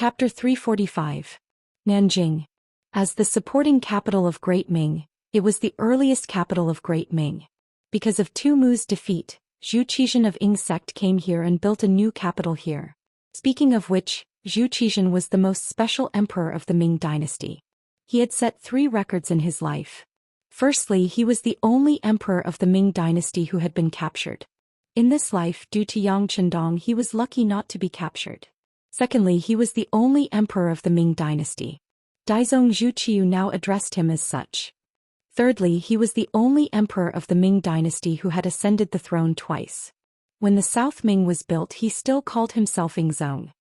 Chapter 345. Nanjing. As the supporting capital of Great Ming, it was the earliest capital of Great Ming. Because of Tu Mu's defeat, Zhou Xian of Ying sect came here and built a new capital here. Speaking of which, Zhou Xian was the most special emperor of the Ming dynasty. He had set 3 records in his life. Firstly, he was the only emperor of the Ming dynasty who had been captured. In this life, due to Yang Chendong, he was lucky not to be captured. Secondly, he was the only emperor of the Ming dynasty. Daizong Zhuqiu now addressed him as such. Thirdly, he was the only emperor of the Ming dynasty who had ascended the throne twice. When the South Ming was built, he still called himself Yingzong.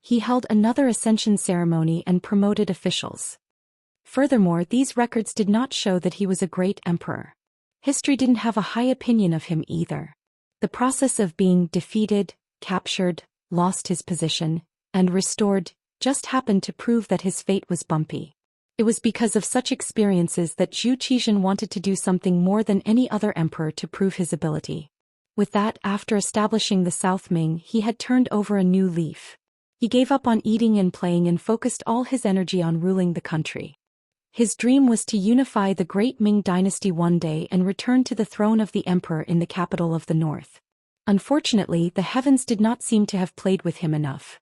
He held another ascension ceremony and promoted officials. Furthermore, these records did not show that he was a great emperor. History didn't have a high opinion of him either. The process of being defeated, captured, lost his position, and restored just happened to prove that his fate was bumpy. It was because of such experiences that Zhou Xian wanted to do something more than any other emperor to prove his ability. With that, after establishing the South Ming, he had turned over a new leaf. He gave up on eating and playing and focused all his energy on ruling the country. His dream was to unify the great Ming dynasty one day and return to the throne of the emperor in the capital of the north. Unfortunately, the heavens did not seem to have played with him enough.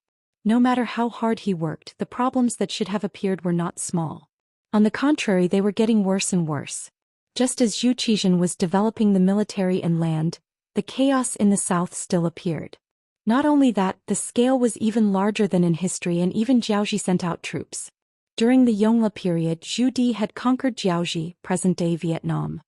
No matter how hard he worked, the problems that should have appeared were not small. On the contrary, they were getting worse and worse. Just as Zhou Xian was developing the military and land, the chaos in the south still appeared. Not only that, the scale was even larger than in history, and even Jiaoji sent out troops. During the Yongle period, Zhu Di had conquered Jiaoji, present-day Vietnam.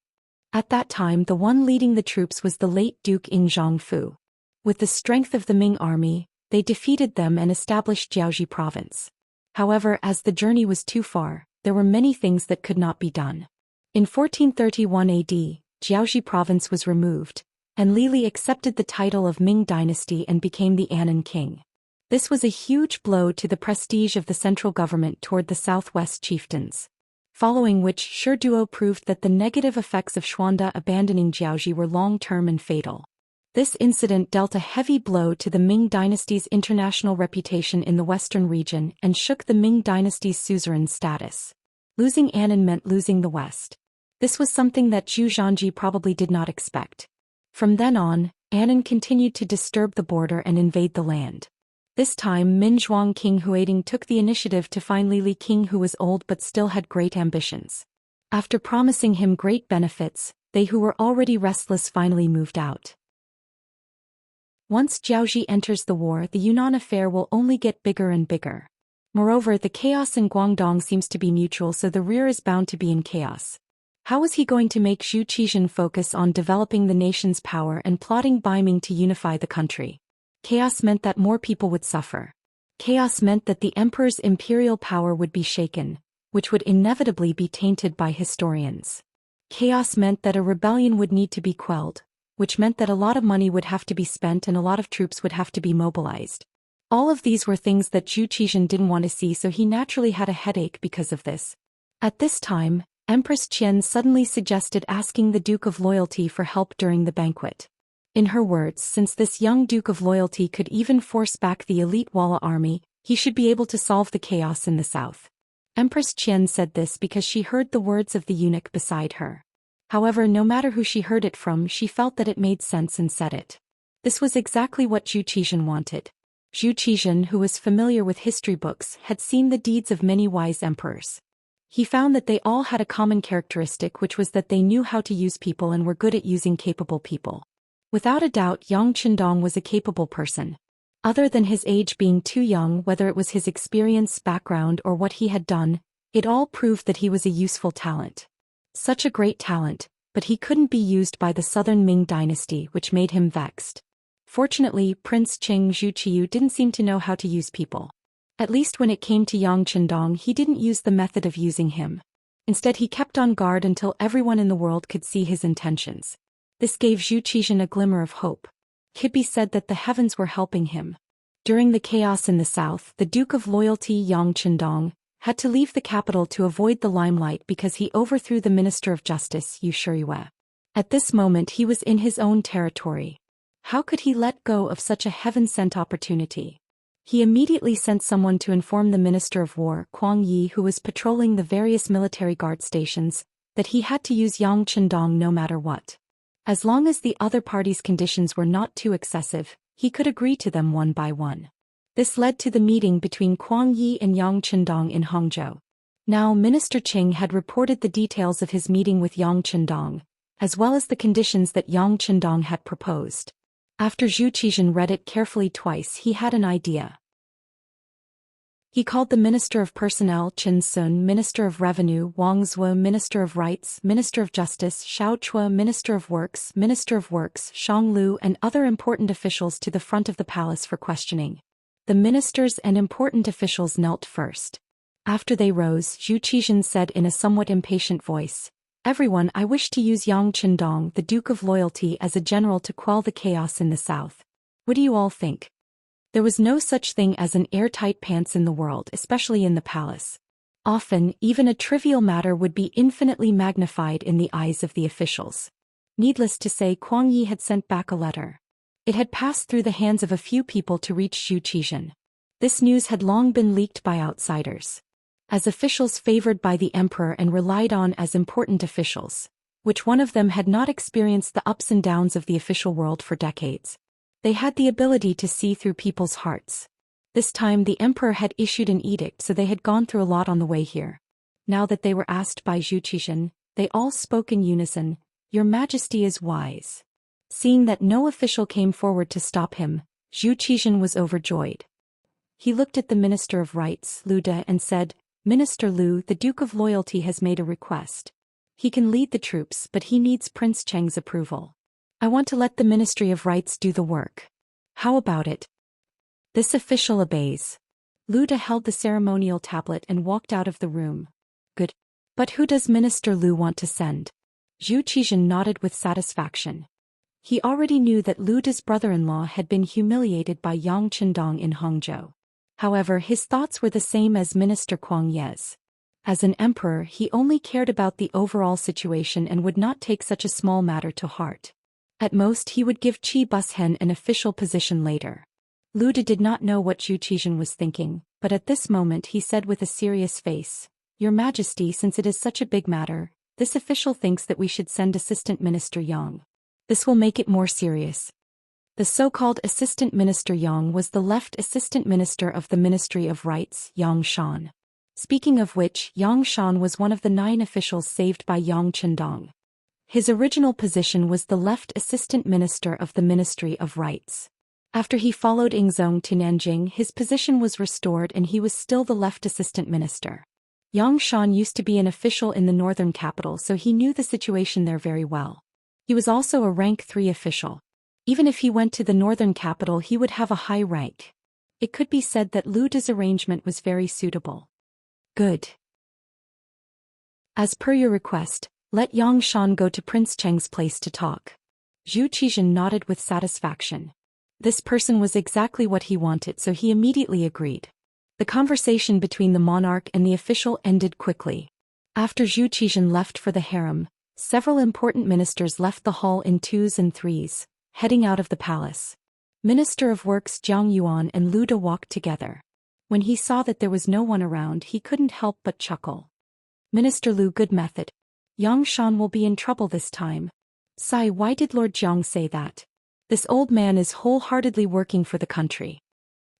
At that time, the one leading the troops was the late Duke Ing Zhongfu. With the strength of the Ming army, they defeated them and established Jiaoji province. However, as the journey was too far, there were many things that could not be done. In 1431 AD, Jiaoji province was removed, and Li Li accepted the title of Ming dynasty and became the Anan king. This was a huge blow to the prestige of the central government toward the southwest chieftains. Following which, Shi Duo proved that the negative effects of Xuanda abandoning Jiaoji were long-term and fatal. This incident dealt a heavy blow to the Ming dynasty's international reputation in the western region and shook the Ming dynasty's suzerain status. Losing Anan meant losing the west. This was something that Zhu Zhanji probably did not expect. From then on, Anan continued to disturb the border and invade the land. This time, Minzhuang King Huading took the initiative to find Li Li King, who was old but still had great ambitions. After promising him great benefits, they who were already restless finally moved out. Once Jiaoji enters the war, the Yunnan affair will only get bigger and bigger. Moreover, the chaos in Guangdong seems to be mutual, so the rear is bound to be in chaos. How was he going to make Zhou Xian focus on developing the nation's power and plotting by Ming to unify the country? Chaos meant that more people would suffer. Chaos meant that the emperor's imperial power would be shaken, which would inevitably be tainted by historians. Chaos meant that a rebellion would need to be quelled, which meant that a lot of money would have to be spent and a lot of troops would have to be mobilized. All of these were things that Zhou Xian didn't want to see, so he naturally had a headache because of this. At this time, Empress Qian suddenly suggested asking the Duke of Loyalty for help during the banquet. In her words, since this young Duke of Loyalty could even force back the elite Walla army, he should be able to solve the chaos in the south. Empress Qian said this because she heard the words of the eunuch beside her. However, no matter who she heard it from, she felt that it made sense and said it. This was exactly what Zhou Xian wanted. Zhou Xian, who was familiar with history books, had seen the deeds of many wise emperors. He found that they all had a common characteristic, which was that they knew how to use people and were good at using capable people. Without a doubt, Yang Chendong was a capable person. Other than his age being too young, whether it was his experience, background, or what he had done, it all proved that he was a useful talent. Such a great talent, but he couldn't be used by the southern Ming dynasty, which made him vexed. Fortunately, Prince Qing Zhuqiu didn't seem to know how to use people. At least when it came to Yang Chendong, he didn't use the method of using him. Instead, he kept on guard until everyone in the world could see his intentions. This gave Zhou Xian a glimmer of hope. Hibby said that the heavens were helping him. During the chaos in the south, the Duke of Loyalty Yang Chendong had to leave the capital to avoid the limelight because he overthrew the Minister of Justice, Yu Shiyue. At this moment he was in his own territory. How could he let go of such a heaven-sent opportunity? He immediately sent someone to inform the Minister of War, Kuang Yi, who was patrolling the various military guard stations, that he had to use Yang Chendong no matter what. As long as the other party's conditions were not too excessive, he could agree to them one by one. This led to the meeting between Kuang Yi and Yang Chendong in Hangzhou. Now Minister Qing had reported the details of his meeting with Yang Chendong, as well as the conditions that Yang Chendong had proposed. After Zhou Xian read it carefully twice, he had an idea. He called the Minister of Personnel Chen Sun, Minister of Revenue Wang Zuo, Minister of Rights, Minister of Justice Xiao Chua, Minister of Works Shang Lu, and other important officials to the front of the palace for questioning. The ministers and important officials knelt first. After they rose, Zhou Xian said in a somewhat impatient voice, "Everyone, I wish to use Yang Chendong, the Duke of Loyalty, as a general to quell the chaos in the south. What do you all think?" There was no such thing as an airtight pants in the world, especially in the palace. Often, even a trivial matter would be infinitely magnified in the eyes of the officials. Needless to say, Kuang Yi had sent back a letter. It had passed through the hands of a few people to reach Zhou Xian. This news had long been leaked by outsiders. As officials favored by the emperor and relied on as important officials, which one of them had not experienced the ups and downs of the official world for decades. They had the ability to see through people's hearts. This time the emperor had issued an edict, so they had gone through a lot on the way here. Now that they were asked by Zhou Xian, they all spoke in unison, "Your Majesty is wise." Seeing that no official came forward to stop him, Zhou Xian was overjoyed. He looked at the Minister of Rights, Lu De, and said, "Minister Lu, the Duke of Loyalty has made a request. He can lead the troops, but he needs Prince Cheng's approval. I want to let the Ministry of Rights do the work. How about it?" This official obeys. Lu De held the ceremonial tablet and walked out of the room. "Good. But who does Minister Lu want to send?" Zhou Xian nodded with satisfaction. He already knew that Lu De's brother-in-law had been humiliated by Yang Chendong in Hangzhou. However, his thoughts were the same as Minister Kuang Ye's. As an emperor, he only cared about the overall situation and would not take such a small matter to heart. At most, he would give Qi Bushen an official position later. Lu De did not know what Zhou Xian was thinking, but at this moment he said with a serious face, "Your Majesty, since it is such a big matter, this official thinks that we should send Assistant Minister Yang. This will make it more serious." The so-called Assistant Minister Yang was the left Assistant Minister of the Ministry of Rights, Yang Shan. Speaking of which, Yang Shan was one of the 9 officials saved by Yang Chendong. His original position was the left Assistant Minister of the Ministry of Rights. After he followed Ingzong to Nanjing, his position was restored and he was still the left Assistant Minister. Yang Shan used to be an official in the northern capital, so he knew the situation there very well. He was also a rank 3 official. Even if he went to the northern capital, he would have a high rank. It could be said that Lu De's arrangement was very suitable. "Good. As per your request, let Yang Shan go to Prince Cheng's place to talk." Zhou Xian nodded with satisfaction. This person was exactly what he wanted, so he immediately agreed. The conversation between the monarch and the official ended quickly. After Zhou Xian left for the harem, several important ministers left the hall in 2s and 3s. Heading out of the palace. Minister of Works Jiang Yuan and Lu De walked together. When he saw that there was no one around, he couldn't help but chuckle. "Minister Lu, good method. Yang Shan will be in trouble this time." "Sai, why did Lord Jiang say that? This old man is wholeheartedly working for the country."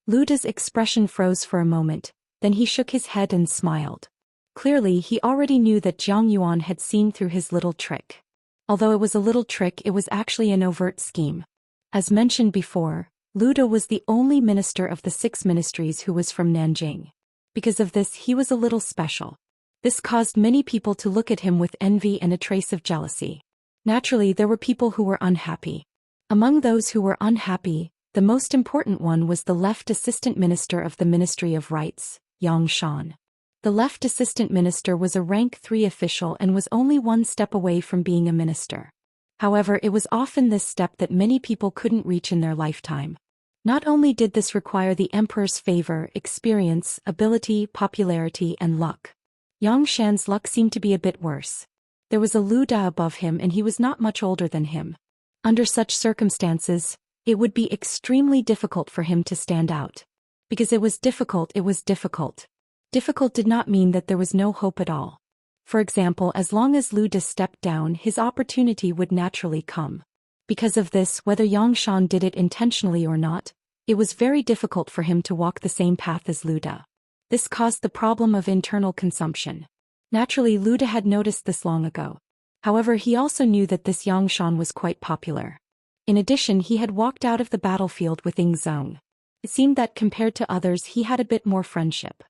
Lu De's expression froze for a moment, then he shook his head and smiled. Clearly, he already knew that Jiang Yuan had seen through his little trick. Although it was a little trick, it was actually an overt scheme. As mentioned before, Lu De was the only minister of the 6 ministries who was from Nanjing. Because of this, he was a little special. This caused many people to look at him with envy and a trace of jealousy. Naturally, there were people who were unhappy. Among those who were unhappy, the most important one was the left assistant minister of the Ministry of Rights, Yang Shan. The left assistant minister was a rank 3 official and was only one step away from being a minister. However, it was often this step that many people couldn't reach in their lifetime. Not only did this require the emperor's favor, experience, ability, popularity, and luck. Yang Shan's luck seemed to be a bit worse. There was a Lu De above him and he was not much older than him. Under such circumstances, it would be extremely difficult for him to stand out. Because it was difficult, it was difficult. Difficult did not mean that there was no hope at all. For example, as long as Lu De stepped down, his opportunity would naturally come. Because of this, whether Xianxia did it intentionally or not, it was very difficult for him to walk the same path as Lu De. This caused the problem of internal consumption. Naturally, Lu De had noticed this long ago. However, he also knew that this Xianxia was quite popular. In addition, he had walked out of the battlefield with Ying Zong. It seemed that compared to others, he had a bit more friendship.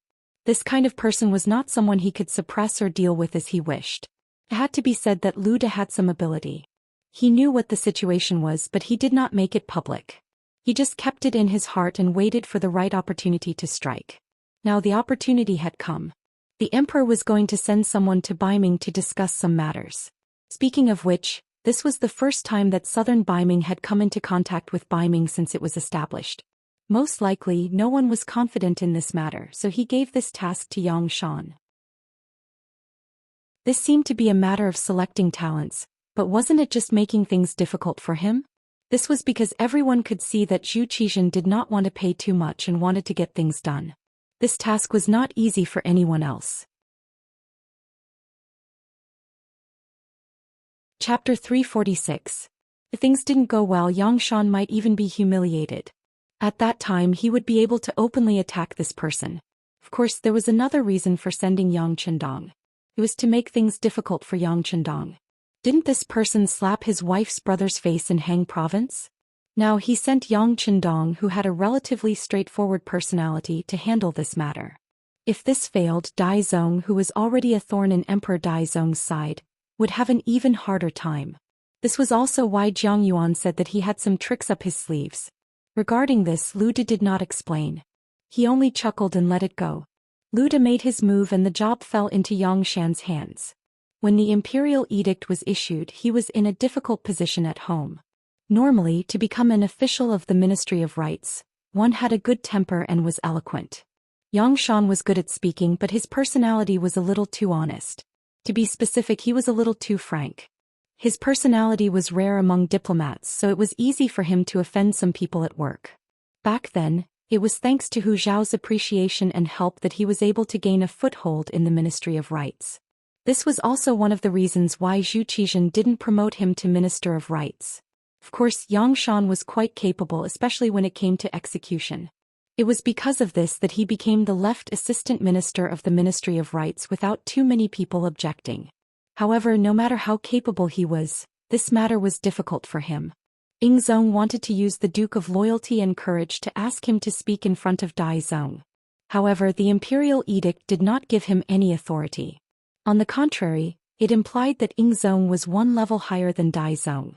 This kind of person was not someone he could suppress or deal with as he wished. It had to be said that Lu De had some ability. He knew what the situation was, but he did not make it public. He just kept it in his heart and waited for the right opportunity to strike. Now the opportunity had come. The emperor was going to send someone to Baiming to discuss some matters. Speaking of which, this was the first time that southern Baiming had come into contact with Baiming since it was established. Most likely, no one was confident in this matter, so he gave this task to Xianxia. This seemed to be a matter of selecting talents, but wasn't it just making things difficult for him? This was because everyone could see that Zhou Xian did not want to pay too much and wanted to get things done. This task was not easy for anyone else. Chapter 346. If things didn't go well, Xianxia might even be humiliated. At that time, he would be able to openly attack this person. Of course, there was another reason for sending Yang Chendong. It was to make things difficult for Yang Chendong. Didn't this person slap his wife's brother's face in Hang Province? Now he sent Yang Chendong, who had a relatively straightforward personality, to handle this matter. If this failed, Dai Zong, who was already a thorn in Emperor Dai Zong's side, would have an even harder time. This was also why Jiang Yuan said that he had some tricks up his sleeves. Regarding this, Lu De did not explain. He only chuckled and let it go. Lu De made his move and the job fell into Yang Shan's hands. When the imperial edict was issued, he was in a difficult position at home. Normally, to become an official of the Ministry of Rights, one had a good temper and was eloquent. Yang Shan was good at speaking, but his personality was a little too honest. To be specific, he was a little too frank. His personality was rare among diplomats, so it was easy for him to offend some people at work. Back then, it was thanks to Hu Zhao's appreciation and help that he was able to gain a foothold in the Ministry of Rights. This was also one of the reasons why Zhou Xian didn't promote him to Minister of Rights. Of course, Yang Shan was quite capable, especially when it came to execution. It was because of this that he became the left assistant minister of the Ministry of Rights without too many people objecting. However, no matter how capable he was, this matter was difficult for him. Ying Zong wanted to use the Duke of Loyalty and Courage to ask him to speak in front of Dai Zong. However, the imperial edict did not give him any authority. On the contrary, it implied that Ying Zong was one level higher than Dai Zong.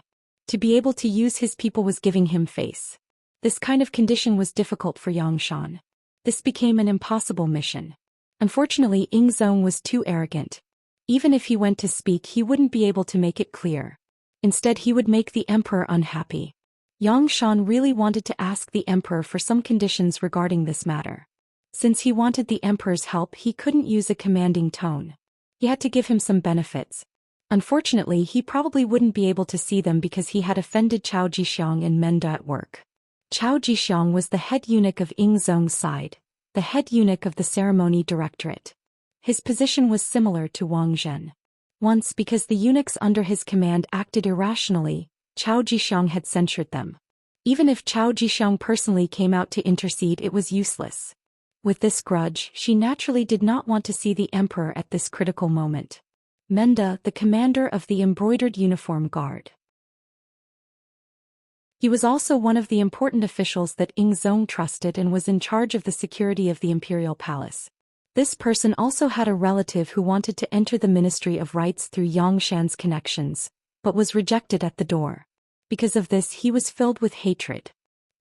To be able to use his people was giving him face. This kind of condition was difficult for Yang Shan. This became an impossible mission. Unfortunately, Ying Zong was too arrogant. Even if he went to speak, he wouldn't be able to make it clear. Instead, he would make the emperor unhappy. Yang Shan really wanted to ask the emperor for some conditions regarding this matter. Since he wanted the emperor's help, he couldn't use a commanding tone. He had to give him some benefits. Unfortunately, he probably wouldn't be able to see them because he had offended Cao Jixiang and Menda at work. Cao Jixiang was the head eunuch of Ying Zong's side, the head eunuch of the ceremony directorate. His position was similar to Wang Zhen. Once, because the eunuchs under his command acted irrationally, Cao Jixiang had censured them. Even if Cao Jixiang personally came out to intercede, it was useless. With this grudge, she naturally did not want to see the emperor at this critical moment. Menda, the commander of the embroidered uniform guard. He was also one of the important officials that Ying Zong trusted and was in charge of the security of the imperial palace. This person also had a relative who wanted to enter the Ministry of Rights through Yang Shan's connections, but was rejected at the door. Because of this, he was filled with hatred.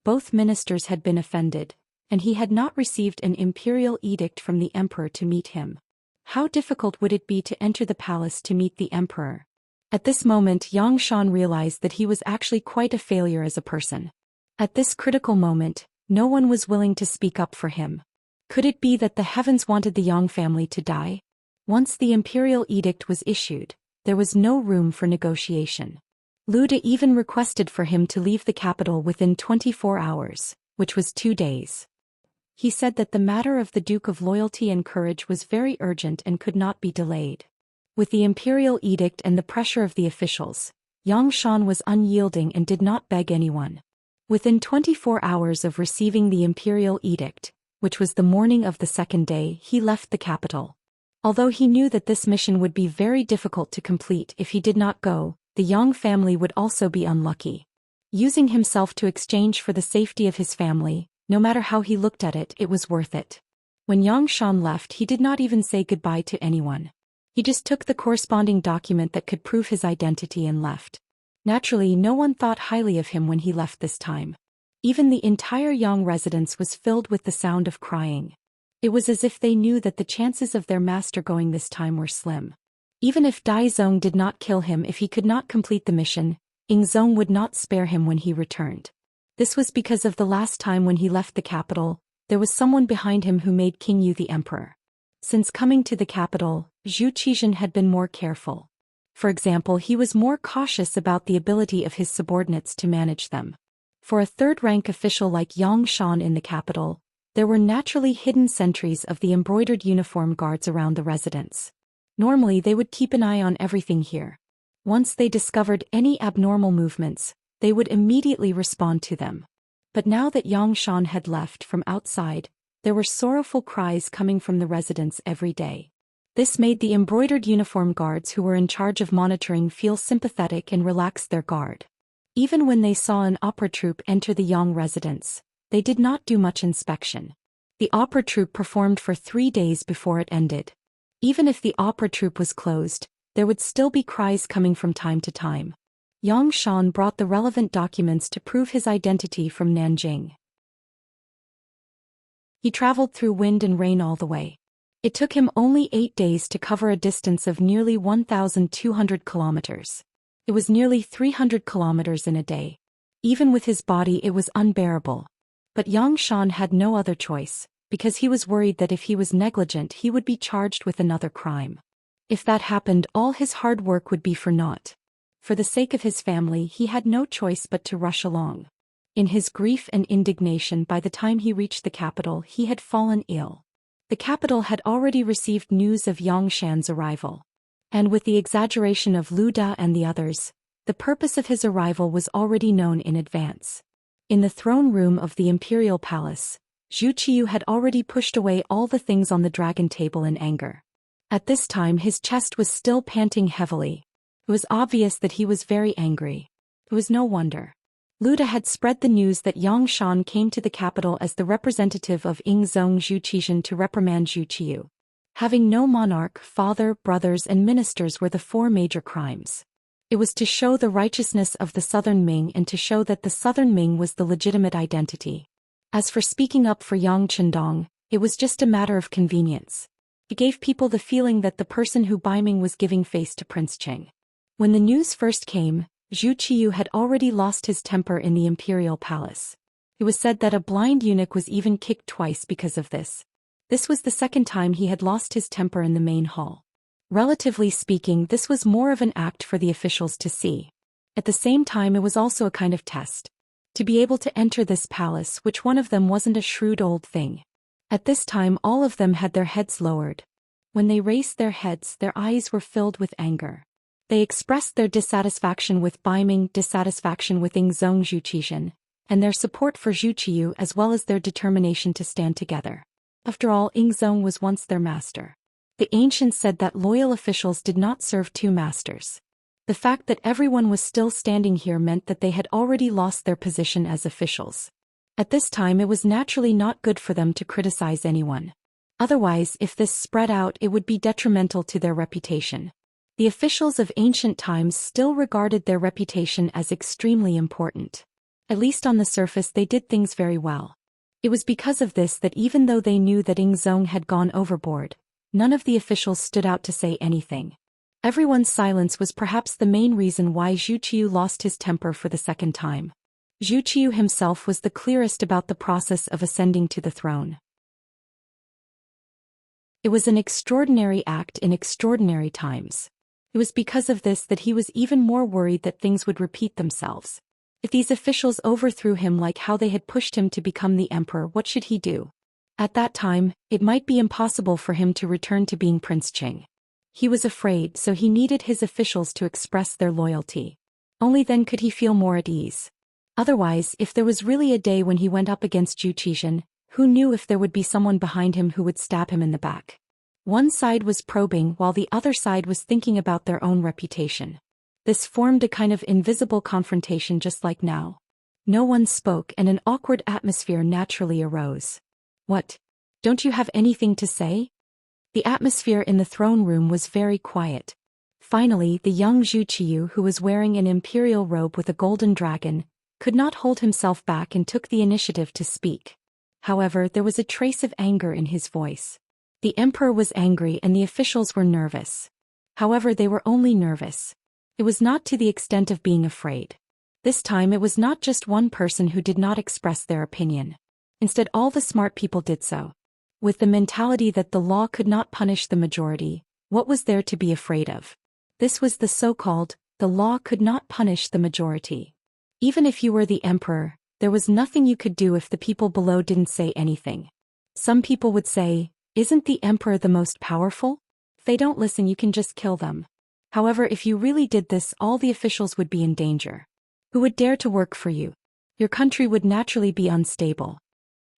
Both ministers had been offended, and he had not received an imperial edict from the emperor to meet him. How difficult would it be to enter the palace to meet the emperor? At this moment, Yang Shan realized that he was actually quite a failure as a person. At this critical moment, no one was willing to speak up for him. Could it be that the heavens wanted the Yang family to die? Once the imperial edict was issued, there was no room for negotiation. Lu De even requested for him to leave the capital within 24 hours, which was 2 days. He said that the matter of the Duke of Loyalty and Courage was very urgent and could not be delayed. With the imperial edict and the pressure of the officials, Xianxia was unyielding and did not beg anyone. Within 24 hours of receiving the imperial edict, which was the morning of the second day, he left the capital. Although he knew that this mission would be very difficult to complete if he did not go, the Yang family would also be unlucky. Using himself to exchange for the safety of his family, no matter how he looked at it, it was worth it. When Xianxia left, he did not even say goodbye to anyone. He just took the corresponding document that could prove his identity and left. Naturally, no one thought highly of him when he left this time. Even the entire Yang residence was filled with the sound of crying. It was as if they knew that the chances of their master going this time were slim. Even if Dai Zong did not kill him if he could not complete the mission, Ying Zong would not spare him when he returned. This was because of the last time when he left the capital, there was someone behind him who made King Yu the emperor. Since coming to the capital, Zhou Xian had been more careful. For example, he was more cautious about the ability of his subordinates to manage them. For a third-rank official like Xianxia in the capital, there were naturally hidden sentries of the embroidered uniform guards around the residence. Normally they would keep an eye on everything here. Once they discovered any abnormal movements, they would immediately respond to them. But now that Xianxia had left from outside, there were sorrowful cries coming from the residence every day. This made the embroidered uniform guards who were in charge of monitoring feel sympathetic and relaxed their guard. Even when they saw an opera troupe enter the Yang residence, they did not do much inspection. The opera troupe performed for 3 days before it ended. Even if the opera troupe was closed, there would still be cries coming from time to time. Xianxia brought the relevant documents to prove his identity from Nanjing. He traveled through wind and rain all the way. It took him only 8 days to cover a distance of nearly 1,200 kilometers. It was nearly 300 kilometers in a day. Even with his body it was unbearable. But Xianxia had no other choice, because he was worried that if he was negligent he would be charged with another crime. If that happened, all his hard work would be for naught. For the sake of his family he had no choice but to rush along. In his grief and indignation, by the time he reached the capital he had fallen ill. The capital had already received news of Xianxian's arrival. And with the exaggeration of Lu Da and the others, the purpose of his arrival was already known in advance. In the throne room of the imperial palace, Zhu Qiyu had already pushed away all the things on the dragon table in anger. At this time his chest was still panting heavily. It was obvious that he was very angry. It was no wonder. Lu Da had spread the news that Xianxia came to the capital as the representative of Ying Zong Zhu Xian to reprimand Zhu Qiyu. Having no monarch, father, brothers and ministers were the 4 major crimes. It was to show the righteousness of the Southern Ming and to show that the Southern Ming was the legitimate identity. As for speaking up for Yang Chendong, it was just a matter of convenience. It gave people the feeling that the person who Baiming was giving face to Prince Cheng. When the news first came, Zhu Qiyu had already lost his temper in the imperial palace. It was said that a blind eunuch was even kicked twice because of this. This was the second time he had lost his temper in the main hall. Relatively speaking, this was more of an act for the officials to see. At the same time it was also a kind of test. To be able to enter this palace, which one of them wasn't a shrewd old thing. At this time all of them had their heads lowered. When they raised their heads, their eyes were filled with anger. They expressed their dissatisfaction with Baiming, dissatisfaction with Ying Zong Zhu Xian, and their support for Zhu Qiyu as well as their determination to stand together. After all, Ying Zong was once their master. The ancients said that loyal officials did not serve 2 masters. The fact that everyone was still standing here meant that they had already lost their position as officials. At this time it was naturally not good for them to criticize anyone. Otherwise, if this spread out, it would be detrimental to their reputation. The officials of ancient times still regarded their reputation as extremely important. At least on the surface they did things very well. It was because of this that even though they knew that Ying Zong had gone overboard, none of the officials stood out to say anything. Everyone's silence was perhaps the main reason why Zhu Qiyu lost his temper for the second time. Zhu Qiyu himself was the clearest about the process of ascending to the throne. It was an extraordinary act in extraordinary times. It was because of this that he was even more worried that things would repeat themselves. If these officials overthrew him like how they had pushed him to become the emperor, what should he do? At that time, it might be impossible for him to return to being Prince Qing. He was afraid, so he needed his officials to express their loyalty. Only then could he feel more at ease. Otherwise, if there was really a day when he went up against Zhou Xian, who knew if there would be someone behind him who would stab him in the back? One side was probing while the other side was thinking about their own reputation. This formed a kind of invisible confrontation just like now. No one spoke and an awkward atmosphere naturally arose. What? Don't you have anything to say? The atmosphere in the throne room was very quiet. Finally, the young Zhu Qiyu, who was wearing an imperial robe with a golden dragon, could not hold himself back and took the initiative to speak. However, there was a trace of anger in his voice. The emperor was angry and the officials were nervous. However, they were only nervous. It was not to the extent of being afraid. This time it was not just one person who did not express their opinion. Instead, all the smart people did so. With the mentality that the law could not punish the majority, what was there to be afraid of? This was the so-called, the law could not punish the majority. Even if you were the emperor, there was nothing you could do if the people below didn't say anything. Some people would say, isn't the emperor the most powerful? If they don't listen, you can just kill them. However, if you really did this, all the officials would be in danger. Who would dare to work for you? Your country would naturally be unstable.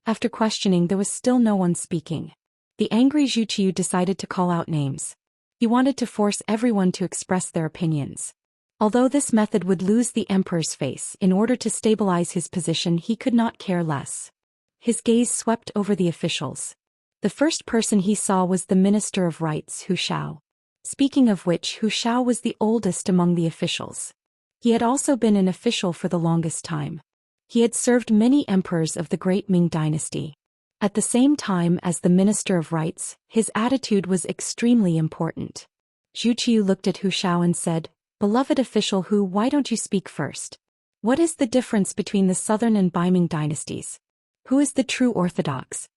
After questioning, there was still no one speaking. The angry Zhu Qiyu decided to call out names. He wanted to force everyone to express their opinions. Although this method would lose the emperor's face, in order to stabilize his position, he could not care less. His gaze swept over the officials. The first person he saw was the Minister of Rights, Hu Shao. Speaking of which, Hu Shao was the oldest among the officials. He had also been an official for the longest time. He had served many emperors of the Great Ming dynasty. At the same time as the Minister of Rights, his attitude was extremely important. Zhu Qiyu looked at Hu Shao and said, "Beloved official Hu, why don't you speak first? What is the difference between the Southern and Baiming dynasties? Who is the true orthodox?"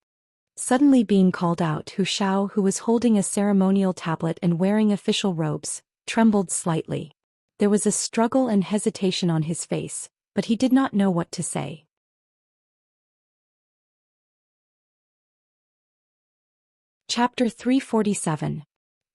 Suddenly being called out, Hu Shao, who was holding a ceremonial tablet and wearing official robes, trembled slightly. There was a struggle and hesitation on his face, but he did not know what to say. Chapter 347.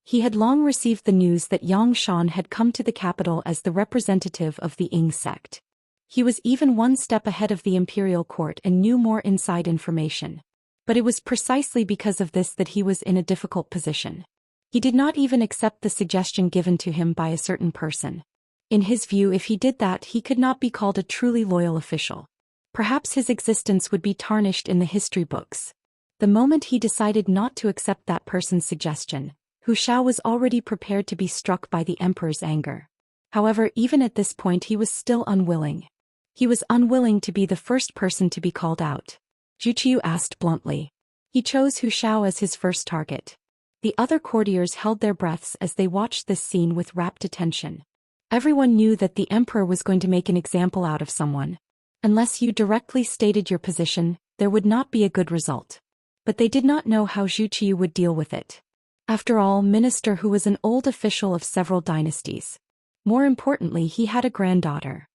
He had long received the news that Xianxia had come to the capital as the representative of the Ying sect. He was even one step ahead of the imperial court and knew more inside information. But it was precisely because of this that he was in a difficult position. He did not even accept the suggestion given to him by a certain person. In his view, if he did that, he could not be called a truly loyal official. Perhaps his existence would be tarnished in the history books. The moment he decided not to accept that person's suggestion, Hu Shao was already prepared to be struck by the emperor's anger. However, even at this point he was still unwilling. He was unwilling to be the first person to be called out. Zhu Qiyu asked bluntly. He chose Hu Shao as his first target. The other courtiers held their breaths as they watched this scene with rapt attention. Everyone knew that the emperor was going to make an example out of someone. Unless you directly stated your position, there would not be a good result. But they did not know how Zhu Qiyu would deal with it. After all, Minister who was an old official of several dynasties. More importantly, he had a granddaughter.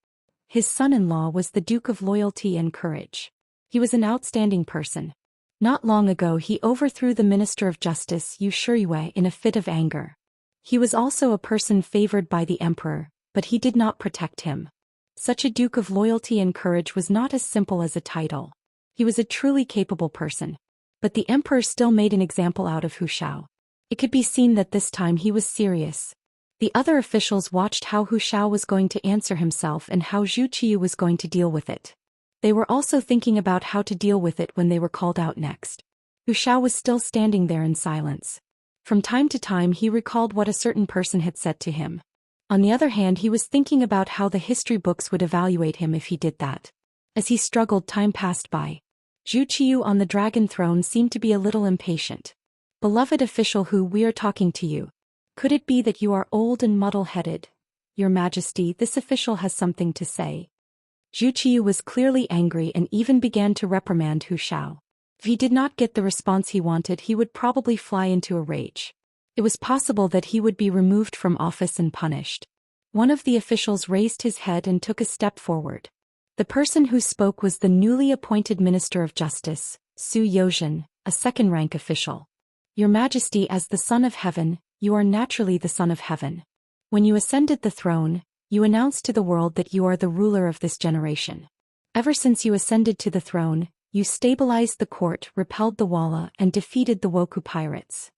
His son-in-law was the Duke of Loyalty and Courage. He was an outstanding person. Not long ago he overthrew the Minister of Justice Yu Shiyue in a fit of anger. He was also a person favored by the emperor, but he did not protect him. Such a Duke of Loyalty and Courage was not as simple as a title. He was a truly capable person. But the emperor still made an example out of Hu Shao. It could be seen that this time he was serious. The other officials watched how Hu Shao was going to answer himself and how Zhu Qiyu was going to deal with it. They were also thinking about how to deal with it when they were called out next. Hu Shao was still standing there in silence. From time to time he recalled what a certain person had said to him. On the other hand, he was thinking about how the history books would evaluate him if he did that. As he struggled, time passed by. Zhu Qiyu on the dragon throne seemed to be a little impatient. Beloved official Hu, we are talking to you. Could it be that you are old and muddle-headed? Your Majesty, this official has something to say. Zhu Qiyu was clearly angry and even began to reprimand Hu Shao. If he did not get the response he wanted, he would probably fly into a rage. It was possible that he would be removed from office and punished. One of the officials raised his head and took a step forward. The person who spoke was the newly appointed Minister of Justice, Su Youzhen, a second-rank official. Your Majesty, as the Son of Heaven, you are naturally the Son of Heaven. When you ascended the throne, you announced to the world that you are the ruler of this generation. Ever since you ascended to the throne, you stabilized the court, repelled the Walla, and defeated the Woku pirates.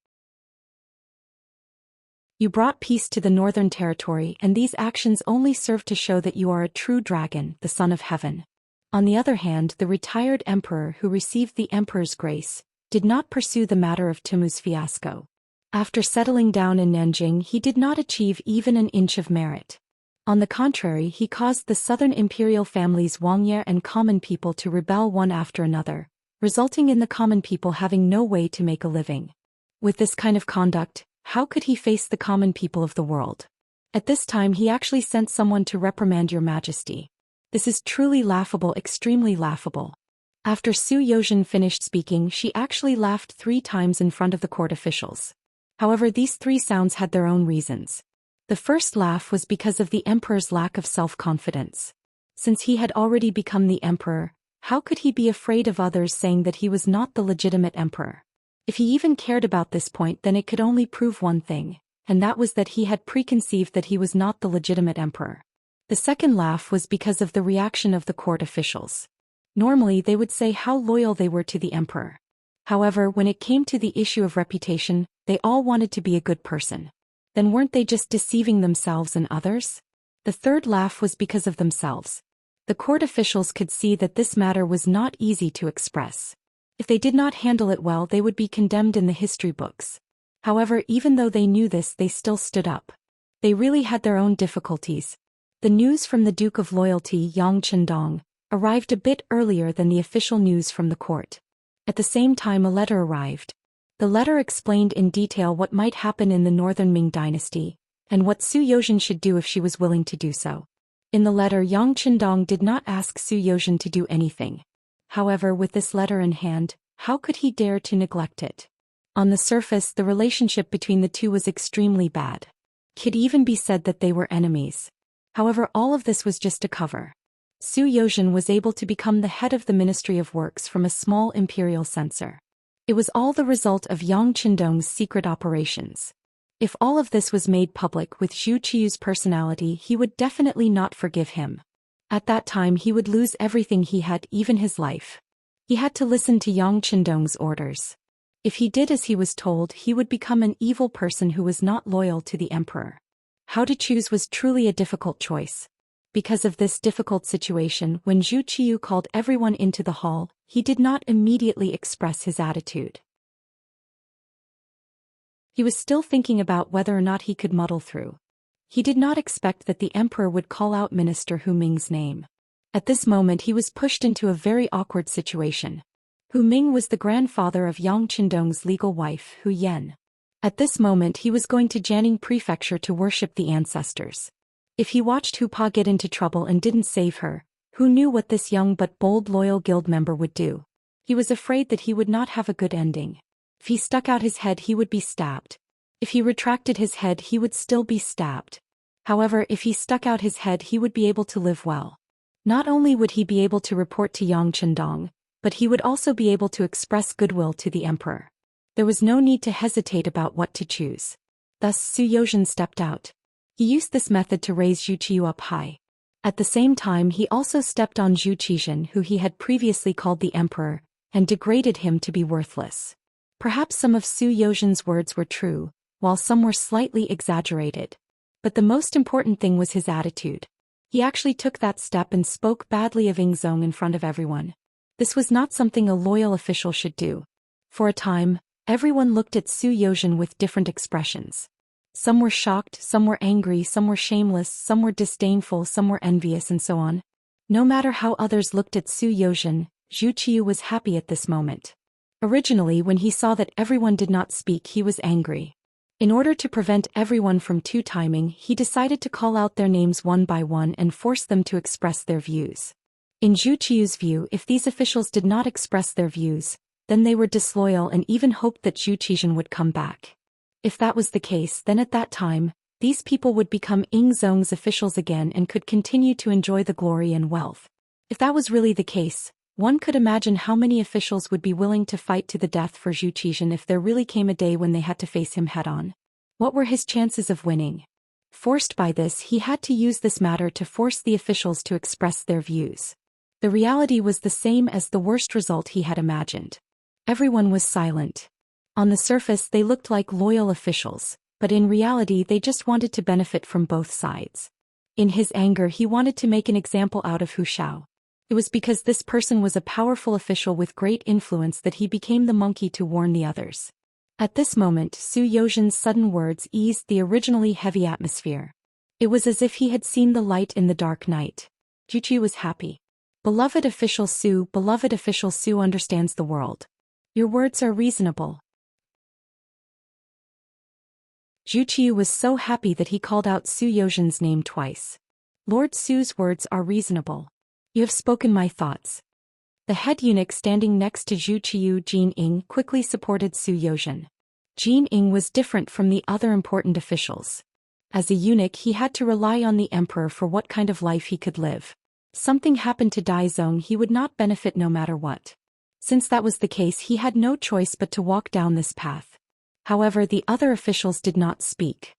You brought peace to the Northern Territory, and these actions only serve to show that you are a true dragon, the Son of Heaven. On the other hand, the retired emperor who received the emperor's grace did not pursue the matter of Timu's fiasco. After settling down in Nanjing, he did not achieve even an inch of merit. On the contrary, he caused the southern imperial families Wangye and common people to rebel one after another, resulting in the common people having no way to make a living. With this kind of conduct, how could he face the common people of the world? At this time he actually sent someone to reprimand your Majesty. This is truly laughable, extremely laughable. After Su Yozhen finished speaking, she actually laughed 3 times in front of the court officials. However, these 3 sounds had their own reasons. The first laugh was because of the emperor's lack of self-confidence. Since he had already become the emperor, how could he be afraid of others saying that he was not the legitimate emperor? If he even cared about this point, then it could only prove one thing, and that was that he had preconceived that he was not the legitimate emperor. The second laugh was because of the reaction of the court officials. Normally they would say how loyal they were to the emperor. However, when it came to the issue of reputation, they all wanted to be a good person. Then weren't they just deceiving themselves and others? The third laugh was because of themselves. The court officials could see that this matter was not easy to express. If they did not handle it well, they would be condemned in the history books. However, even though they knew this, they still stood up. They really had their own difficulties. The news from the Duke of Loyalty, Yang Chendong, arrived a bit earlier than the official news from the court. At the same time, a letter arrived. The letter explained in detail what might happen in the Northern Ming dynasty, and what Su Yozhen should do if she was willing to do so. In the letter, Yang Chendong did not ask Su Yozhen to do anything. However, with this letter in hand, how could he dare to neglect it? On the surface, the relationship between the two was extremely bad. It could even be said that they were enemies. However, all of this was just a cover. Su Yozhen was able to become the head of the Ministry of Works from a small imperial censor. It was all the result of Yang Chendong's secret operations. If all of this was made public with Zhu Qiu's personality, he would definitely not forgive him. At that time he would lose everything he had, even his life. He had to listen to Yang Chendong's orders. If he did as he was told, he would become an evil person who was not loyal to the emperor. How to choose was truly a difficult choice. Because of this difficult situation, when Zhu Qiu called everyone into the hall, he did not immediately express his attitude. He was still thinking about whether or not he could muddle through. He did not expect that the emperor would call out Minister Hu Ming's name. At this moment he was pushed into a very awkward situation. Hu Ming was the grandfather of Yang Chendong's legal wife, Hu Yan. At this moment he was going to Jianing Prefecture to worship the ancestors. If he watched Hu Pa get into trouble and didn't save her, who knew what this young but bold loyal guild member would do? He was afraid that he would not have a good ending. If he stuck out his head, he would be stabbed. If he retracted his head, he would still be stabbed. However, if he stuck out his head, he would be able to live well. Not only would he be able to report to Yang Chendong, but he would also be able to express goodwill to the emperor. There was no need to hesitate about what to choose. Thus Su Yozhen stepped out. He used this method to raise Zhu Qiu up high. At the same time he also stepped on Zhu Qizhen, who he had previously called the emperor, and degraded him to be worthless. Perhaps some of Su Yozhen's words were true, while some were slightly exaggerated. But the most important thing was his attitude. He actually took that step and spoke badly of Yingzong in front of everyone. This was not something a loyal official should do. For a time, everyone looked at Su Yozhen with different expressions. Some were shocked, some were angry, some were shameless, some were disdainful, some were envious, and so on. No matter how others looked at Su Yozhen, Zhu Qiu was happy at this moment. Originally, when he saw that everyone did not speak, he was angry. In order to prevent everyone from two-timing, he decided to call out their names one by one and force them to express their views. In Zhu Qiu's view, if these officials did not express their views, then they were disloyal and even hoped that Zhu Qizhen would come back. If that was the case, then at that time, these people would become Yingzong's officials again and could continue to enjoy the glory and wealth. If that was really the case, One could imagine how many officials would be willing to fight to the death for Zhou Xian if there really came a day when they had to face him head-on. What were his chances of winning? Forced by this, he had to use this matter to force the officials to express their views. The reality was the same as the worst result he had imagined. Everyone was silent. On the surface they looked like loyal officials, but in reality they just wanted to benefit from both sides. In his anger he wanted to make an example out of Hu Xiao. It was because this person was a powerful official with great influence that he became the monkey to warn the others. At this moment Su Youxian's sudden words eased the originally heavy atmosphere. It was as if he had seen the light in the dark night. Zhu Qiu was happy. Beloved official Su understands the world. Your words are reasonable. Zhu Qiu was so happy that he called out Su Youxian's name twice. Lord Su's words are reasonable. You have spoken my thoughts. The head eunuch standing next to Zhu Qiu, Jin Ying, quickly supported Su Youxian. Jin Ying was different from the other important officials. As a eunuch he had to rely on the emperor for what kind of life he could live. Something happened to Daizong, he would not benefit no matter what. Since that was the case he had no choice but to walk down this path. However, the other officials did not speak.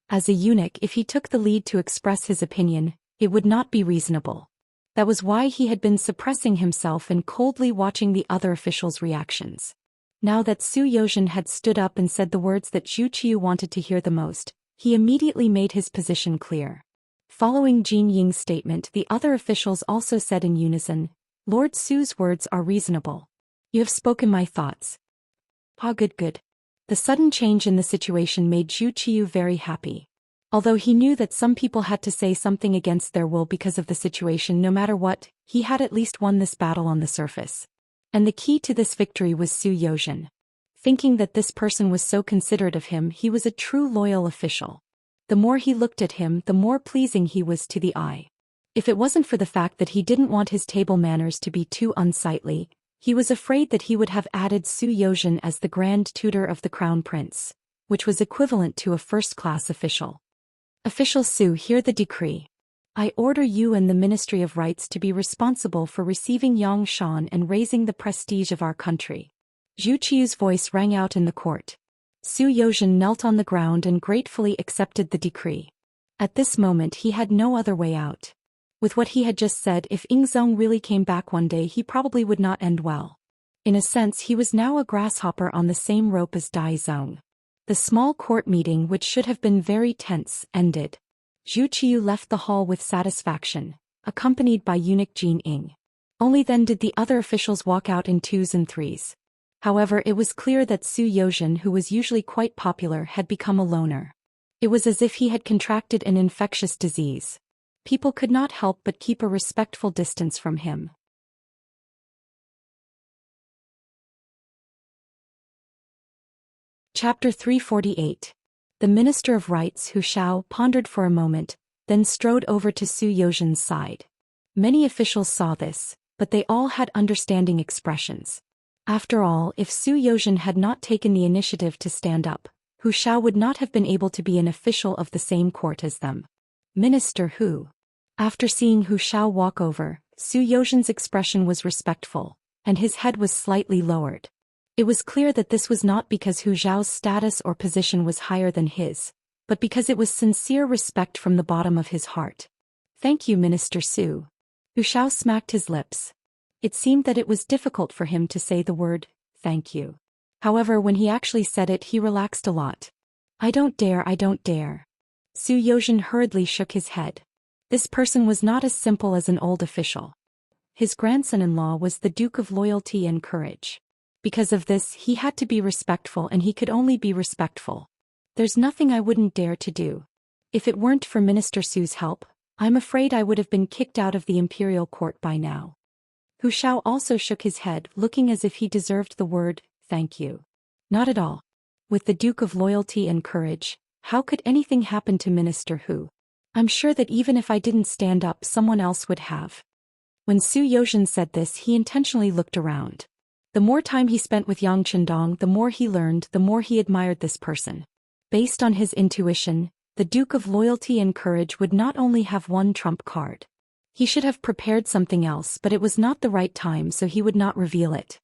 As a eunuch, if he took the lead to express his opinion, it would not be reasonable. That was why he had been suppressing himself and coldly watching the other officials' reactions. Now that Su Youxian had stood up and said the words that Zhu Qiu wanted to hear the most, he immediately made his position clear. Following Jin Ying's statement, the other officials also said in unison, Lord Su's words are reasonable. You have spoken my thoughts. Good. The sudden change in the situation made Zhu Qiu very happy. Although he knew that some people had to say something against their will because of the situation, no matter what, he had at least won this battle on the surface. And the key to this victory was Su Youxian. Thinking that this person was so considerate of him, he was a true loyal official. The more he looked at him, the more pleasing he was to the eye. If it wasn't for the fact that he didn't want his table manners to be too unsightly, he was afraid that he would have added Su Youxian as the grand tutor of the crown prince, which was equivalent to a first-class official. Official Su, hear the decree. I order you and the Ministry of Rights to be responsible for receiving Xianxia and raising the prestige of our country. Zhu Qiu's voice rang out in the court. Su Youxian knelt on the ground and gratefully accepted the decree. At this moment he had no other way out. With what he had just said, if Ingzong really came back one day he probably would not end well. In a sense he was now a grasshopper on the same rope as Daizong. The small court meeting, which should have been very tense, ended. Zhu Qiu left the hall with satisfaction, accompanied by eunuch Jin Ying. Only then did the other officials walk out in twos and threes. However, it was clear that Su Youxian, who was usually quite popular, had become a loner. It was as if he had contracted an infectious disease. People could not help but keep a respectful distance from him. Chapter 348. The Minister of Rights, Hu Xiao, pondered for a moment, then strode over to Su Youxian's side. Many officials saw this, but they all had understanding expressions. After all, if Su Youxian had not taken the initiative to stand up, Hu Xiao would not have been able to be an official of the same court as them. Minister Hu. After seeing Hu Xiao walk over, Su Youxian's expression was respectful, and his head was slightly lowered. It was clear that this was not because Hu Xiao's status or position was higher than his, but because it was sincere respect from the bottom of his heart. Thank you, Minister Su. Hu Xiao smacked his lips. It seemed that it was difficult for him to say the word, thank you. However, when he actually said it, he relaxed a lot. I don't dare. Su Youxian hurriedly shook his head. This person was not as simple as an old official. His grandson-in-law was the Duke of Loyalty and Courage. Because of this, he had to be respectful, and he could only be respectful. There's nothing I wouldn't dare to do. If it weren't for Minister Su's help, I'm afraid I would have been kicked out of the imperial court by now. Hu Xiao also shook his head, looking as if he deserved the word, thank you. Not at all. With the Duke of Loyalty and Courage, how could anything happen to Minister Hu? I'm sure that even if I didn't stand up, someone else would have. When Su Youxian said this, he intentionally looked around. The more time he spent with Yang Chendong, the more he learned, the more he admired this person. Based on his intuition, the Duke of Loyalty and Courage would not only have one trump card. He should have prepared something else, but it was not the right time, so he would not reveal it.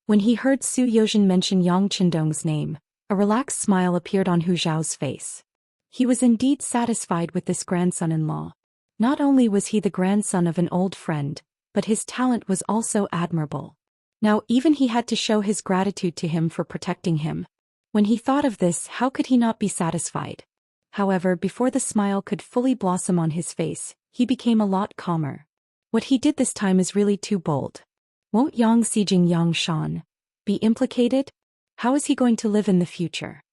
When he heard Su Yozhen mention Yang Qindong's name, a relaxed smile appeared on Hu Zhao's face. He was indeed satisfied with this grandson-in-law. Not only was he the grandson of an old friend, but his talent was also admirable. Now even he had to show his gratitude to him for protecting him. When he thought of this, how could he not be satisfied? However, before the smile could fully blossom on his face, he became a lot calmer. What he did this time is really too bold. Won't Yang Xijing Yang Shan be implicated? How is he going to live in the future?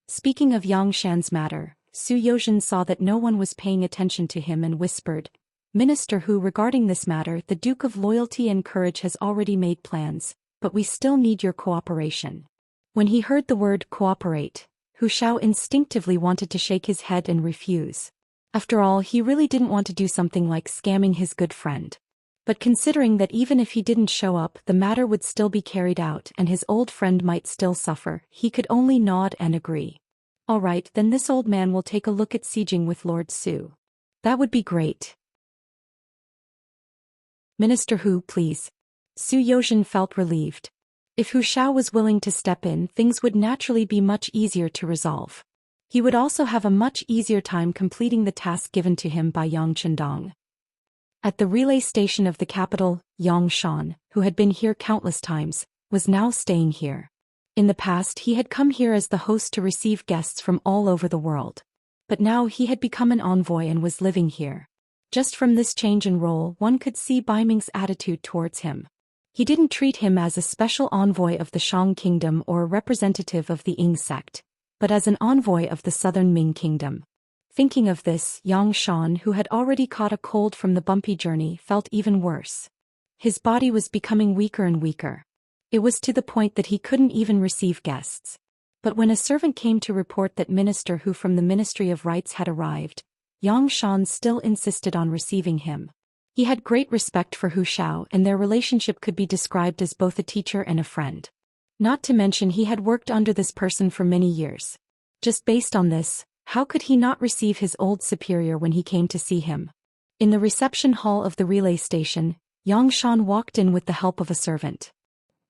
Speaking of Yang Shan's matter, Su Yozhen saw that no one was paying attention to him and whispered, Minister Hu, regarding this matter, the Duke of Loyalty and Courage has already made plans, but we still need your cooperation. When he heard the word cooperate, Hu Xiao instinctively wanted to shake his head and refuse. After all, he really didn't want to do something like scamming his good friend. But considering that even if he didn't show up, the matter would still be carried out and his old friend might still suffer, he could only nod and agree. All right, then this old man will take a look at sieging with Lord Su. That would be great. Minister Hu, please. Su Yozhen felt relieved. If Hu Xiao was willing to step in, things would naturally be much easier to resolve. He would also have a much easier time completing the task given to him by Yang Qindong. At the relay station of the capital, Yang Shan, who had been here countless times, was now staying here. In the past he had come here as the host to receive guests from all over the world. But now he had become an envoy and was living here. Just from this change in role, one could see Bai Ming's attitude towards him. He didn't treat him as a special envoy of the Shang Kingdom or a representative of the Ying sect, but as an envoy of the southern Ming Kingdom. Thinking of this, Yang Shan, who had already caught a cold from the bumpy journey, felt even worse. His body was becoming weaker and weaker. It was to the point that he couldn't even receive guests. But when a servant came to report that Minister Hu from the Ministry of Rites had arrived, Yang Shan still insisted on receiving him. He had great respect for Hu Xiao, and their relationship could be described as both a teacher and a friend. Not to mention he had worked under this person for many years. Just based on this, how could he not receive his old superior when he came to see him? In the reception hall of the relay station, Yang Shan walked in with the help of a servant.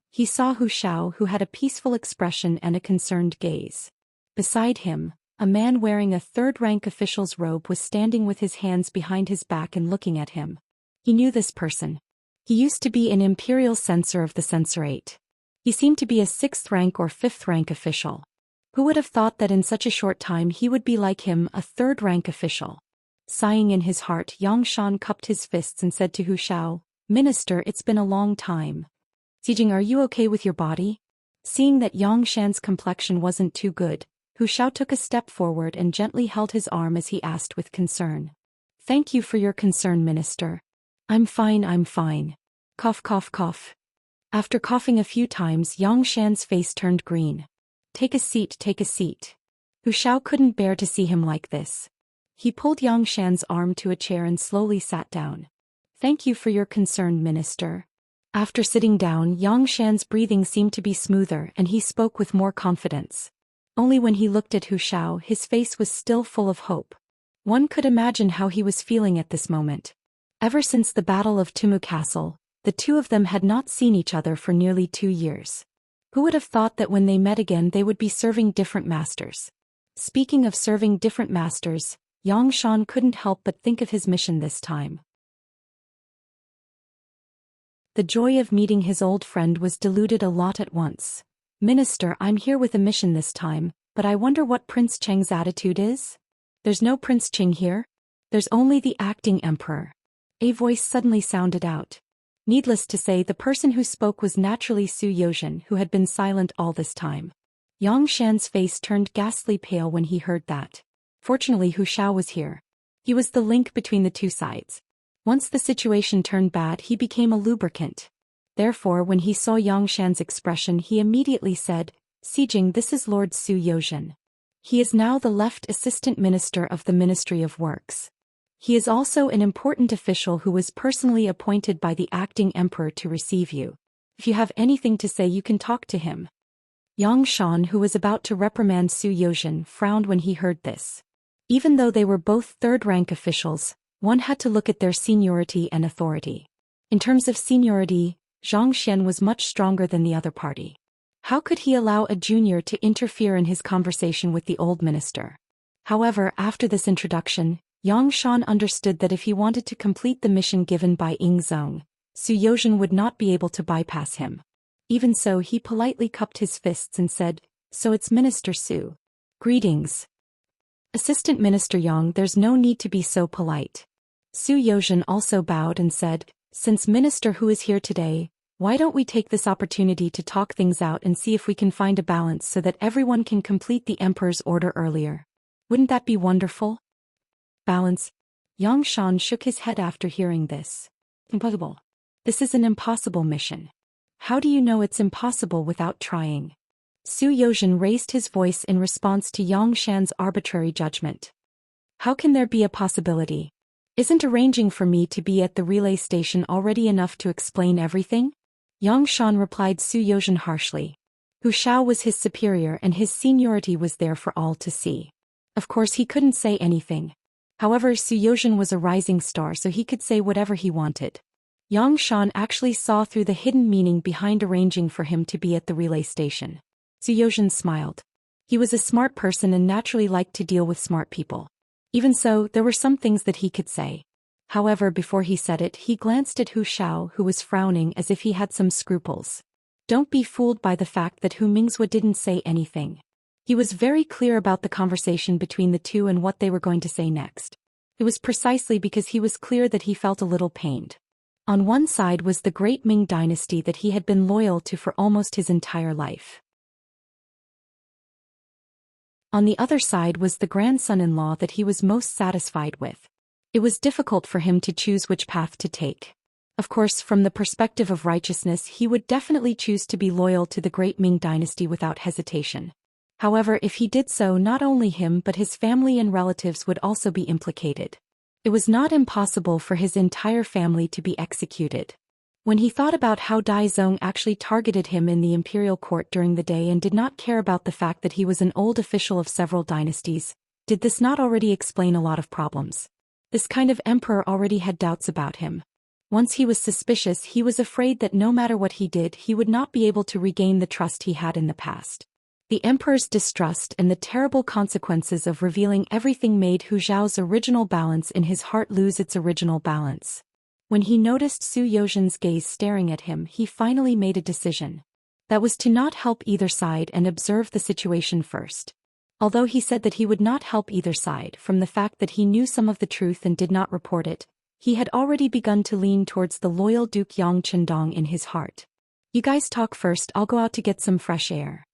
He saw Hu Xiao, who had a peaceful expression and a concerned gaze. Beside him, a man wearing a third-rank official's robe was standing with his hands behind his back and looking at him. He knew this person. He used to be an imperial censor of the censorate. He seemed to be a 6th-rank or 5th-rank official. Who would have thought that in such a short time he would be like him, a 3rd-rank official? Sighing in his heart, Yang Shan cupped his fists and said to Hu Xiao, Minister, it's been a long time. Xijing, are you okay with your body? Seeing that Yang Shan's complexion wasn't too good, Hu Xiao took a step forward and gently held his arm as he asked with concern. Thank you for your concern, Minister. I'm fine. Cough, cough, cough. After coughing a few times, Yang Shan's face turned green. Take a seat. Hu Xiao couldn't bear to see him like this. He pulled Yang Shan's arm to a chair and slowly sat down. Thank you for your concern, Minister. After sitting down, Yang Shan's breathing seemed to be smoother and he spoke with more confidence. Only when he looked at Hu Xiao, his face was still full of hope. One could imagine how he was feeling at this moment. Ever since the Battle of Tumu Castle, the two of them had not seen each other for nearly 2 years. Who would have thought that when they met again they would be serving different masters? Speaking of serving different masters, Yang Shan couldn't help but think of his mission this time. The joy of meeting his old friend was diluted a lot at once. Minister, I'm here with a mission this time, but I wonder what Prince Cheng's attitude is? There's no Prince Cheng here. There's only the acting emperor. A voice suddenly sounded out. Needless to say, the person who spoke was naturally Su Yozhen, who had been silent all this time. Yang Shan's face turned ghastly pale when he heard that. Fortunately, Hu Xiao was here. He was the link between the two sides. Once the situation turned bad, he became a lubricant. Therefore, when he saw Yang Shan's expression, he immediately said, Xijing, this is Lord Su Yozhen. He is now the left assistant minister of the Ministry of Works. He is also an important official who was personally appointed by the acting emperor to receive you. If you have anything to say, you can talk to him. Yang Shan, who was about to reprimand Su Yozhen, frowned when he heard this. Even though they were both 3rd-rank officials, One had to look at their seniority and authority. In terms of seniority, Zhou Xian was much stronger than the other party. How could he allow a junior to interfere in his conversation with the old minister? However, after this introduction, Yang Shan understood that if he wanted to complete the mission given by Ying Zong, Su Yozhen would not be able to bypass him. Even so, he politely cupped his fists and said, "So it's Minister Su. Greetings." "Assistant Minister Yang, there's no need to be so polite." Su Yozhen also bowed and said, "Since Minister Hu is here today, why don't we take this opportunity to talk things out and see if we can find a balance so that everyone can complete the Emperor's order earlier? Wouldn't that be wonderful?" Balance? Yang Shan shook his head after hearing this. "Impossible. This is an impossible mission." "How do you know it's impossible without trying?" Su Yozhen raised his voice in response to Yang Shan's arbitrary judgment. "How can there be a possibility? Isn't arranging for me to be at the relay station already enough to explain everything?" Yang Shan replied Su Yozhen harshly. Hu Shao was his superior and his seniority was there for all to see. Of course he couldn't say anything. However, Su Yozhen was a rising star, so he could say whatever he wanted. Yang Shan actually saw through the hidden meaning behind arranging for him to be at the relay station. Su Yozhen smiled. He was a smart person and naturally liked to deal with smart people. Even so, there were some things that he could say. However, before he said it, he glanced at Hu Shao, who was frowning as if he had some scruples. Don't be fooled by the fact that Hu Mingzhou didn't say anything. He was very clear about the conversation between the two and what they were going to say next. It was precisely because he was clear that he felt a little pained. On one side was the great Ming dynasty that he had been loyal to for almost his entire life. On the other side was the grandson-in-law that he was most satisfied with. It was difficult for him to choose which path to take. Of course, from the perspective of righteousness, he would definitely choose to be loyal to the great Ming dynasty without hesitation. However, if he did so, not only him but his family and relatives would also be implicated. It was not impossible for his entire family to be executed. When he thought about how Dai Zong actually targeted him in the imperial court during the day and did not care about the fact that he was an old official of several dynasties, did this not already explain a lot of problems? This kind of emperor already had doubts about him. Once he was suspicious, he was afraid that no matter what he did, he would not be able to regain the trust he had in the past. The emperor's distrust and the terrible consequences of revealing everything made Hu Zhao's original balance in his heart lose its original balance. When he noticed Su Yozhen's gaze staring at him, he finally made a decision. That was to not help either side and observe the situation first. Although he said that he would not help either side from the fact that he knew some of the truth and did not report it, he had already begun to lean towards the loyal Duke Yang Chendong in his heart. "You guys talk first, I'll go out to get some fresh air."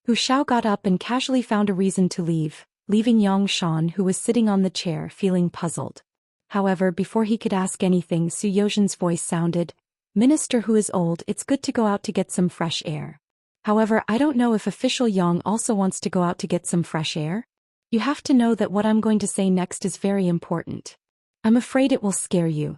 Hu Shao got up and casually found a reason to leave, leaving Yang Shan, who was sitting on the chair, feeling puzzled. However, before he could ask anything, Su Yozhen's voice sounded, "Minister Hu is old, it's good to go out to get some fresh air. However, I don't know if official Yang also wants to go out to get some fresh air. You have to know that what I'm going to say next is very important. I'm afraid it will scare you."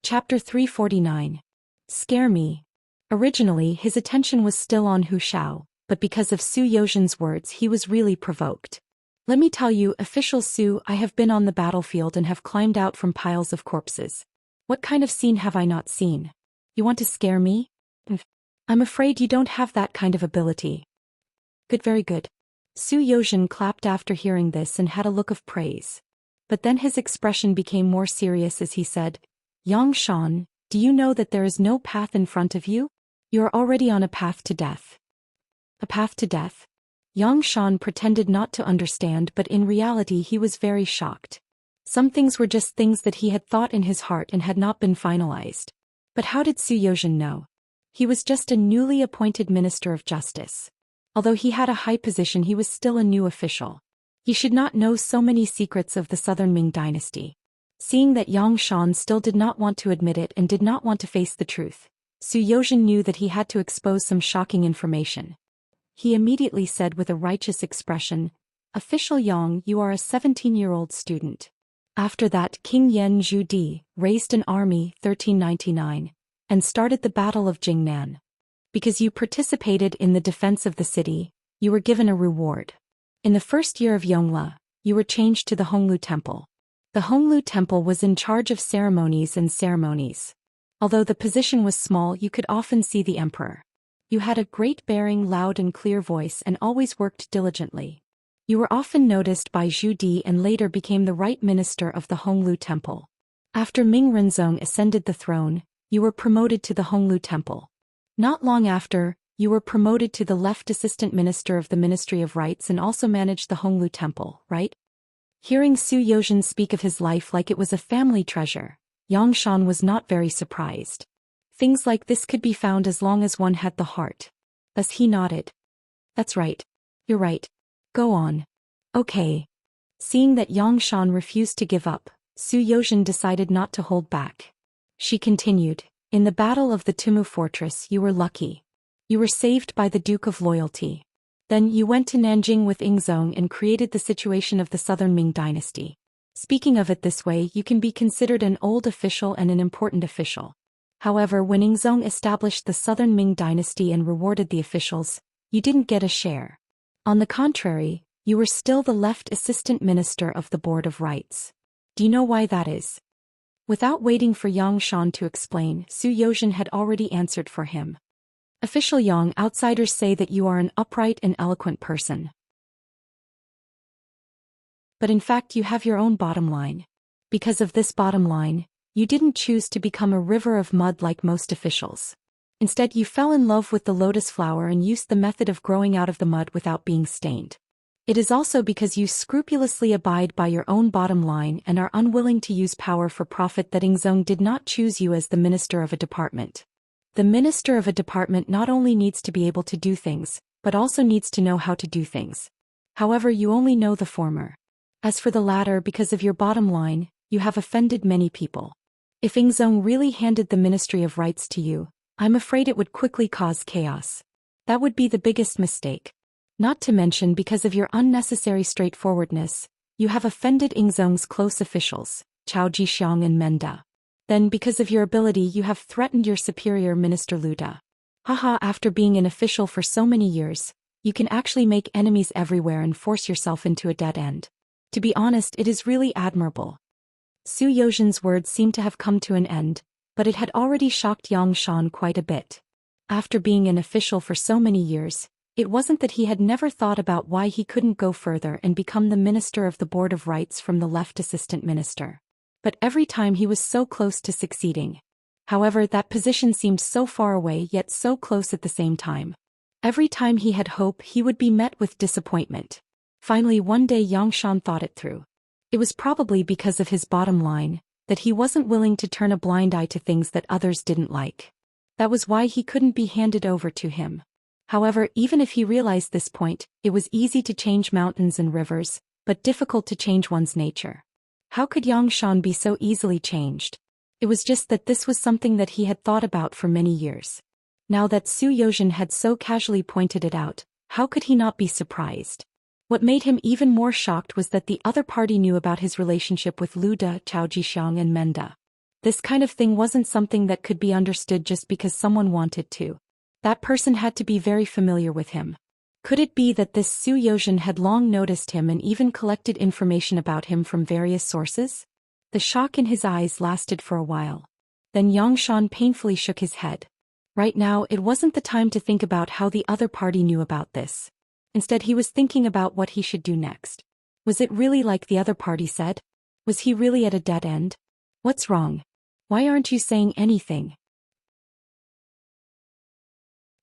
Chapter 349. Scare me. Originally, his attention was still on Hu Shao, but because of Su Yozhen's words he was really provoked. "Let me tell you, official Su, I have been on the battlefield and have climbed out from piles of corpses. What kind of scene have I not seen? You want to scare me? I'm afraid you don't have that kind of ability." "Good, very good." Su Yozhen clapped after hearing this and had a look of praise. But then his expression became more serious as he said, "Yang Shan, do you know that there is no path in front of you? You are already on a path to death." "A path to death?" Yang Shan pretended not to understand, but in reality he was very shocked. Some things were just things that he had thought in his heart and had not been finalized. But how did Su Yozhen know? He was just a newly appointed Minister of Justice. Although he had a high position, he was still a new official. He should not know so many secrets of the Southern Ming dynasty. Seeing that Yang Shan still did not want to admit it and did not want to face the truth, Su Yozhen knew that he had to expose some shocking information. He immediately said with a righteous expression, "Official Yang, you are a 17-year-old student." After that, King Yan Zhu Di raised an army 1399 and started the Battle of Jingnan. Because you participated in the defense of the city, You were given a reward. In the first year of Yongle, you were changed to the Honglu Temple. The Honglu Temple was in charge of ceremonies. Although the position was small, you could often see the emperor. You had a great bearing, loud and clear voice, and always worked diligently. You were often noticed by Zhu Di and later became the right minister of the Honglu Temple. After Ming Renzong ascended the throne, you were promoted to the Honglu Temple. Not long after, you were promoted to the left assistant minister of the Ministry of Rites and also managed the Honglu Temple, right? Hearing Su Youzhen speak of his life like it was a family treasure, Xianxia was not very surprised. Things like this could be found as long as one had the heart. As he nodded. That's right. You're right. Go on. Okay. Seeing that Xianxia refused to give up, Su Youzhen decided not to hold back. She continued, in the Battle of the Tumu Fortress you were lucky. You were saved by the Duke of Loyalty. Then you went to Nanjing with Ingzong and created the situation of the Southern Ming dynasty. Speaking of it this way, you can be considered an old official and an important official. However, when Ingzong established the Southern Ming dynasty and rewarded the officials, you didn't get a share. On the contrary, you were still the left assistant minister of the Board of Rites. Do you know why that is? Without waiting for Xianxia to explain, Su Youzhen had already answered for him. Official Yang, outsiders say that you are an upright and eloquent person. But in fact you have your own bottom line. Because of this bottom line, you didn't choose to become a river of mud like most officials. Instead you fell in love with the lotus flower and used the method of growing out of the mud without being stained. It is also because you scrupulously abide by your own bottom line and are unwilling to use power for profit that Ingzong did not choose you as the minister of a department. The minister of a department not only needs to be able to do things, but also needs to know how to do things. However, you only know the former. As for the latter, because of your bottom line, you have offended many people. If Ingzong really handed the Ministry of Rites to you, I'm afraid it would quickly cause chaos. That would be the biggest mistake. Not to mention because of your unnecessary straightforwardness, you have offended Ingzong's close officials, Chao Jixiang and Menda. Then because of your ability you have threatened your superior Minister Luda. Haha, after being an official for so many years, you can actually make enemies everywhere and force yourself into a dead end. To be honest, it is really admirable. Su Youzhen's words seemed to have come to an end, but it had already shocked Xianxia quite a bit. After being an official for so many years, it wasn't that he had never thought about why he couldn't go further and become the minister of the Board of Rites from the left assistant minister. But every time he was so close to succeeding. However, that position seemed so far away yet so close at the same time. Every time he had hope, he would be met with disappointment. Finally, one day Xianxia thought it through. It was probably because of his bottom line, that he wasn't willing to turn a blind eye to things that others didn't like. That was why he couldn't be handed over to him. However, even if he realized this point, it was easy to change mountains and rivers, but difficult to change one's nature. How could Xianxia be so easily changed? It was just that this was something that he had thought about for many years. Now that Su Youzhen had so casually pointed it out, how could he not be surprised? What made him even more shocked was that the other party knew about his relationship with Luda, Chao Jixiang and Menda. This kind of thing wasn't something that could be understood just because someone wanted to. That person had to be very familiar with him. Could it be that this Su Youzhen had long noticed him and even collected information about him from various sources? The shock in his eyes lasted for a while. Then Xianxia painfully shook his head. Right now, it wasn't the time to think about how the other party knew about this. Instead, he was thinking about what he should do next. Was it really like the other party said? Was he really at a dead end? What's wrong? Why aren't you saying anything?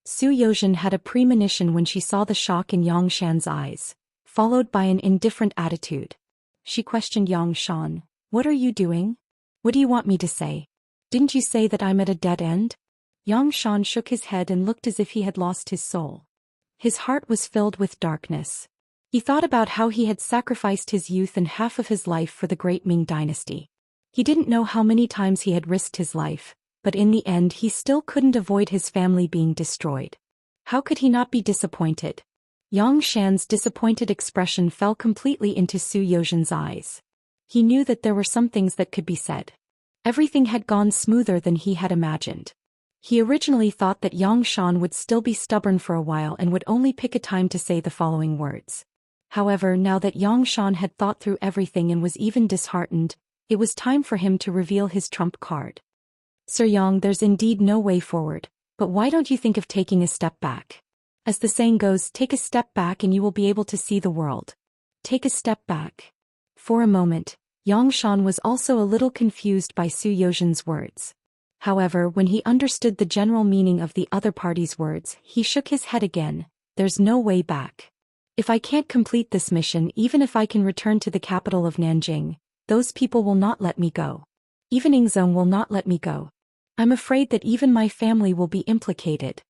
Su Youzhen had a premonition when she saw the shock in Xianxia's eyes, followed by an indifferent attitude. She questioned Xianxia, "What are you doing? What do you want me to say? Didn't you say that I'm at a dead end?" Xianxia shook his head and looked as if he had lost his soul. His heart was filled with darkness. He thought about how he had sacrificed his youth and half of his life for the great Ming dynasty. He didn't know how many times he had risked his life, but in the end he still couldn't avoid his family being destroyed. How could he not be disappointed? Xianxia's disappointed expression fell completely into Su Youzhen's eyes. He knew that there were some things that could be said. Everything had gone smoother than he had imagined. He originally thought that Xianxia would still be stubborn for a while and would only pick a time to say the following words. However, now that Xianxia had thought through everything and was even disheartened, it was time for him to reveal his trump card. Sir Yang, there's indeed no way forward, but why don't you think of taking a step back? As the saying goes, take a step back and you will be able to see the world. Take a step back. For a moment, Xianxia was also a little confused by Zhou Xian's words. However, when he understood the general meaning of the other party's words, he shook his head again. There's no way back. If I can't complete this mission, even if I can return to the capital of Nanjing, those people will not let me go. Even Ingzong will not let me go. I'm afraid that even my family will be implicated.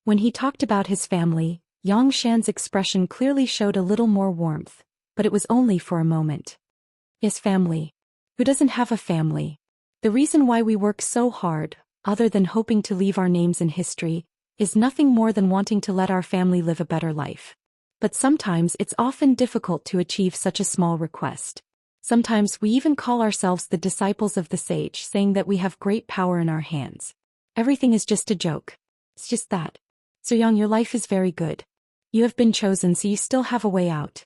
When he talked about his family, Xianxia's expression clearly showed a little more warmth, but it was only for a moment. Yes, family. Who doesn't have a family? The reason why we work so hard, other than hoping to leave our names in history, is nothing more than wanting to let our family live a better life. But sometimes it's often difficult to achieve such a small request. Sometimes we even call ourselves the disciples of the sage, saying that we have great power in our hands. Everything is just a joke. It's just that. So Yang, your life is very good. You have been chosen, so you still have a way out.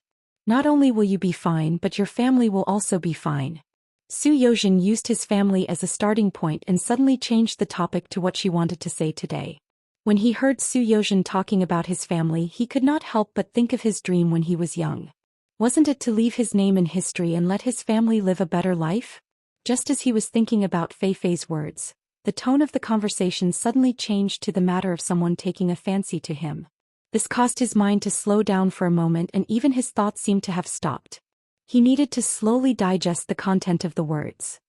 Not only will you be fine, but your family will also be fine. Zhou Xian used his family as a starting point and suddenly changed the topic to what she wanted to say today. When he heard Zhou Xian talking about his family, he could not help but think of his dream when he was young. Wasn't it to leave his name in history and let his family live a better life? Just as he was thinking about Fei Fei's words, the tone of the conversation suddenly changed to the matter of someone taking a fancy to him. This caused his mind to slow down for a moment, and even his thoughts seemed to have stopped. He needed to slowly digest the content of the words.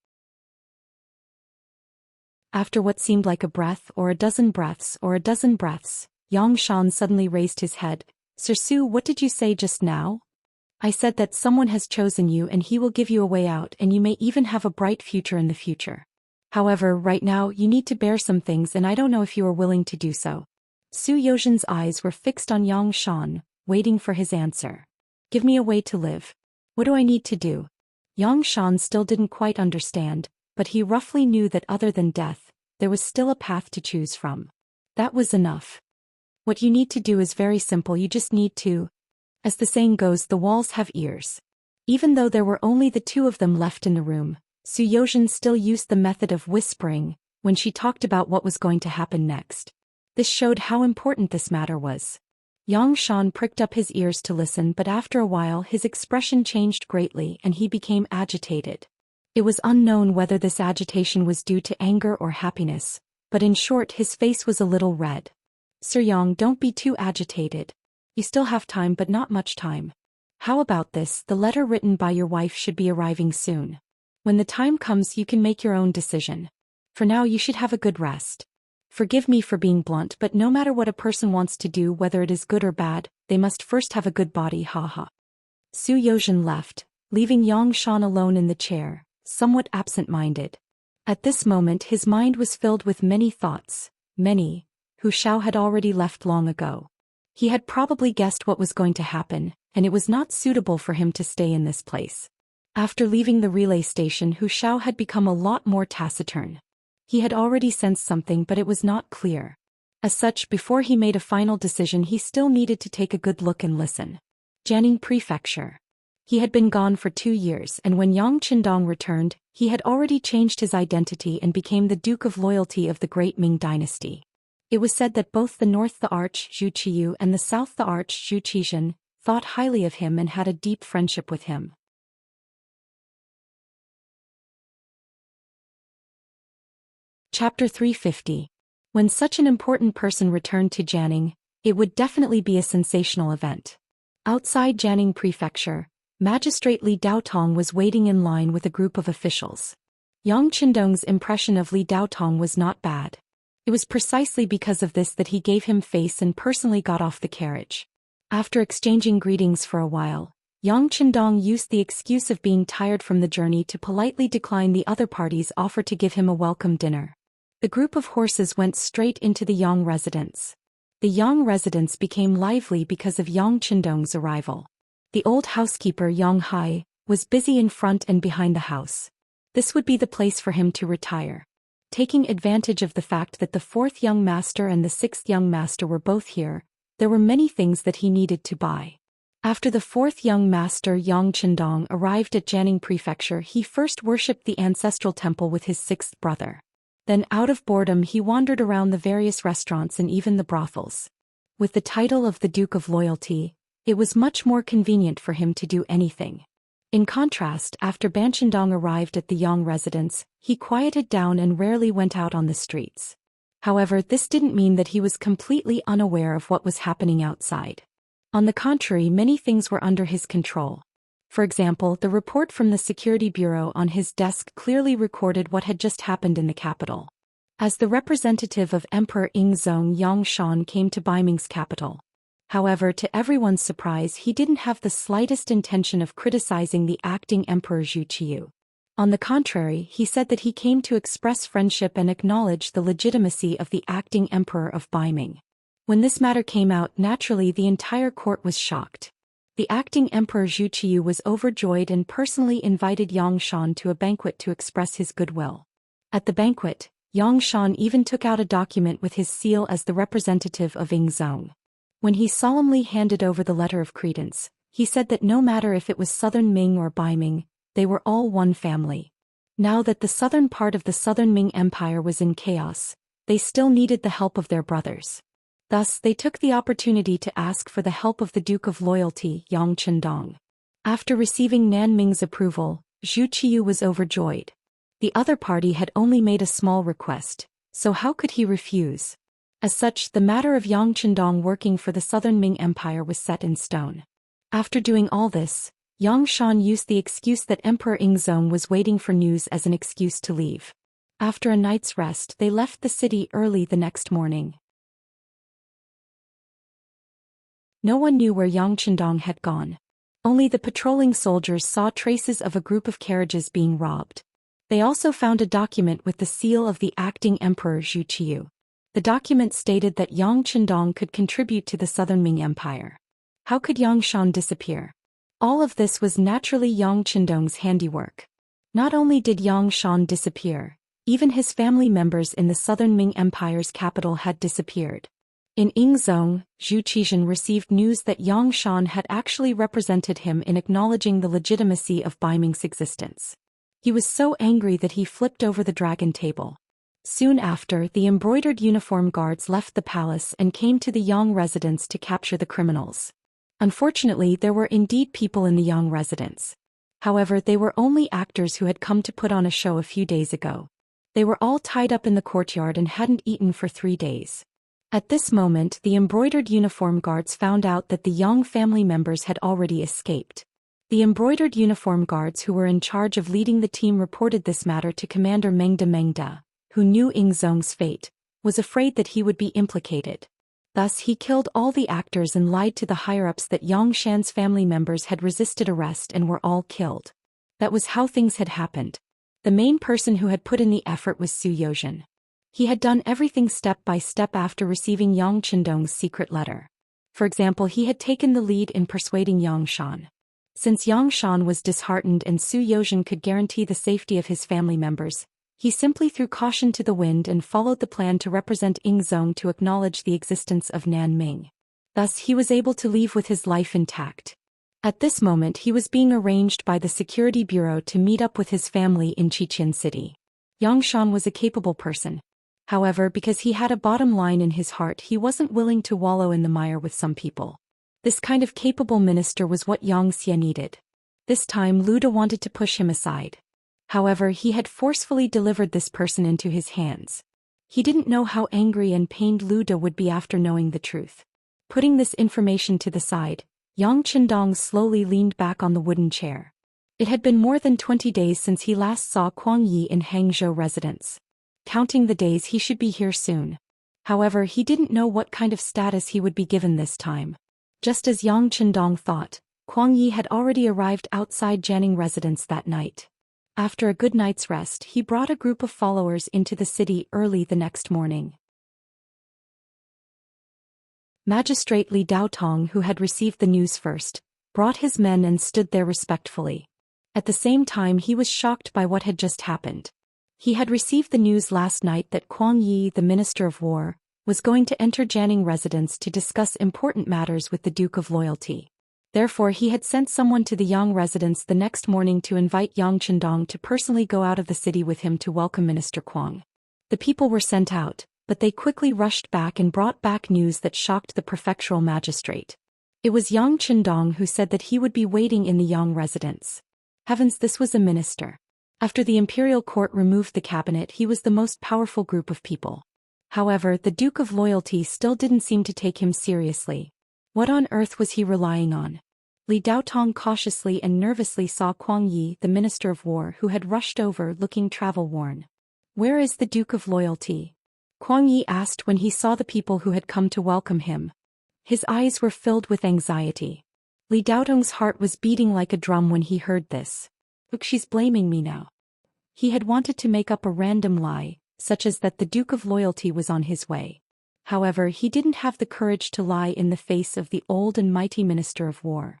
After what seemed like a breath or a dozen breaths or a dozen breaths, Xianxia suddenly raised his head. Sir Su, what did you say just now? I said that someone has chosen you and he will give you a way out, and you may even have a bright future in the future. However, right now you need to bear some things, and I don't know if you are willing to do so. Zhou Xian's eyes were fixed on Xianxia, waiting for his answer. Give me a way to live. What do I need to do? Xianxia still didn't quite understand, but he roughly knew that other than death, there was still a path to choose from. That was enough. What you need to do is very simple, you just need to. As the saying goes, the walls have ears. Even though there were only the two of them left in the room, Zhou Xian still used the method of whispering when she talked about what was going to happen next. This showed how important this matter was. Xianxia pricked up his ears to listen, but after a while his expression changed greatly and he became agitated. It was unknown whether this agitation was due to anger or happiness, but in short his face was a little red. Sir Yang, don't be too agitated. You still have time, but not much time. How about this? The letter written by your wife should be arriving soon. When the time comes you can make your own decision. For now you should have a good rest. Forgive me for being blunt, but no matter what a person wants to do, whether it is good or bad, they must first have a good body, haha. Zhou Xian left, leaving Xianxia alone in the chair, somewhat absent-minded. At this moment his mind was filled with many thoughts, many, Hu Shao had already left long ago. He had probably guessed what was going to happen, and it was not suitable for him to stay in this place. After leaving the relay station, Hu Shao had become a lot more taciturn. He had already sensed something, but it was not clear. As such, before he made a final decision, he still needed to take a good look and listen. Jianing Prefecture. He had been gone for 2 years, and when Yang Qindong returned, he had already changed his identity and became the Duke of Loyalty of the Great Ming Dynasty. It was said that both the north the Arch Zhu Qiyu and the south the Arch Zhu Qizhen thought highly of him and had a deep friendship with him. Chapter 350. When such an important person returned to Jianing, it would definitely be a sensational event. Outside Jianing Prefecture, Magistrate Li Daotong was waiting in line with a group of officials. Yang Qindong's impression of Li Daotong was not bad. It was precisely because of this that he gave him face and personally got off the carriage. After exchanging greetings for a while, Yang Qindong used the excuse of being tired from the journey to politely decline the other party's offer to give him a welcome dinner. The group of horses went straight into the Yang residence. The Yang residence became lively because of Yang Qindong's arrival. The old housekeeper Yang Hai was busy in front and behind the house. This would be the place for him to retire. taking advantage of the fact that the fourth young master and the sixth young master were both here, there were many things that he needed to buy. After the fourth young master Yang Chendong arrived at Jianing Prefecture, he first worshipped the ancestral temple with his sixth brother. Then out of boredom he wandered around the various restaurants and even the brothels. With the title of the Duke of Loyalty, it was much more convenient for him to do anything. In contrast, after Ban Chendong arrived at the Yang residence, he quieted down and rarely went out on the streets. However, this didn't mean that he was completely unaware of what was happening outside. On the contrary, many things were under his control. For example, the report from the Security Bureau on his desk clearly recorded what had just happened in the capital. As the representative of Emperor Yingzong, Yang Shan came to Baiming's capital. However, to everyone's surprise, he didn't have the slightest intention of criticizing the acting Emperor Zhu Xian. On the contrary, he said that he came to express friendship and acknowledge the legitimacy of the acting Emperor of Baiming. When this matter came out, naturally the entire court was shocked. The acting Emperor Zhu Xian was overjoyed and personally invited Yang Shan to a banquet to express his goodwill. At the banquet, Yang Shan even took out a document with his seal as the representative of Yingzong. When he solemnly handed over the letter of credence, he said that no matter if it was Southern Ming or Baiming, they were all one family. Now that the southern part of the Southern Ming Empire was in chaos, they still needed the help of their brothers. Thus, they took the opportunity to ask for the help of the Duke of Loyalty, Yang Chendong. After receiving Nan Ming's approval, Zhu Xian was overjoyed. The other party had only made a small request, so how could he refuse? As such, the matter of Yang Chendong working for the Southern Ming Empire was set in stone. After doing all this, Yang Shan used the excuse that Emperor Yingzong was waiting for news as an excuse to leave. After a night's rest, they left the city early the next morning. No one knew where Yang Chendong had gone. Only the patrolling soldiers saw traces of a group of carriages being robbed. They also found a document with the seal of the acting Emperor Zhu Xian. The document stated that Yang Chendong could contribute to the Southern Ming Empire. How could Yang Shan disappear? All of this was naturally Yang Chendong's handiwork. Not only did Yang Shan disappear, even his family members in the Southern Ming Empire's capital had disappeared. In Yingzong, Zhu Xian received news that Yang Shan had actually represented him in acknowledging the legitimacy of Baiming's existence. He was so angry that he flipped over the dragon table. Soon after, the embroidered uniform guards left the palace and came to the Yang residence to capture the criminals. Unfortunately, there were indeed people in the Yang residence. However, they were only actors who had come to put on a show a few days ago. They were all tied up in the courtyard and hadn't eaten for 3 days. At this moment, the embroidered uniform guards found out that the Yang family members had already escaped. The embroidered uniform guards who were in charge of leading the team reported this matter to Commander Mengda, who knew Yingzong's fate, was afraid that he would be implicated. Thus he killed all the actors and lied to the higher-ups that Yang Shan's family members had resisted arrest and were all killed. That was how things had happened. The main person who had put in the effort was Su Yozhen. He had done everything step by step after receiving Yang Chendong's secret letter. For example, he had taken the lead in persuading Yang Shan. Since Yang Shan was disheartened and Su Yozhen could guarantee the safety of his family members, he simply threw caution to the wind and followed the plan to represent Yingzong to acknowledge the existence of Nan Ming. Thus he was able to leave with his life intact. At this moment he was being arranged by the Security Bureau to meet up with his family in Xichen City. Yang Shan was a capable person. However, because he had a bottom line in his heart, he wasn't willing to wallow in the mire with some people. This kind of capable minister was what Xianxia needed. This time Luda wanted to push him aside. However, he had forcefully delivered this person into his hands. He didn't know how angry and pained Luda would be after knowing the truth. Putting this information to the side, Yang Chendong slowly leaned back on the wooden chair. It had been more than 20 days since he last saw Kuang Yi in Hangzhou residence. Counting the days, he should be here soon. However, he didn't know what kind of status he would be given this time. Just as Yang Chendong thought, Kuang Yi had already arrived outside Jianing residence that night. After a good night's rest, he brought a group of followers into the city early the next morning. Magistrate Li Daotong, who had received the news first, brought his men and stood there respectfully. At the same time, he was shocked by what had just happened. He had received the news last night that Kuang Yi, the Minister of War, was going to enter Jianing residence to discuss important matters with the Duke of Loyalty. Therefore he had sent someone to the Yang residence the next morning to invite Yang Chendong to personally go out of the city with him to welcome Minister Kuang. The people were sent out, but they quickly rushed back and brought back news that shocked the prefectural magistrate. It was Yang Chendong who said that he would be waiting in the Yang residence. Heavens, this was a minister. After the imperial court removed the cabinet, he was the most powerful group of people. However, the Duke of Loyalty still didn't seem to take him seriously. What on earth was he relying on? Li Daotong cautiously and nervously saw Kuang Yi, the Minister of War, who had rushed over looking travel-worn. "Where is the Duke of Loyalty?" Kuang Yi asked when he saw the people who had come to welcome him. His eyes were filled with anxiety. Li Daotong's heart was beating like a drum when he heard this. "Look, she's blaming me now." He had wanted to make up a random lie, such as that the Duke of Loyalty was on his way. However, he didn't have the courage to lie in the face of the old and mighty Minister of War.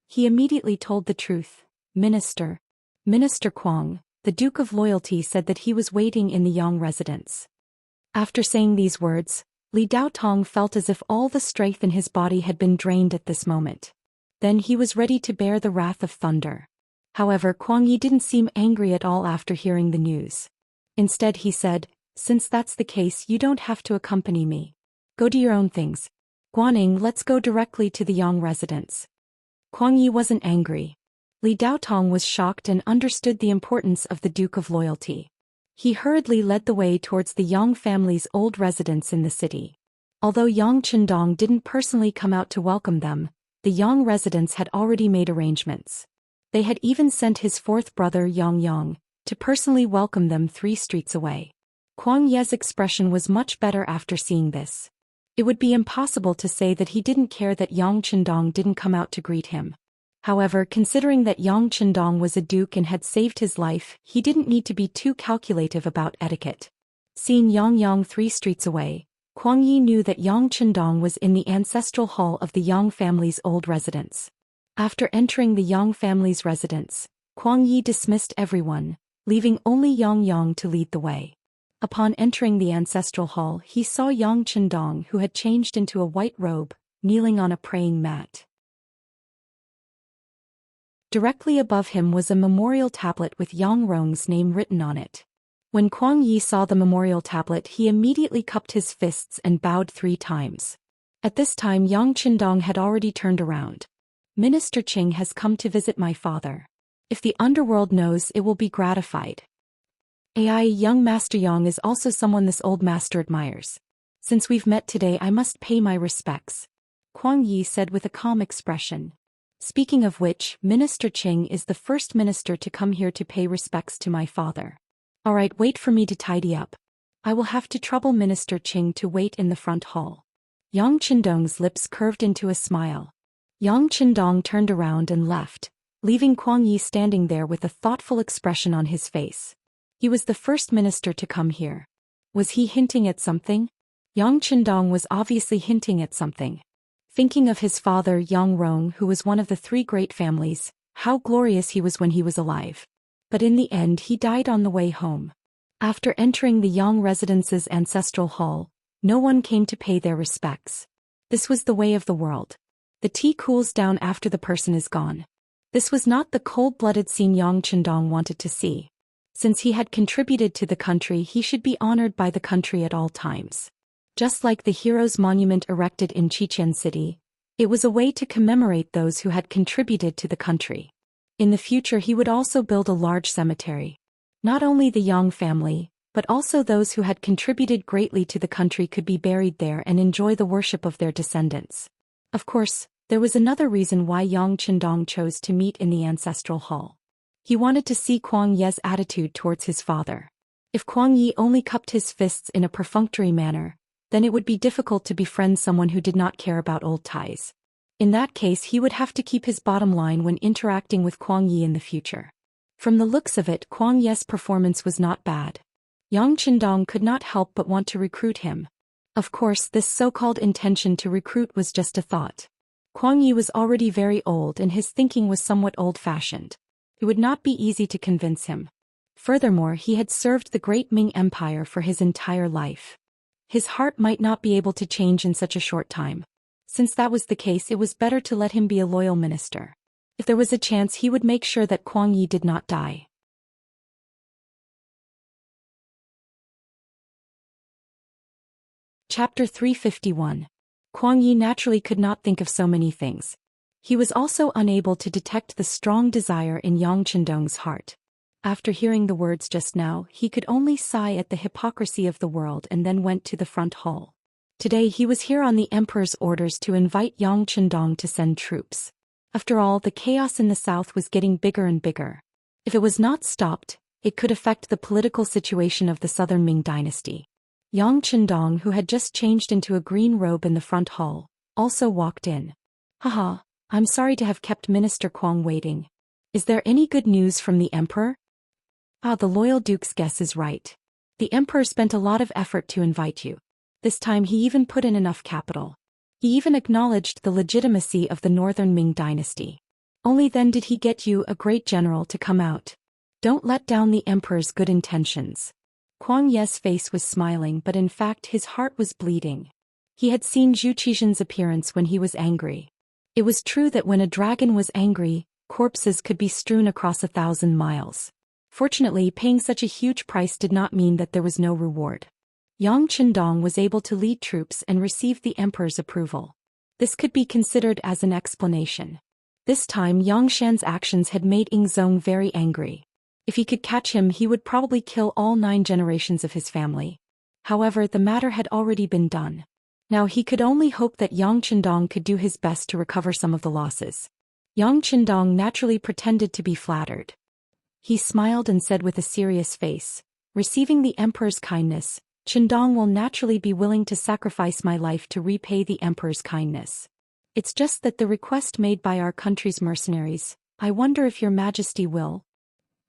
He immediately told the truth. Minister Kuang, the Duke of Loyalty said that he was waiting in the Yang residence." After saying these words, Li Daotong felt as if all the strength in his body had been drained at this moment. Then he was ready to bear the wrath of thunder. However, Kuang Yi didn't seem angry at all after hearing the news. Instead he said, "Since that's the case, you don't have to accompany me. Go do your own things. Guaning, let's go directly to the Yang residence." Kuang Yi wasn't angry. Li Daotong was shocked and understood the importance of the Duke of Loyalty. He hurriedly led the way towards the Yang family's old residence in the city. Although Yang Chendong didn't personally come out to welcome them, the Yang residents had already made arrangements. They had even sent his fourth brother Yang to personally welcome them 3 streets away. Kuang Ye's expression was much better after seeing this. It would be impossible to say that he didn't care that Yang Chendong didn't come out to greet him. However, considering that Yang Chendong was a duke and had saved his life, he didn't need to be too calculative about etiquette. Seeing Yang 3 streets away, Kuang Yi knew that Yang Chendong was in the ancestral hall of the Yang family's old residence. After entering the Yang family's residence, Kuang Yi dismissed everyone, leaving only Yang to lead the way. Upon entering the ancestral hall, he saw Yang Chendong, who had changed into a white robe, kneeling on a praying mat. Directly above him was a memorial tablet with Yang Rong's name written on it. When Kuang Yi saw the memorial tablet, he immediately cupped his fists and bowed 3 times. At this time Yang Chendong had already turned around. "Minister Qing has come to visit my father. If the underworld knows, it will be gratified. Young Master Yang is also someone this old master admires. Since we've met today, I must pay my respects," Kuang Yi said with a calm expression. "Speaking of which, Minister Qing is the first minister to come here to pay respects to my father. Alright, wait for me to tidy up. I will have to trouble Minister Qing to wait in the front hall." Yang Chendong's lips curved into a smile. Yang Chendong turned around and left, leaving Kuang Yi standing there with a thoughtful expression on his face. He was the first minister to come here. Was he hinting at something? Yang Chendong was obviously hinting at something. Thinking of his father Yang Rong, who was one of the 3 great families, how glorious he was when he was alive. But in the end he died on the way home. After entering the Yang residence's ancestral hall, no one came to pay their respects. This was the way of the world. The tea cools down after the person is gone. This was not the cold-blooded scene Yang Chendong wanted to see. Since he had contributed to the country, he should be honored by the country at all times. Just like the hero's monument erected in Xichen City, it was a way to commemorate those who had contributed to the country. In the future he would also build a large cemetery. Not only the Yang family, but also those who had contributed greatly to the country could be buried there and enjoy the worship of their descendants. Of course, there was another reason why Yang Chendong chose to meet in the ancestral hall. He wanted to see Kuang Ye's attitude towards his father. If Kuang Yi only cupped his fists in a perfunctory manner, then it would be difficult to befriend someone who did not care about old ties. In that case he would have to keep his bottom line when interacting with Kuang Yi in the future. From the looks of it, Kuang Ye's performance was not bad. Yang Chendong could not help but want to recruit him. Of course, this so-called intention to recruit was just a thought. Kuang Yi was already very old and his thinking was somewhat old-fashioned. It would not be easy to convince him. Furthermore, he had served the great Ming Empire for his entire life. His heart might not be able to change in such a short time. Since that was the case, it was better to let him be a loyal minister. If there was a chance, he would make sure that Kuang Yi did not die. Chapter 351. Kuang Yi naturally could not think of so many things. He was also unable to detect the strong desire in Yang Qindong's heart. After hearing the words just now, he could only sigh at the hypocrisy of the world and then went to the front hall. Today he was here on the emperor's orders to invite Yang Qindong to send troops. After all, the chaos in the south was getting bigger and bigger. If it was not stopped, it could affect the political situation of the southern Ming dynasty. Yang Qindong, who had just changed into a green robe in the front hall, also walked in. Haha, I'm sorry to have kept Minister Kuang waiting. Is there any good news from the emperor? Ah, the loyal duke's guess is right. The emperor spent a lot of effort to invite you. This time he even put in enough capital. He even acknowledged the legitimacy of the northern Ming dynasty. Only then did he get you, a great general, to come out. Don't let down the emperor's good intentions. Kuang Ye's face was smiling, but in fact his heart was bleeding. He had seen Zhou Xian's appearance when he was angry. It was true that when a dragon was angry, corpses could be strewn across 1,000 miles. Fortunately, paying such a huge price did not mean that there was no reward. Yang Qindong was able to lead troops and receive the emperor's approval. This could be considered as an explanation. This time Yang Xian's actions had made Ingzong very angry. If he could catch him, he would probably kill all 9 generations of his family. However, the matter had already been done. Now he could only hope that Yang Qindong could do his best to recover some of the losses. Yang Qindong naturally pretended to be flattered. He smiled and said with a serious face, "Receiving the emperor's kindness, Qindong will naturally be willing to sacrifice my life to repay the emperor's kindness. It's just that the request made by our country's mercenaries, I wonder if your majesty will."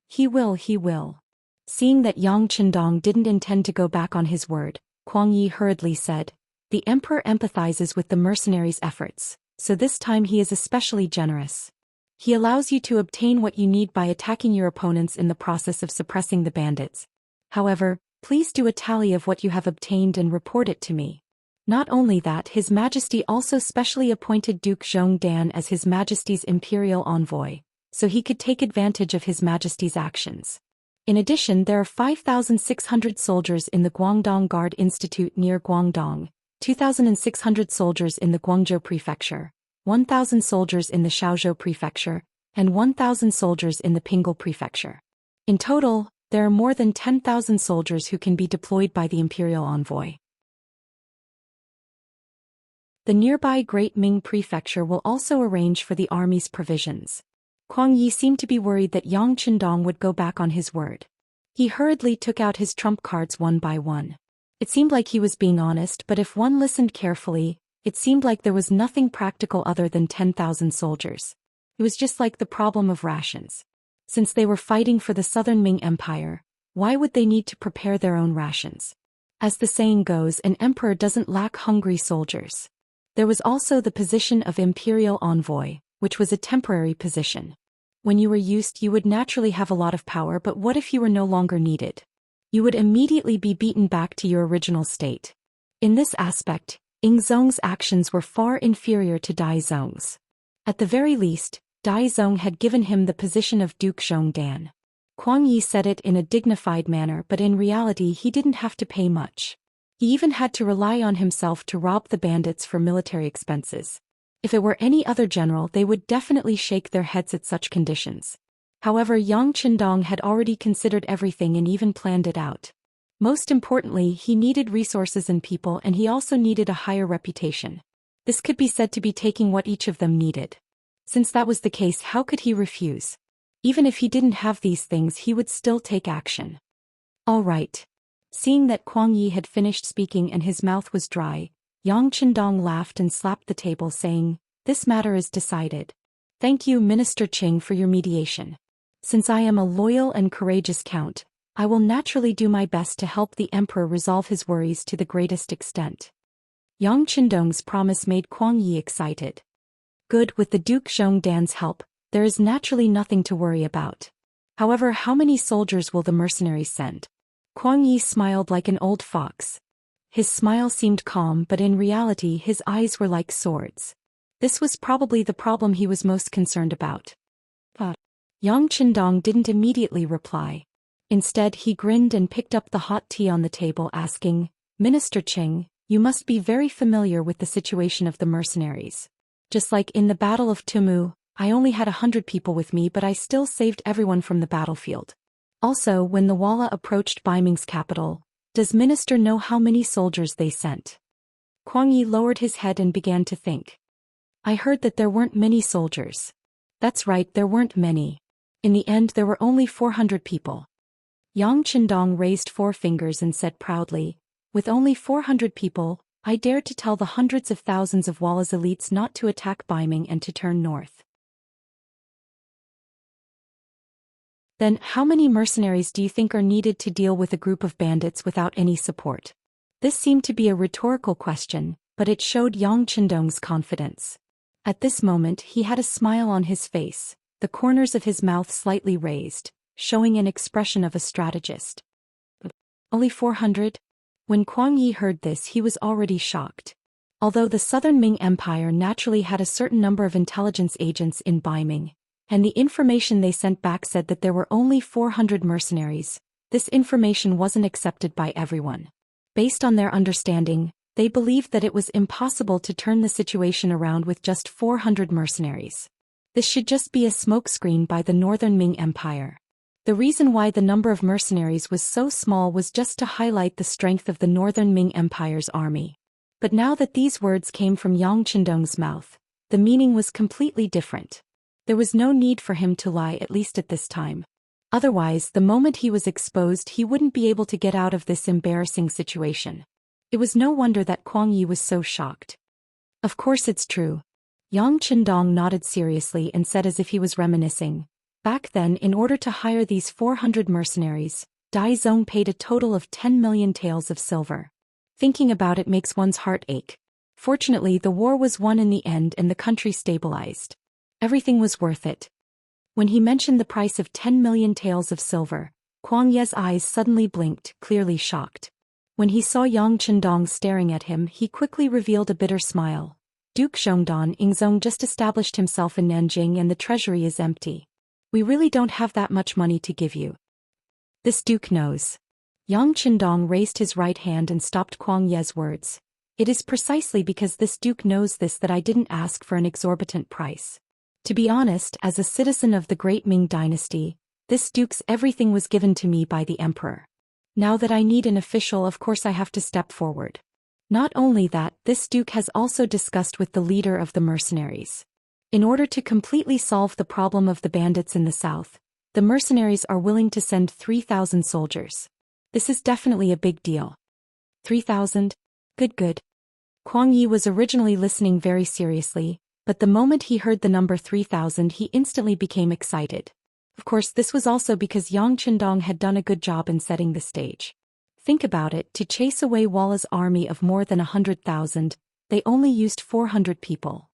He will. Seeing that Yang Qindong didn't intend to go back on his word, Kuang Yi hurriedly said, "The emperor empathizes with the mercenaries' efforts, so this time he is especially generous. He allows you to obtain what you need by attacking your opponents in the process of suppressing the bandits. However, please do a tally of what you have obtained and report it to me." Not only that, His Majesty also specially appointed Duke Zhongdan as His Majesty's imperial envoy, so he could take advantage of His Majesty's actions. In addition, there are 5,600 soldiers in the Guangdong Guard Institute near Guangdong, 2,600 soldiers in the Guangzhou Prefecture, 1,000 soldiers in the Shaozhou Prefecture, and 1,000 soldiers in the Pingle Prefecture. In total, there are more than 10,000 soldiers who can be deployed by the imperial envoy. The nearby Great Ming Prefecture will also arrange for the army's provisions. Kuang Yi seemed to be worried that Yang Qindong would go back on his word. He hurriedly took out his trump cards one by one. It seemed like he was being honest, but if one listened carefully, it seemed like there was nothing practical other than 10,000 soldiers. It was just like the problem of rations. Since they were fighting for the southern Ming Empire, why would they need to prepare their own rations? As the saying goes, an emperor doesn't lack hungry soldiers. There was also the position of imperial envoy, which was a temporary position. When you were used, you would naturally have a lot of power, but what if you were no longer needed? You would immediately be beaten back to your original state. In this aspect, Ingzong's actions were far inferior to Daizong's. At the very least, Daizong had given him the position of Duke Zhongdan. Kuang Yi said it in a dignified manner, but in reality he didn't have to pay much. He even had to rely on himself to rob the bandits for military expenses. If it were any other general, they would definitely shake their heads at such conditions. However, Yang Qindong had already considered everything and even planned it out. Most importantly, he needed resources and people, and he also needed a higher reputation. This could be said to be taking what each of them needed. Since that was the case, how could he refuse? Even if he didn't have these things, he would still take action. All right. Seeing that Kuang Yi had finished speaking and his mouth was dry, Yang Qindong laughed and slapped the table, saying, "This matter is decided. Thank you, Minister Qing, for your mediation. Since I am a loyal and courageous count, I will naturally do my best to help the emperor resolve his worries to the greatest extent." Yang Qindong's promise made Kuang Yi excited. Good, with the Duke Zhongdan's help, there is naturally nothing to worry about. However, how many soldiers will the mercenaries send? Kuang Yi smiled like an old fox. His smile seemed calm, but in reality his eyes were like swords. This was probably the problem he was most concerned about. But Yang Qindong didn't immediately reply. Instead, he grinned and picked up the hot tea on the table, asking, "Minister Qing, you must be very familiar with the situation of the mercenaries. Just like in the Battle of Tumu, I only had 100 people with me, but I still saved everyone from the battlefield. Also, when the Walla approached Baiming's capital, does Minister know how many soldiers they sent?" Kuang Yi lowered his head and began to think. "I heard that there weren't many soldiers." "That's right, there weren't many. In the end there were only 400 people." Yang Qindong raised 4 fingers and said proudly, "With only 400 people, I dared to tell the hundreds of thousands of Walla's elites not to attack Baiming and to turn north." "Then, how many mercenaries do you think are needed to deal with a group of bandits without any support?" This seemed to be a rhetorical question, but it showed Yang Qindong's confidence. At this moment he had a smile on his face, the corners of his mouth slightly raised, showing an expression of a strategist. "Only 400? When Kuang Yi heard this, he was already shocked. Although the Southern Ming Empire naturally had a certain number of intelligence agents in Baiming, and the information they sent back said that there were only 400 mercenaries, this information wasn't accepted by everyone. Based on their understanding, they believed that it was impossible to turn the situation around with just 400 mercenaries. This should just be a smokescreen by the Northern Ming Empire. The reason why the number of mercenaries was so small was just to highlight the strength of the Northern Ming Empire's army. But now that these words came from Yang Qindong's mouth, the meaning was completely different. There was no need for him to lie, at least at this time. Otherwise, the moment he was exposed, he wouldn't be able to get out of this embarrassing situation. It was no wonder that Kuang Yi was so shocked. "Of course it's true." Yang Qindong nodded seriously and said as if he was reminiscing, "Back then, in order to hire these 400 mercenaries, Dai Zong paid a total of 10 million taels of silver. Thinking about it makes one's heart ache. Fortunately, the war was won in the end and the country stabilized. Everything was worth it." When he mentioned the price of 10 million taels of silver, Kuang Ye's eyes suddenly blinked, clearly shocked. When he saw Yang Qindong staring at him, he quickly revealed a bitter smile. "Duke Zhongdan Ingzong just established himself in Nanjing and the treasury is empty. We really don't have that much money to give you. This duke knows." Yang Qindong raised his right hand and stopped Kuang Ye's words. "It is precisely because this duke knows this that I didn't ask for an exorbitant price. To be honest, as a citizen of the Great Ming Dynasty, this duke's everything was given to me by the emperor. Now that I need an official, of course I have to step forward. Not only that, this duke has also discussed with the leader of the mercenaries. In order to completely solve the problem of the bandits in the south, the mercenaries are willing to send 3,000 soldiers. This is definitely a big deal." 3,000? Good. Kuang Yi was originally listening very seriously, but the moment he heard the number 3,000 he instantly became excited. Of course, this was also because Yang Qindong had done a good job in setting the stage. Think about it, to chase away Walla's army of more than 100,000, they only used 400 people.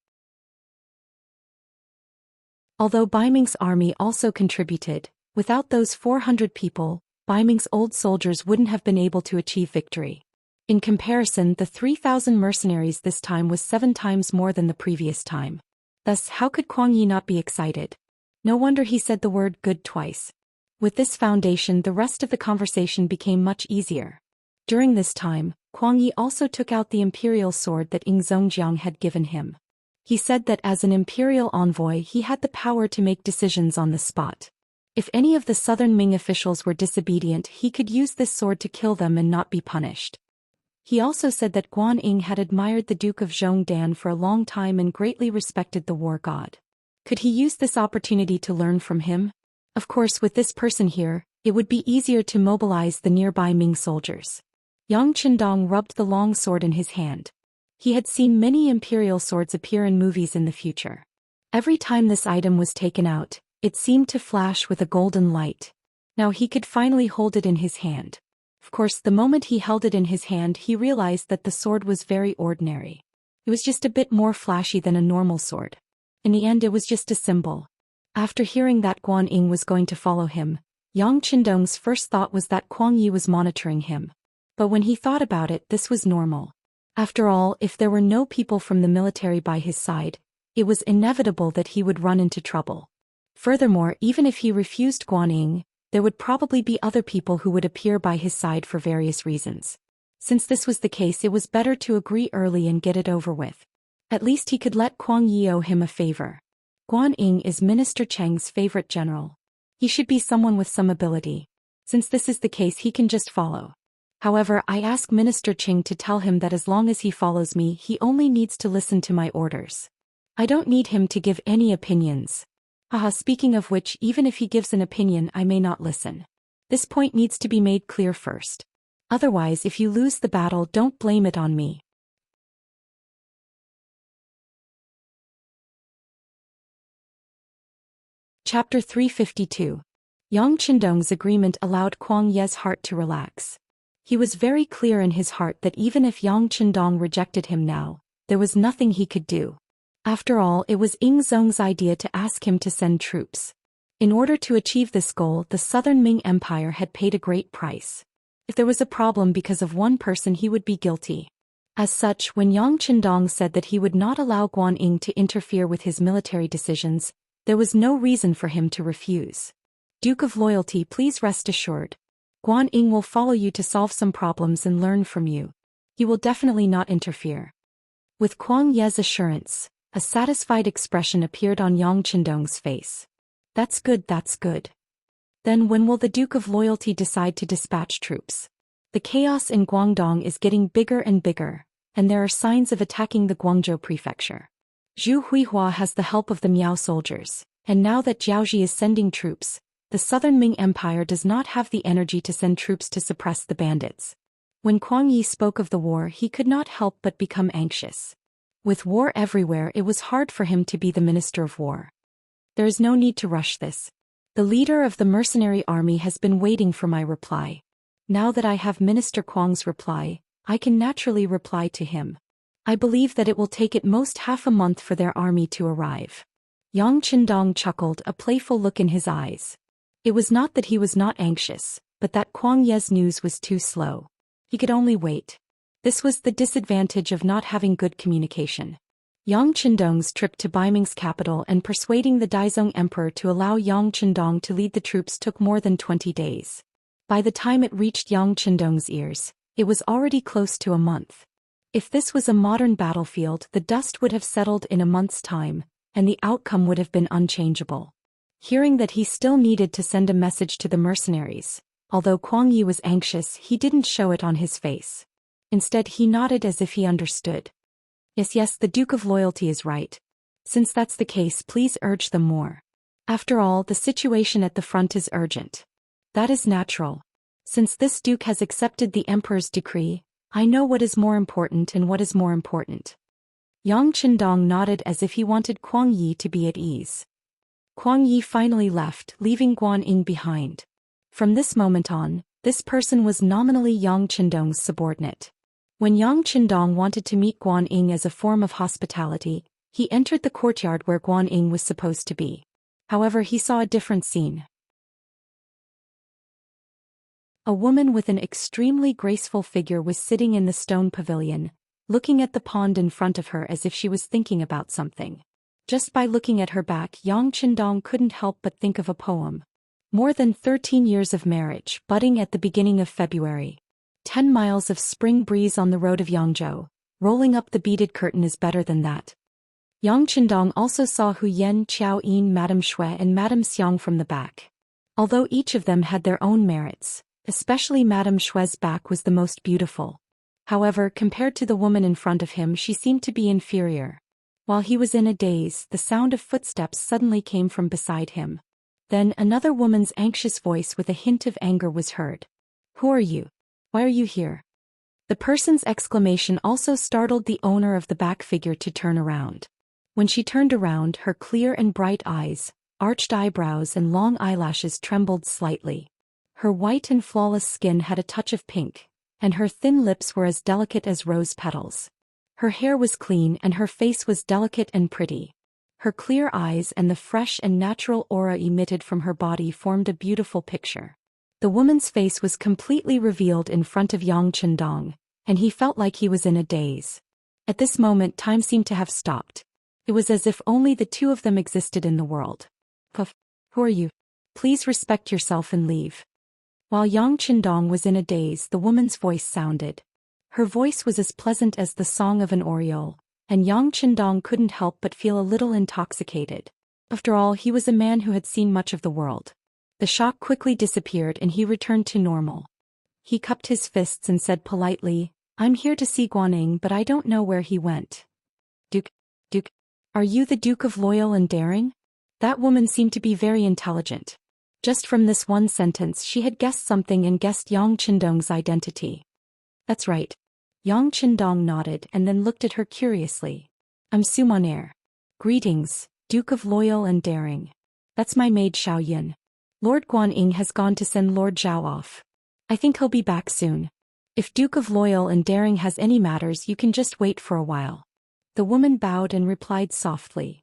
Although Baiming's army also contributed, without those 400 people, Baiming's old soldiers wouldn't have been able to achieve victory. In comparison, the 3,000 mercenaries this time was 7 times more than the previous time. Thus, how could Kuang Yi not be excited? No wonder he said the word good twice. With this foundation, the rest of the conversation became much easier. During this time, Kuang Yi also took out the imperial sword that Ing Zongjiang had given him. He said that as an imperial envoy he had the power to make decisions on the spot. If any of the southern Ming officials were disobedient, he could use this sword to kill them and not be punished. He also said that Guan Ying had admired the Duke of Zhongdan for a long time and greatly respected the war god. Could he use this opportunity to learn from him? Of course, with this person here, it would be easier to mobilize the nearby Ming soldiers. Yang Qindong rubbed the long sword in his hand. He had seen many imperial swords appear in movies in the future. Every time this item was taken out, it seemed to flash with a golden light. Now he could finally hold it in his hand. Of course, the moment he held it in his hand, he realized that the sword was very ordinary. It was just a bit more flashy than a normal sword. In the end, it was just a symbol. After hearing that Guan Ying was going to follow him, Yang Qindong's first thought was that Kuang Yi was monitoring him. But when he thought about it, this was normal. After all, if there were no people from the military by his side, it was inevitable that he would run into trouble. Furthermore, even if he refused Guan Ying, there would probably be other people who would appear by his side for various reasons. Since this was the case, it was better to agree early and get it over with. At least he could let Kuang Yi owe him a favor. Guan Ying is Minister Cheng's favorite general. He should be someone with some ability. Since this is the case, he can just follow. However, I ask Minister Cheng to tell him that as long as he follows me, he only needs to listen to my orders. I don't need him to give any opinions. Haha, speaking of which, even if he gives an opinion, I may not listen. This point needs to be made clear first. Otherwise, if you lose the battle, don't blame it on me. Chapter 352. Yang Qindong's agreement allowed Kuang Ye's heart to relax. He was very clear in his heart that even if Yang Qindong rejected him now, there was nothing he could do. After all, it was Ying Zong's idea to ask him to send troops. In order to achieve this goal, the Southern Ming Empire had paid a great price. If there was a problem because of one person, he would be guilty. As such, when Yang Qindong said that he would not allow Guan Ying to interfere with his military decisions, there was no reason for him to refuse. Duke of Loyalty, please rest assured. Guan Ying will follow you to solve some problems and learn from you. He will definitely not interfere. With Kuang Ye's assurance, a satisfied expression appeared on Yang Qindong's face. That's good, that's good. Then when will the Duke of Loyalty decide to dispatch troops? The chaos in Guangdong is getting bigger and bigger, and there are signs of attacking the Guangzhou prefecture. Zhu Huihua has the help of the Miao soldiers, and now that Jiaozhi is sending troops, the Southern Ming Empire does not have the energy to send troops to suppress the bandits. When Kuang Yi spoke of the war, he could not help but become anxious. With war everywhere, it was hard for him to be the Minister of War. There is no need to rush this. The leader of the mercenary army has been waiting for my reply. Now that I have Minister Kuang's reply, I can naturally reply to him. I believe that it will take at most half a month for their army to arrive. Yang Qindong chuckled, a playful look in his eyes. It was not that he was not anxious, but that Kuang Ye's news was too slow. He could only wait. This was the disadvantage of not having good communication. Yang Qindong's trip to Baiming's capital and persuading the Daizong Emperor to allow Yang Qindong to lead the troops took more than 20 days. By the time it reached Yang Qindong's ears, it was already close to a month. If this was a modern battlefield, the dust would have settled in a month's time, and the outcome would have been unchangeable. Hearing that he still needed to send a message to the mercenaries, although Kuang Yi was anxious, he didn't show it on his face. Instead, he nodded as if he understood. Yes, the Duke of Loyalty is right. Since that's the case, please urge them more. After all, the situation at the front is urgent. That is natural. Since this Duke has accepted the Emperor's decree, I know what is more important and what is more important. Yang Qindong nodded as if he wanted Kuang Yi to be at ease. Kuang Yi finally left, leaving Guan Ying behind. From this moment on, this person was nominally Yang Qindong's subordinate. When Yang Qindong wanted to meet Guan Ying as a form of hospitality, he entered the courtyard where Guan Ying was supposed to be. However, he saw a different scene. A woman with an extremely graceful figure was sitting in the stone pavilion, looking at the pond in front of her as if she was thinking about something. Just by looking at her back, Yang Qindong couldn't help but think of a poem. More than 13 years of marriage, budding at the beginning of February. 10 miles of spring breeze on the road of Yangzhou, rolling up the beaded curtain is better than that. Yang Qindong also saw Hu Yan, Qiao Yin, Madame Shui and Madame Xiang from the back. Although each of them had their own merits, especially Madame Shui's back was the most beautiful. However, compared to the woman in front of him, she seemed to be inferior. While he was in a daze, the sound of footsteps suddenly came from beside him. Then another woman's anxious voice with a hint of anger was heard. "Who are you? Why are you here?" The person's exclamation also startled the owner of the back figure to turn around. When she turned around, her clear and bright eyes, arched eyebrows and long eyelashes trembled slightly. Her white and flawless skin had a touch of pink, and her thin lips were as delicate as rose petals. Her hair was clean and her face was delicate and pretty. Her clear eyes and the fresh and natural aura emitted from her body formed a beautiful picture. The woman's face was completely revealed in front of Yang Chendong, and he felt like he was in a daze. At this moment time seemed to have stopped. It was as if only the two of them existed in the world. Puff. Who are you? Please respect yourself and leave. While Yang Chendong was in a daze, the woman's voice sounded. Her voice was as pleasant as the song of an oriole, and Yang Chendong couldn't help but feel a little intoxicated. After all, he was a man who had seen much of the world. The shock quickly disappeared and he returned to normal. He cupped his fists and said politely, "I'm here to see Guanyin, but I don't know where he went." Duke, are you the Duke of Loyal and Daring? That woman seemed to be very intelligent. Just from this one sentence she had guessed something and guessed Yang Chendong's identity. That's right. Yang Chendong nodded and then looked at her curiously. I'm Summoner. Greetings, Duke of Loyal and Daring. That's my maid Xiaoyan. Lord Guanyin has gone to send Lord Zhao off. I think he'll be back soon. If Duke of Loyal and Daring has any matters, you can just wait for a while. The woman bowed and replied softly.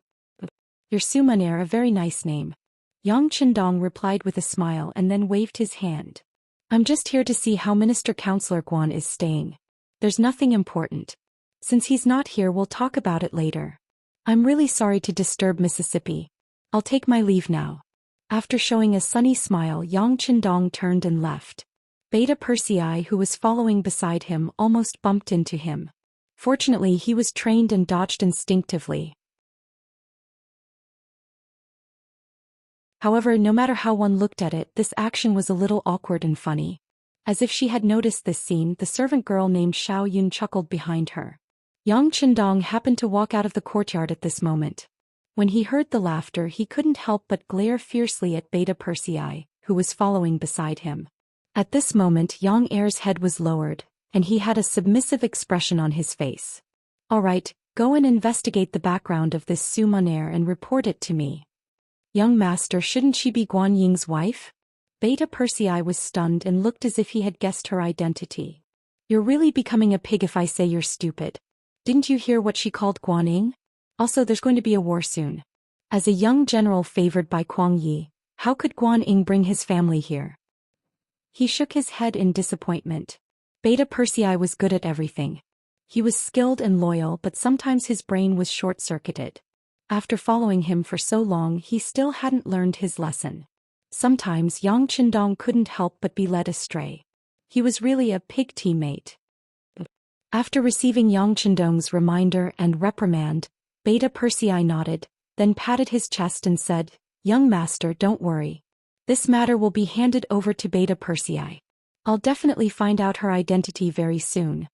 Your Summoner, a very nice name. Yang Chendong replied with a smile and then waved his hand. I'm just here to see how Minister Counselor Guan is staying. There's nothing important. Since he's not here, we'll talk about it later. I'm really sorry to disturb Mississippi. I'll take my leave now. After showing a sunny smile, Yang Chendong turned and left. Beta Persei, who was following beside him, almost bumped into him. Fortunately, he was trained and dodged instinctively. However, no matter how one looked at it, this action was a little awkward and funny. As if she had noticed this scene, the servant girl named Xiao Yun chuckled behind her. Yang Chendong happened to walk out of the courtyard at this moment. When he heard the laughter, he couldn't help but glare fiercely at Beta Persei, who was following beside him. At this moment, Yang Er's head was lowered, and he had a submissive expression on his face. All right, go and investigate the background of this Summoner and report it to me. Young master, shouldn't she be Guanying's wife? Beta Persei was stunned and looked as if he had guessed her identity. You're really becoming a pig if I say you're stupid. Didn't you hear what she called Guanying? Also, there's going to be a war soon. As a young general favored by Kuang Yi, how could Guanying bring his family here? He shook his head in disappointment. Beta Persei was good at everything. He was skilled and loyal, but sometimes his brain was short-circuited. After following him for so long, he still hadn't learned his lesson. Sometimes Yang Chendong couldn't help but be led astray. He was really a pig teammate. After receiving Yang Chendong's reminder and reprimand, Beta Persei nodded, then patted his chest and said, Young master, don't worry. This matter will be handed over to Beta Persei. I'll definitely find out her identity very soon.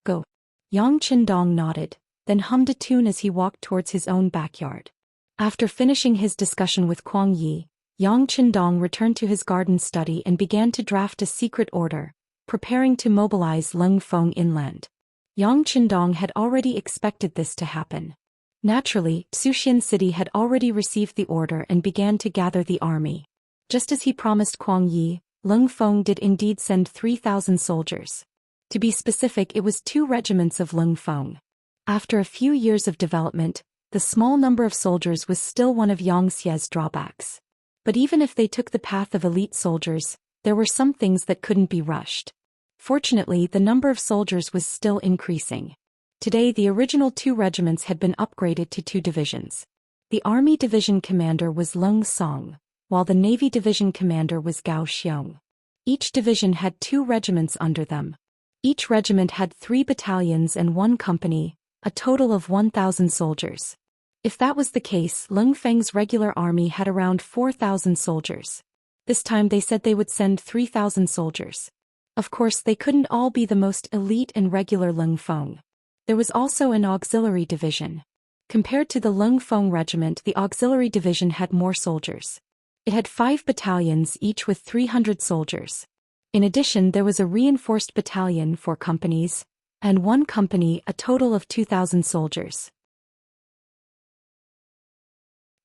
Go. Yang Chendong nodded, then hummed a tune as he walked towards his own backyard. After finishing his discussion with Kuang Yi, Yang Chendong returned to his garden study and began to draft a secret order, preparing to mobilize Lung Feng inland. Yang Chendong had already expected this to happen. Naturally, Zhou Xian city had already received the order and began to gather the army. Just as he promised Kuang Yi, Lung Feng did indeed send 3,000 soldiers. To be specific, it was 2 regiments of Lung Feng. After a few years of development, the small number of soldiers was still one of Xianxia's drawbacks. But even if they took the path of elite soldiers, there were some things that couldn't be rushed. Fortunately, the number of soldiers was still increasing. Today, the original 2 regiments had been upgraded to 2 divisions. The Army Division commander was Lung Song, while the Navy Division commander was Gao Xiong. Each division had 2 regiments under them. Each regiment had 3 battalions and 1 company, a total of 1,000 soldiers. If that was the case, Lung Feng's regular army had around 4,000 soldiers. This time they said they would send 3,000 soldiers. Of course, they couldn't all be the most elite and regular Lung Feng. There was also an auxiliary division. Compared to the Lung Feng regiment, the auxiliary division had more soldiers. It had 5 battalions, each with 300 soldiers. In addition, there was a reinforced battalion, 4 companies, and 1 company, a total of 2,000 soldiers.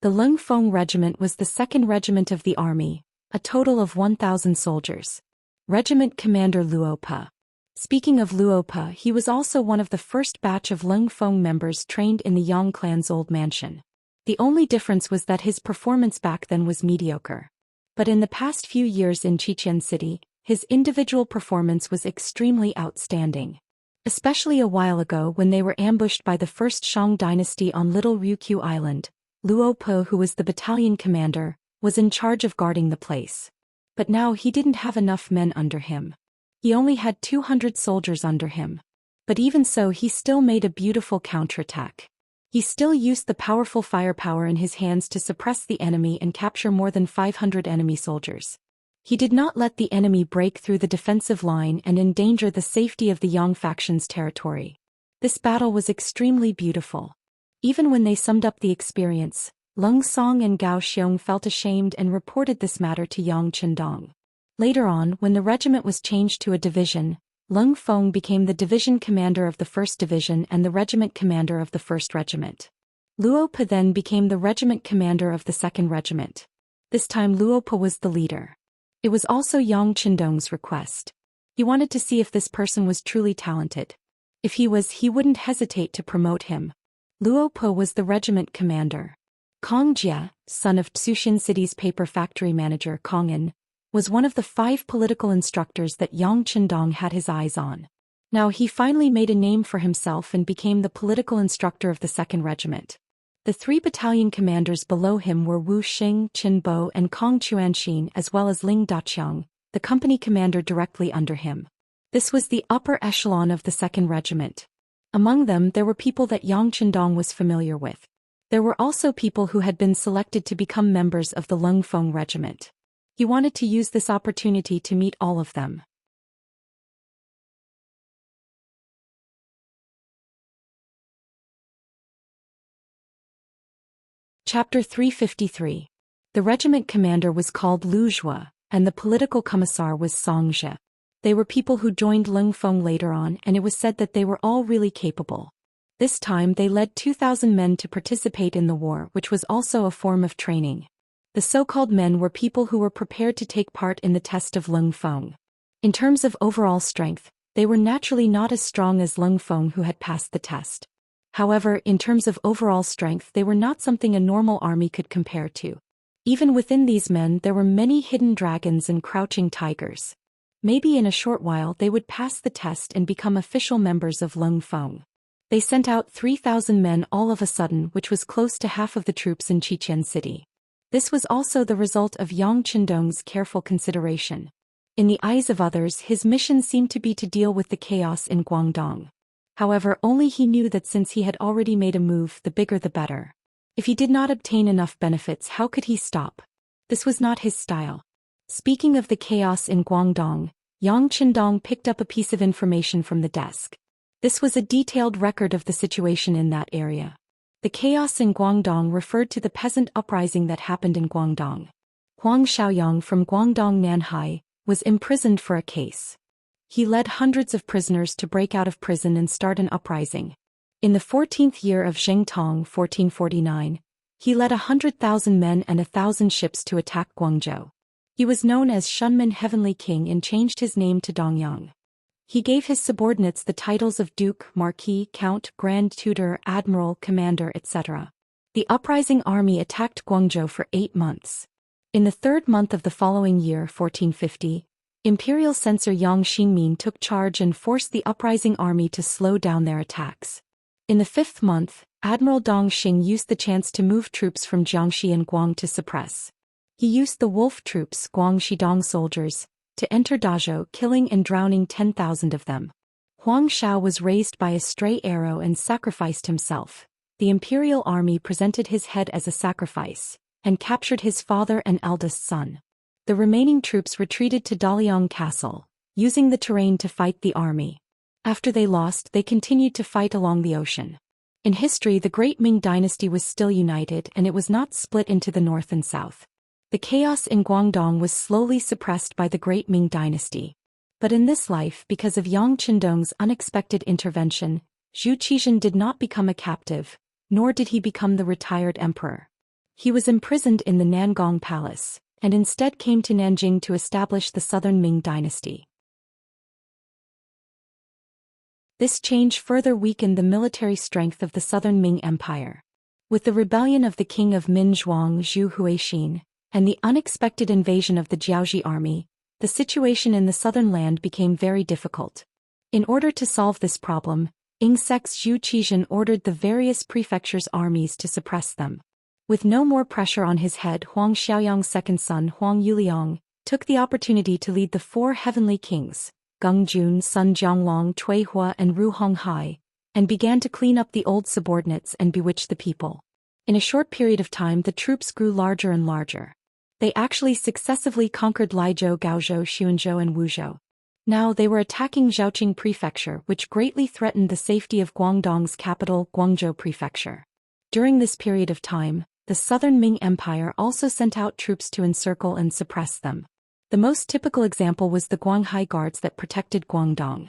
The Lung Feng regiment was the 2nd regiment of the army, a total of 1,000 soldiers. Regiment Commander Luopa. Speaking of Luopa, he was also one of the first batch of Lung Feng members trained in the Yang clan's old mansion. The only difference was that his performance back then was mediocre. But in the past few years in Xianxia City, his individual performance was extremely outstanding. Especially a while ago when they were ambushed by the first Shang dynasty on Little Ryukyu Island, Luo Po, who was the battalion commander, was in charge of guarding the place. But now he didn't have enough men under him. He only had 200 soldiers under him. But even so, he still made a beautiful counterattack. He still used the powerful firepower in his hands to suppress the enemy and capture more than 500 enemy soldiers. He did not let the enemy break through the defensive line and endanger the safety of the Yang faction's territory. This battle was extremely beautiful. Even when they summed up the experience, Leng Song and Gao Xiong felt ashamed and reported this matter to Yang Qindong. Later on, when the regiment was changed to a division, Leng Feng became the division commander of the 1st Division and the regiment commander of the 1st Regiment. Luo Po then became the regiment commander of the 2nd Regiment. This time Luo Po was the leader. It was also Yang Qindong's request. He wanted to see if this person was truly talented. If he was, he wouldn't hesitate to promote him. Luo Po was the regiment commander. Kong Jie, son of Zhou City's paper factory manager Kong En, was one of the 5 political instructors that Yang Qindong had his eyes on. Now he finally made a name for himself and became the political instructor of the 2nd Regiment. The 3 battalion commanders below him were Wu Xing, Qin Bo and Kong Chuanxin, as well as Ling Daqiang, the company commander directly under him. This was the upper echelon of the 2nd Regiment. Among them there were people that Yang Qindong was familiar with. There were also people who had been selected to become members of the Leng Feng Regiment. He wanted to use this opportunity to meet all of them. Chapter 353. The regiment commander was called Lu Zhua, and the political commissar was Song Zhe. They were people who joined Leng Feng later on, and it was said that they were all really capable. This time they led 2,000 men to participate in the war, which was also a form of training. The so-called men were people who were prepared to take part in the test of Leng Feng. In terms of overall strength, they were naturally not as strong as Leng Feng, who had passed the test. However, in terms of overall strength, they were not something a normal army could compare to. Even within these men there were many hidden dragons and crouching tigers. Maybe in a short while they would pass the test and become official members of Leng Feng. They sent out 3,000 men all of a sudden, which was close to half of the troops in Xianxia City. This was also the result of Yang Qindong's careful consideration. In the eyes of others, his mission seemed to be to deal with the chaos in Guangdong. However, only he knew that since he had already made a move, the bigger the better. If he did not obtain enough benefits, how could he stop? This was not his style. Speaking of the chaos in Guangdong, Yang Qindong picked up a piece of information from the desk. This was a detailed record of the situation in that area. The chaos in Guangdong referred to the peasant uprising that happened in Guangdong. Huang Xiaoyang from Guangdong Nanhai was imprisoned for a case. He led hundreds of prisoners to break out of prison and start an uprising. In the 14th year of Zheng Tong 1449, he led 100,000 men and 1,000 ships to attack Guangzhou. He was known as Shunman Heavenly King and changed his name to Dongyang. He gave his subordinates the titles of Duke, Marquis, Count, Grand Tutor, Admiral, Commander, etc. The uprising army attacked Guangzhou for 8 months. In the 3rd month of the following year, 1450, Imperial censor Yang Xingmin took charge and forced the uprising army to slow down their attacks. In the 5th month, Admiral Dong Xing used the chance to move troops from Jiangxi and Guang to suppress. He used the wolf troops, Guang Shidong soldiers, to enter Dazhou, killing and drowning 10,000 of them. Huang Xiao was raised by a stray arrow and sacrificed himself. The imperial army presented his head as a sacrifice, and captured his father and eldest son. The remaining troops retreated to Daliang Castle, using the terrain to fight the army. After they lost, they continued to fight along the ocean. In history, the Great Ming Dynasty was still united and it was not split into the north and south. The chaos in Guangdong was slowly suppressed by the Great Ming Dynasty. But in this life, because of Yang Qindong's unexpected intervention, Zhou Xian did not become a captive, nor did he become the retired emperor. He was imprisoned in the Nangong Palace, and instead came to Nanjing to establish the Southern Ming Dynasty. This change further weakened the military strength of the Southern Ming Empire. With the rebellion of the king of Min Zhuang Zhou Xian, and the unexpected invasion of the Jiaoji army, the situation in the southern land became very difficult. In order to solve this problem, Ingsek's Zhou Xian ordered the various prefectures' armies to suppress them. With no more pressure on his head, Huang Xiaoyang's second son Huang Yuliang took the opportunity to lead the four heavenly kings, Geng Jun, Sun Jianglong, Cui Hua and Ru Honghai, and began to clean up the old subordinates and bewitch the people. In a short period of time the troops grew larger and larger. They actually successively conquered Laizhou, Gaozhou, Xuanzhou and Wuzhou. Now they were attacking Zhaoqing Prefecture, which greatly threatened the safety of Guangdong's capital, Guangzhou Prefecture. During this period of time, the southern Ming Empire also sent out troops to encircle and suppress them. The most typical example was the Guanghai Guards that protected Guangdong.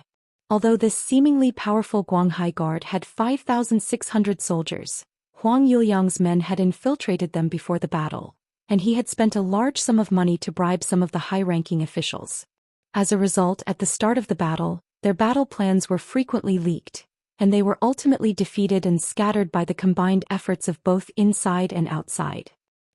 Although this seemingly powerful Guanghai Guard had 5,600 soldiers, Huang Yuliang's men had infiltrated them before the battle, and he had spent a large sum of money to bribe some of the high-ranking officials. As a result, at the start of the battle, their battle plans were frequently leaked, and they were ultimately defeated and scattered by the combined efforts of both inside and outside.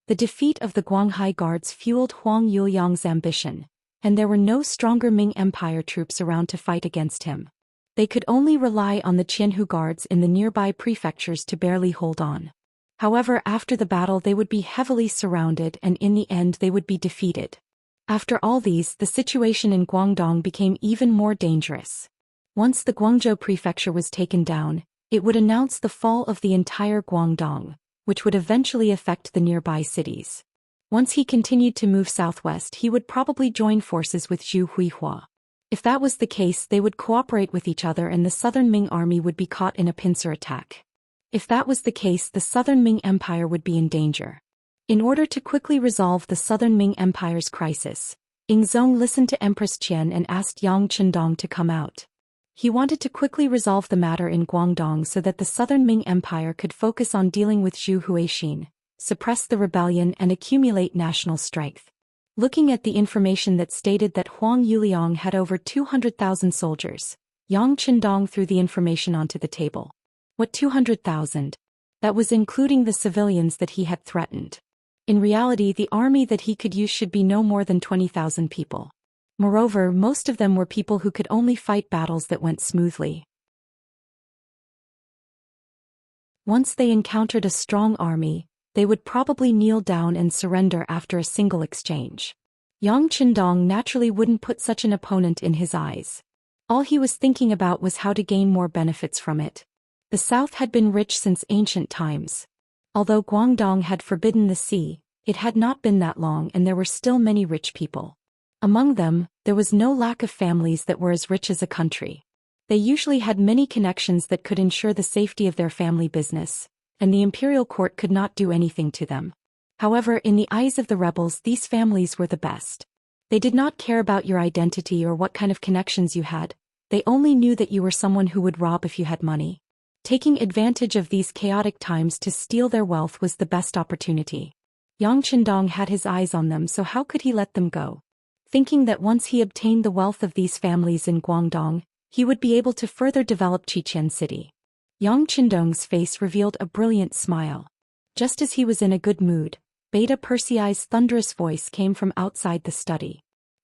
The defeat of the Guanghai Guards fueled Huang Yuliang's ambition, and there were no stronger Ming Empire troops around to fight against him. They could only rely on the Qianhu Guards in the nearby prefectures to barely hold on. However, after the battle they would be heavily surrounded and in the end they would be defeated. After all these, the situation in Guangdong became even more dangerous. Once the Guangzhou Prefecture was taken down, it would announce the fall of the entire Guangdong, which would eventually affect the nearby cities. Once he continued to move southwest, he would probably join forces with Zhu Huihua. If that was the case, they would cooperate with each other and the southern Ming army would be caught in a pincer attack. If that was the case, the southern Ming Empire would be in danger. In order to quickly resolve the southern Ming Empire's crisis, Yingzong listened to Empress Qian and asked Yang Qindong to come out. He wanted to quickly resolve the matter in Guangdong so that the southern Ming Empire could focus on dealing with Zhou Xian, suppress the rebellion and accumulate national strength. Looking at the information that stated that Huang Yuliang had over 200,000 soldiers, Yang Qindong threw the information onto the table. What 200,000? That was including the civilians that he had threatened. In reality, the army that he could use should be no more than 20,000 people. Moreover, most of them were people who could only fight battles that went smoothly. Once they encountered a strong army, they would probably kneel down and surrender after a single exchange. Yang Qindong naturally wouldn't put such an opponent in his eyes. All he was thinking about was how to gain more benefits from it. The south had been rich since ancient times. Although Guangdong had forbidden the sea, it had not been that long and there were still many rich people. Among them, there was no lack of families that were as rich as a country. They usually had many connections that could ensure the safety of their family business, and the imperial court could not do anything to them. However, in the eyes of the rebels, these families were the best. They did not care about your identity or what kind of connections you had. They only knew that you were someone who would rob if you had money. Taking advantage of these chaotic times to steal their wealth was the best opportunity. Yang Qindong had his eyes on them, so how could he let them go? Thinking that once he obtained the wealth of these families in Guangdong, he would be able to further develop Qiqian City. Yang Qindong's face revealed a brilliant smile. Just as he was in a good mood, Beta Persei's thunderous voice came from outside the study.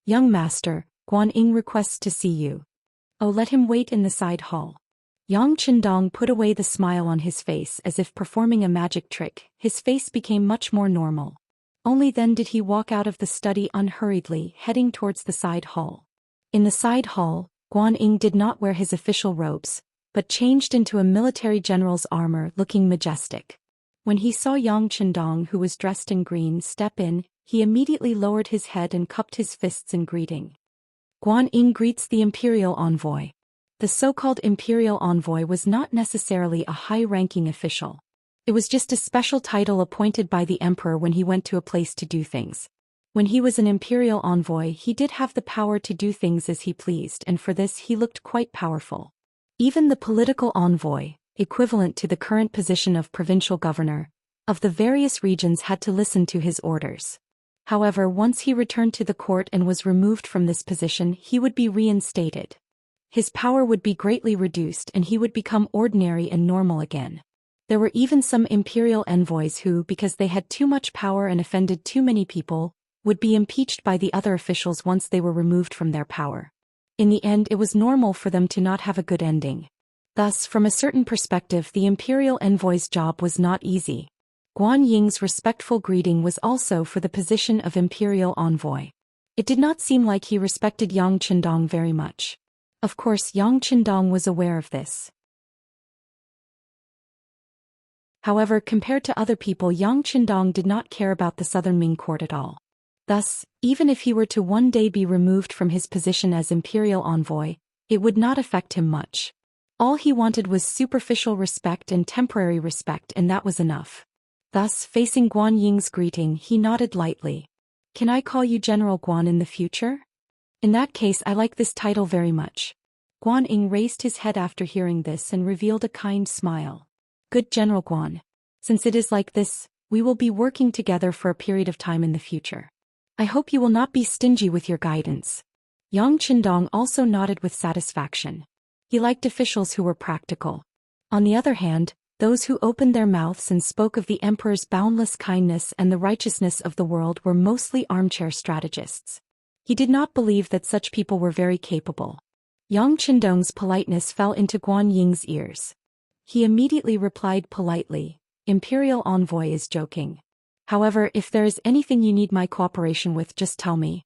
"Young master, Guan Ying requests to see you." "Oh, let him wait in the side hall." Yang Qindong put away the smile on his face as if performing a magic trick. His face became much more normal. Only then did he walk out of the study unhurriedly, heading towards the side hall. In the side hall, Guan Ying did not wear his official robes, but changed into a military general's armor, looking majestic. When he saw Yang Qindong, who was dressed in green, step in, he immediately lowered his head and cupped his fists in greeting. Guan Ying greets the imperial envoy. The so-called imperial envoy was not necessarily a high-ranking official. It was just a special title appointed by the emperor when he went to a place to do things. When he was an imperial envoy, he did have the power to do things as he pleased, and for this he looked quite powerful. Even the political envoy, equivalent to the current position of provincial governor, of the various regions had to listen to his orders. However, once he returned to the court and was removed from this position, he would be reinstated. His power would be greatly reduced and he would become ordinary and normal again. There were even some imperial envoys who, because they had too much power and offended too many people, would be impeached by the other officials once they were removed from their power. In the end, it was normal for them to not have a good ending. Thus, from a certain perspective, the imperial envoy's job was not easy. Guan Ying's respectful greeting was also for the position of imperial envoy. It did not seem like he respected Yang Qindong very much. Of course, Yang Qindong was aware of this. However, compared to other people, Yang Qindong did not care about the Southern Ming court at all. Thus, even if he were to one day be removed from his position as imperial envoy, it would not affect him much. All he wanted was superficial respect and temporary respect, and that was enough. Thus, facing Guan Ying's greeting, he nodded lightly. Can I call you General Guan in the future? In that case, I like this title very much. Guan Ying raised his head after hearing this and revealed a kind smile. Good General Guan. Since it is like this, we will be working together for a period of time in the future. I hope you will not be stingy with your guidance. Yang Qindong also nodded with satisfaction. He liked officials who were practical. On the other hand, those who opened their mouths and spoke of the emperor's boundless kindness and the righteousness of the world were mostly armchair strategists. He did not believe that such people were very capable. Yang Qindong's politeness fell into Guan Ying's ears. He immediately replied politely, Imperial envoy is joking. However, if there is anything you need my cooperation with, just tell me.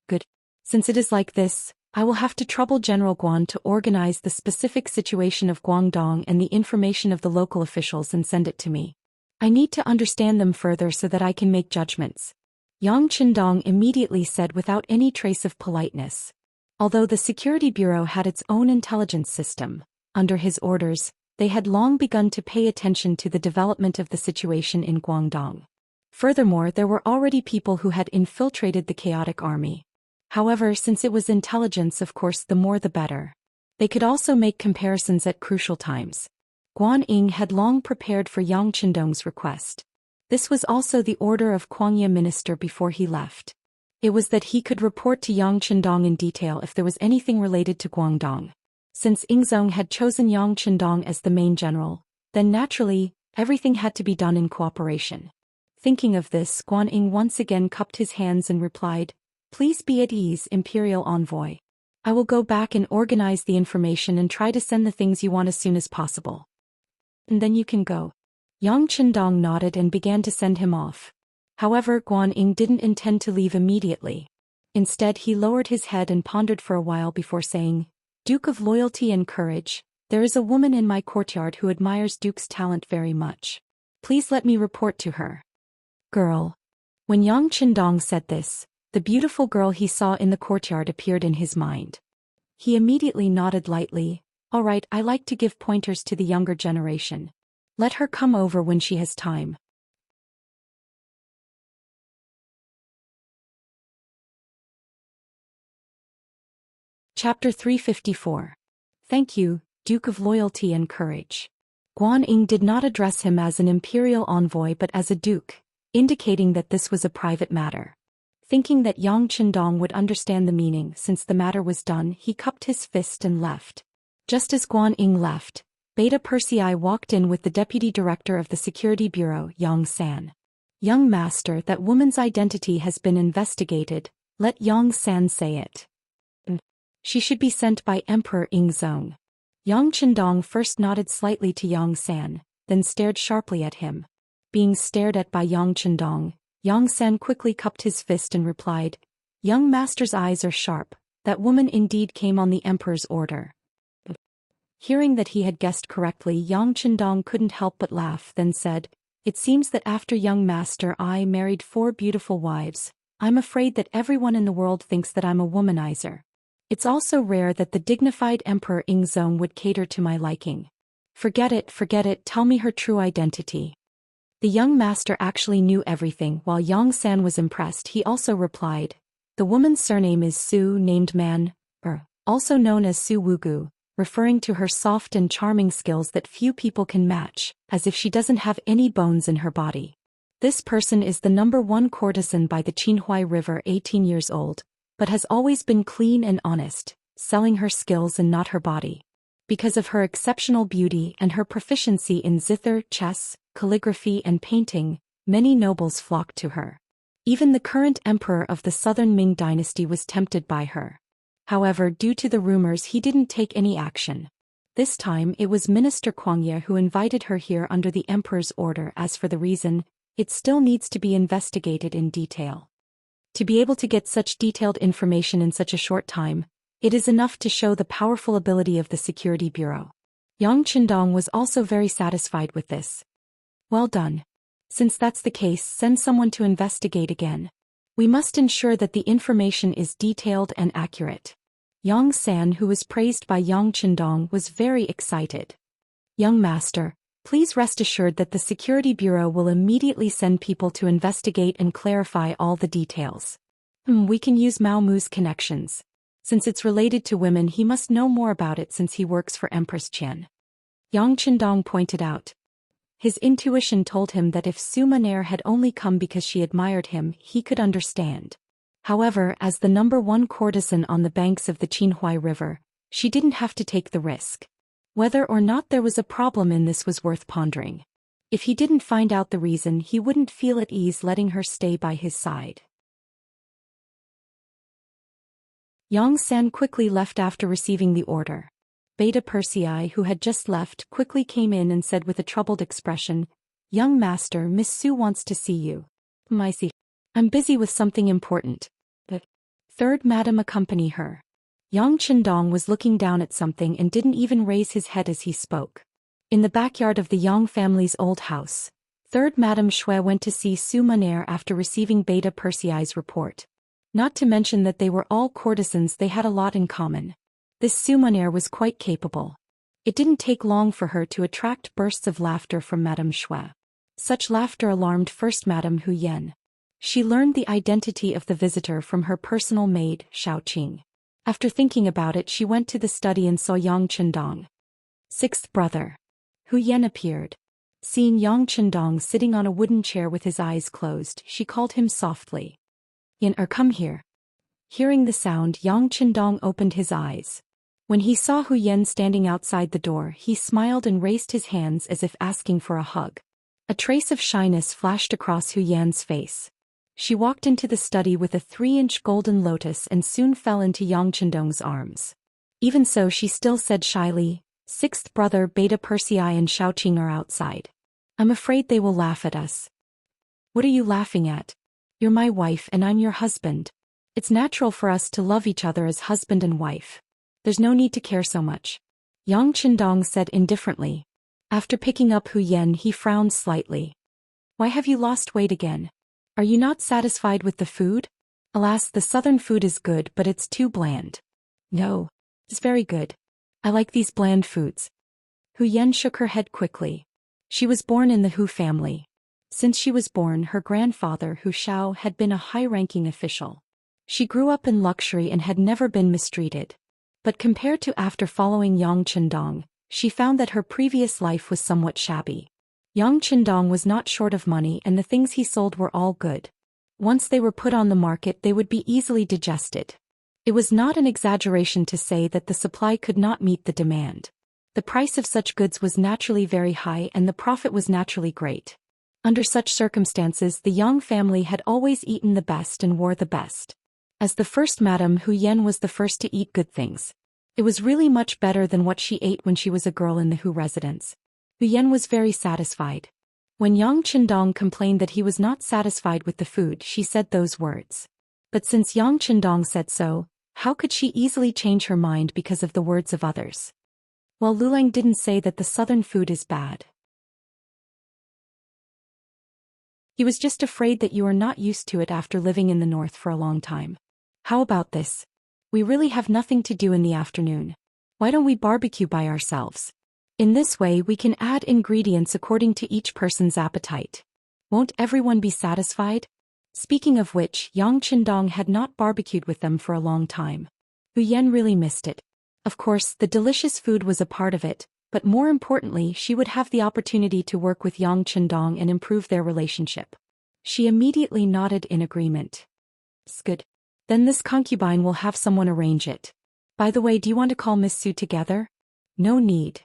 Good. Since it is like this, I will have to trouble General Guan to organize the specific situation of Guangdong and the information of the local officials and send it to me. I need to understand them further so that I can make judgments. Yang Qindong immediately said without any trace of politeness. Although the Security Bureau had its own intelligence system, under his orders, they had long begun to pay attention to the development of the situation in Guangdong. Furthermore, there were already people who had infiltrated the chaotic army. However, since it was intelligence, of course, the more the better. They could also make comparisons at crucial times. Guan Ying had long prepared for Yang Qindong's request. This was also the order of Guangye minister before he left. It was that he could report to Yang Qindong in detail if there was anything related to Guangdong. Since Yingzong had chosen Yang Qindong as the main general, then naturally, everything had to be done in cooperation. Thinking of this, Guan Ying once again cupped his hands and replied, Please be at ease, Imperial Envoy. I will go back and organize the information and try to send the things you want as soon as possible. And then you can go. Yang Qindong nodded and began to send him off. However, Guan Ying didn't intend to leave immediately. Instead, he lowered his head and pondered for a while before saying, Duke of Loyalty and Courage, there is a woman in my courtyard who admires Duke's talent very much. Please let me report to her. Girl. When Yang Qindong said this, the beautiful girl he saw in the courtyard appeared in his mind. He immediately nodded lightly. All right, I like to give pointers to the younger generation. Let her come over when she has time. Chapter 354. Thank you, Duke of Loyalty and Courage. Guan Ying did not address him as an imperial envoy but as a duke, indicating that this was a private matter. Thinking that Yang Qindong would understand the meaning since the matter was done, he cupped his fist and left. Just as Guan Ying left, Beta Persei walked in with the deputy director of the Security Bureau, Yang San. Young master, that woman's identity has been investigated, let Yang San say it. She should be sent by Emperor Yingzong. Yang Qindong first nodded slightly to Yang San, then stared sharply at him. Being stared at by Yang Qindong, Yang San quickly cupped his fist and replied, Young master's eyes are sharp, that woman indeed came on the emperor's order. Hearing that he had guessed correctly, Yang Qindong couldn't help but laugh, then said, It seems that after young master I married 4 beautiful wives. I'm afraid that everyone in the world thinks that I'm a womanizer. It's also rare that the dignified Emperor Yingzong would cater to my liking. Forget it, tell me her true identity. The young master actually knew everything. While Yang San was impressed, he also replied, The woman's surname is Su, named Man, also known as Su Wugu, referring to her soft and charming skills that few people can match, as if she doesn't have any bones in her body. This person is the #1 courtesan by the Qinhuai River, 18 years old, but has always been clean and honest, selling her skills and not her body. Because of her exceptional beauty and her proficiency in zither, chess, calligraphy and painting, many nobles flocked to her. Even the current emperor of the southern Ming dynasty was tempted by her. However, due to the rumors, he didn't take any action. This time it was Minister Kuangye who invited her here under the emperor's order. As for the reason, it still needs to be investigated in detail. To be able to get such detailed information in such a short time, it is enough to show the powerful ability of the Security Bureau. Yang Qindong was also very satisfied with this. Well done. Since that's the case, send someone to investigate again. We must ensure that the information is detailed and accurate. Yang San, who was praised by Yang Qindong, was very excited. Young master, please rest assured that the Security Bureau will immediately send people to investigate and clarify all the details. We can use Mao Mu's connections. Since it's related to women, he must know more about it since he works for Empress Qian. Yang Qindong pointed out. His intuition told him that if Su Maner had only come because she admired him, he could understand. However, as the #1 courtesan on the banks of the Qinhuai River, she didn't have to take the risk. Whether or not there was a problem in this was worth pondering. If he didn't find out the reason, he wouldn't feel at ease letting her stay by his side. Yang San quickly left after receiving the order. Beta Persei, who had just left, quickly came in and said with a troubled expression, "Young master, Miss Su wants to see you." "I see. I'm busy with something important." "But third madam accompany her." Yang Qindong was looking down at something and didn't even raise his head as he spoke. In the backyard of the Yang family's old house, third Madame Shui went to see Su Maner after receiving Beta Persei's report. Not to mention that they were all courtesans, they had a lot in common. This Su Maner was quite capable. It didn't take long for her to attract bursts of laughter from Madame Shui. Such laughter alarmed first Madame Hu Yan. She learned the identity of the visitor from her personal maid, Shaoqing. After thinking about it, she went to the study and saw Yang Qindong. Sixth brother. Hu Yan appeared. Seeing Yang Qindong sitting on a wooden chair with his eyes closed, she called him softly. "Yan, come here." Hearing the sound, Yang Qindong opened his eyes. When he saw Hu Yan standing outside the door, he smiled and raised his hands as if asking for a hug. A trace of shyness flashed across Hu Yan's face. She walked into the study with a 3-inch golden lotus and soon fell into Yang Qindong's arms. Even so, she still said shyly, "Sixth brother Beta Persei and Shaoqing are outside. I'm afraid they will laugh at us." "What are you laughing at? You're my wife and I'm your husband. It's natural for us to love each other as husband and wife. There's no need to care so much," Yang Qindong said indifferently. After picking up Hu Yan, he frowned slightly. "Why have you lost weight again? Are you not satisfied with the food?" "Alas, the southern food is good, but it's too bland." "No, it's very good. I like these bland foods." Hu Yan shook her head quickly. She was born in the Hu family. Since she was born, her grandfather, Hu Shao, had been a high-ranking official. She grew up in luxury and had never been mistreated. But compared to after following Yang Qindong, she found that her previous life was somewhat shabby. Yang Qindong was not short of money and the things he sold were all good. Once they were put on the market, they would be easily digested. It was not an exaggeration to say that the supply could not meet the demand. The price of such goods was naturally very high and the profit was naturally great. Under such circumstances, the Yang family had always eaten the best and wore the best. As the first Madame Hu Yan was the first to eat good things. It was really much better than what she ate when she was a girl in the Hu residence. Hu Yan was very satisfied. When Yang Qindong complained that he was not satisfied with the food, she said those words. But since Yang Qindong said so, how could she easily change her mind because of the words of others? Well, Lulang didn't say that the southern food is bad. He was just afraid that you are not used to it after living in the north for a long time. How about this? We really have nothing to do in the afternoon. Why don't we barbecue by ourselves? In this way we can add ingredients according to each person's appetite. Won't everyone be satisfied? Speaking of which, Yang Qindong had not barbecued with them for a long time. Hu Yan really missed it. Of course, the delicious food was a part of it, but more importantly, she would have the opportunity to work with Yang Qindong and improve their relationship. She immediately nodded in agreement. "It's good. Then this concubine will have someone arrange it. By the way, do you want to call Miss Su together?" No need.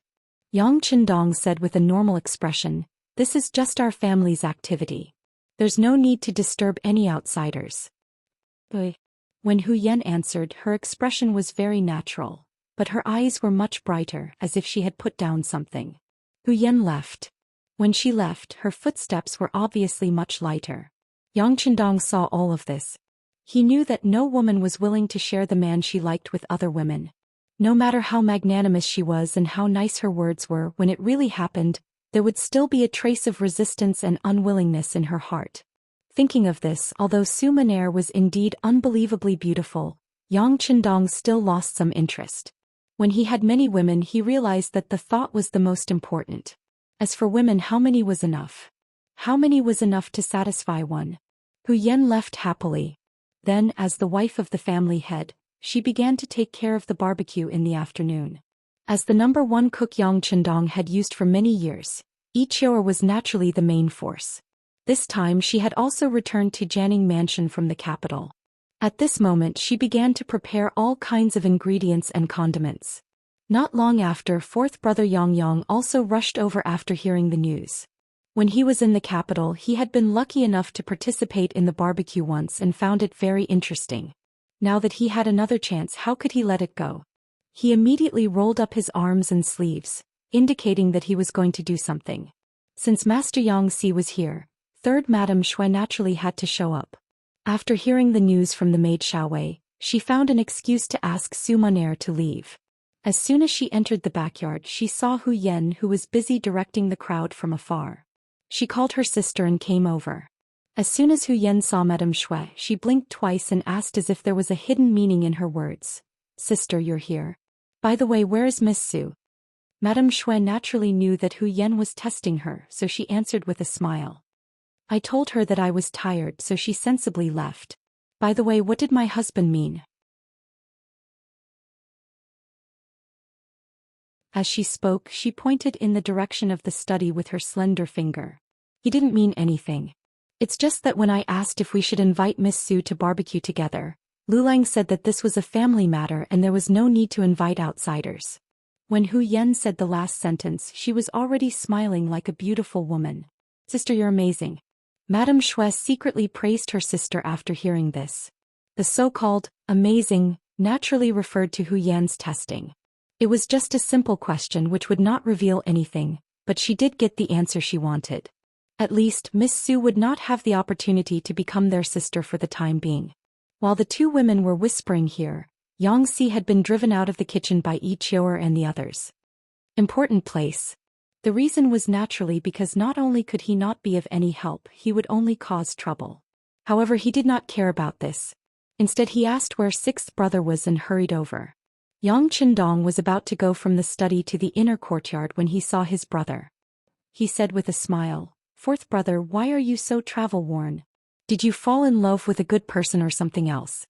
Yang Chendong said with a normal expression, this is just our family's activity. There's no need to disturb any outsiders. When Hu Yan answered, her expression was very natural, but her eyes were much brighter, as if she had put down something. Hu Yan left. When she left, her footsteps were obviously much lighter. Yang Chendong saw all of this. He knew that no woman was willing to share the man she liked with other women. No matter how magnanimous she was and how nice her words were, when it really happened, there would still be a trace of resistance and unwillingness in her heart. Thinking of this, although Su Maner was indeed unbelievably beautiful, Yang Chendong still lost some interest. When he had many women, he realized that the thought was the most important. As for women, how many was enough? How many was enough to satisfy one? Hu Yan left happily. Then, as the wife of the family head, she began to take care of the barbecue in the afternoon. As the number one cook Yang Chendong had used for many years, Ichioer was naturally the main force. This time she had also returned to Jianing Mansion from the capital. At this moment she began to prepare all kinds of ingredients and condiments. Not long after, fourth brother Yang Yang also rushed over after hearing the news. When he was in the capital, he had been lucky enough to participate in the barbecue once and found it very interesting. Now that he had another chance, how could he let it go? He immediately rolled up his arms and sleeves, indicating that he was going to do something. Since Master Yang Si was here, third Madame Shui naturally had to show up. After hearing the news from the maid Xiaowei, she found an excuse to ask Su Maner to leave. As soon as she entered the backyard, she saw Hu Yan, who was busy directing the crowd from afar. She called her sister and came over. As soon as Hu Yan saw Madame Shui, she blinked twice and asked as if there was a hidden meaning in her words. Sister, you're here. By the way, where is Miss Su? Madame Shui naturally knew that Hu Yan was testing her, so she answered with a smile. I told her that I was tired, so she sensibly left. By the way, what did my husband mean? As she spoke, she pointed in the direction of the study with her slender finger. He didn't mean anything. It's just that when I asked if we should invite Miss Su to barbecue together, Lulang said that this was a family matter and there was no need to invite outsiders. When Hu Yan said the last sentence, she was already smiling like a beautiful woman. Sister, you're amazing. Madame Shui secretly praised her sister after hearing this. The so-called amazing naturally referred to Hu Yan's testing. It was just a simple question which would not reveal anything, but she did get the answer she wanted. At least, Miss Su would not have the opportunity to become their sister for the time being. While the two women were whispering here, Yang Si had been driven out of the kitchen by Ichioer and the others. Important place. The reason was naturally because not only could he not be of any help, he would only cause trouble. However, he did not care about this. Instead, he asked where sixth brother was and hurried over. Yang Chendong was about to go from the study to the inner courtyard when he saw his brother. He said with a smile, Fourth brother, why are you so travel-worn? Did you fall in love with a good person or something else?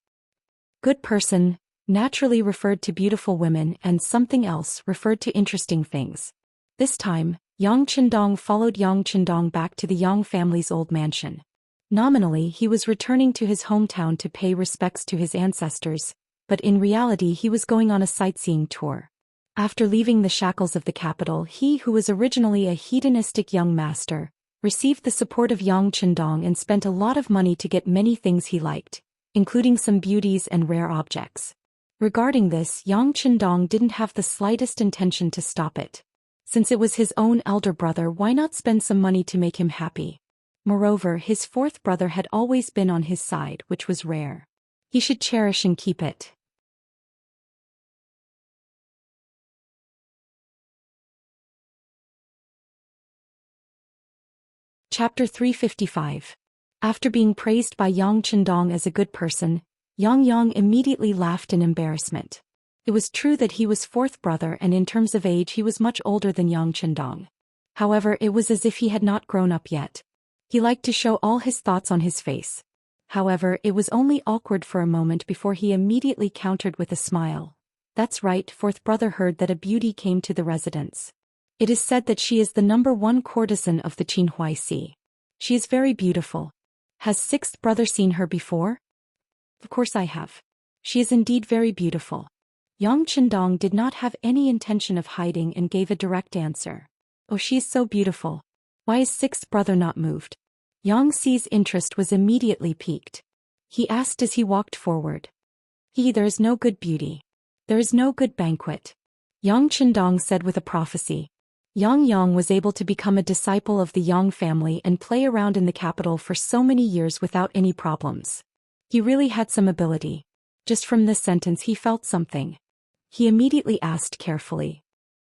Good person naturally referred to beautiful women and something else referred to interesting things. This time, Yang Chendong followed Yang Chendong back to the Yang family's old mansion. Nominally, he was returning to his hometown to pay respects to his ancestors, but in reality he was going on a sightseeing tour. After leaving the shackles of the capital, he who was originally a hedonistic young master, received the support of Yang Chendong and spent a lot of money to get many things he liked, including some beauties and rare objects. Regarding this, Yang Chendong didn't have the slightest intention to stop it. Since it was his own elder brother, why not spend some money to make him happy? Moreover, his fourth brother had always been on his side, which was rare. He should cherish and keep it. Chapter 355. After being praised by Yang Chendong as a good person, Yang Yang immediately laughed in embarrassment. It was true that he was fourth brother and in terms of age he was much older than Yang Chendong. However, it was as if he had not grown up yet. He liked to show all his thoughts on his face. However, it was only awkward for a moment before he immediately countered with a smile. That's right, fourth brother heard that a beauty came to the residence. It is said that she is the number one courtesan of the Qinhuai Sea. She is very beautiful. Has sixth brother seen her before? Of course I have. She is indeed very beautiful. Yang Chendong did not have any intention of hiding and gave a direct answer. Oh, she's so beautiful. Why is sixth brother not moved? Yang Xi's interest was immediately piqued. He asked as he walked forward. There is no good beauty. There is no good banquet. Yang Chendong said with a prophecy. Yang was able to become a disciple of the Yang family and play around in the capital for so many years without any problems. He really had some ability. Just from this sentence he felt something. He immediately asked carefully.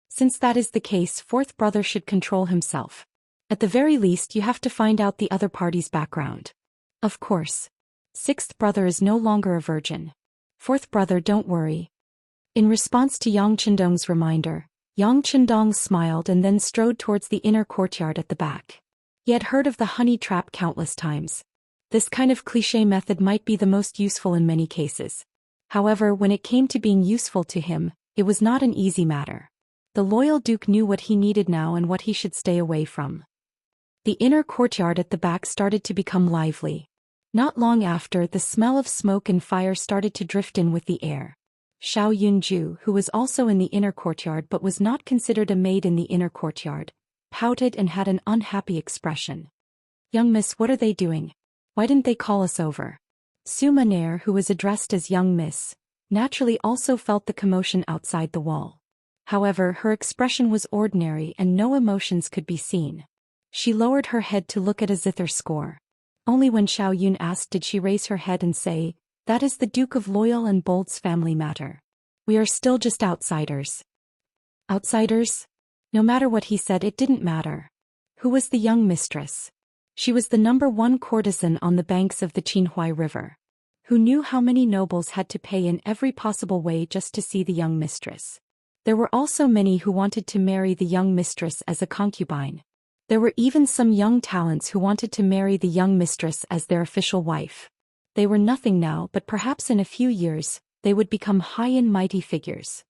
Since that is the case, fourth brother should control himself. At the very least you have to find out the other party's background. Of course. Sixth brother is no longer a virgin. Fourth brother, don't worry. In response to Yang Chendong's reminder, Yang Chendong smiled and then strode towards the inner courtyard at the back. He had heard of the honey trap countless times. This kind of cliché method might be the most useful in many cases. However, when it came to being useful to him, it was not an easy matter. The loyal duke knew what he needed now and what he should stay away from. The inner courtyard at the back started to become lively. Not long after, the smell of smoke and fire started to drift in with the air. Xiao Yunju, who was also in the inner courtyard but was not considered a maid in the inner courtyard, pouted and had an unhappy expression. Young miss, what are they doing? Why didn't they call us over? Suma Nair, who was addressed as young miss, naturally also felt the commotion outside the wall. However, her expression was ordinary and no emotions could be seen. She lowered her head to look at a zither score. Only when Xiao Yun asked did she raise her head and say, "That is the Duke of Loyal and Bold's family matter. We are still just outsiders." Outsiders? No matter what he said, it didn't matter. Who was the young mistress? She was the #1 courtesan on the banks of the Qinhuai River. Who knew how many nobles had to pay in every possible way just to see the young mistress. There were also many who wanted to marry the young mistress as a concubine. There were even some young talents who wanted to marry the young mistress as their official wife. They were nothing now, but perhaps in a few years, they would become high and mighty figures.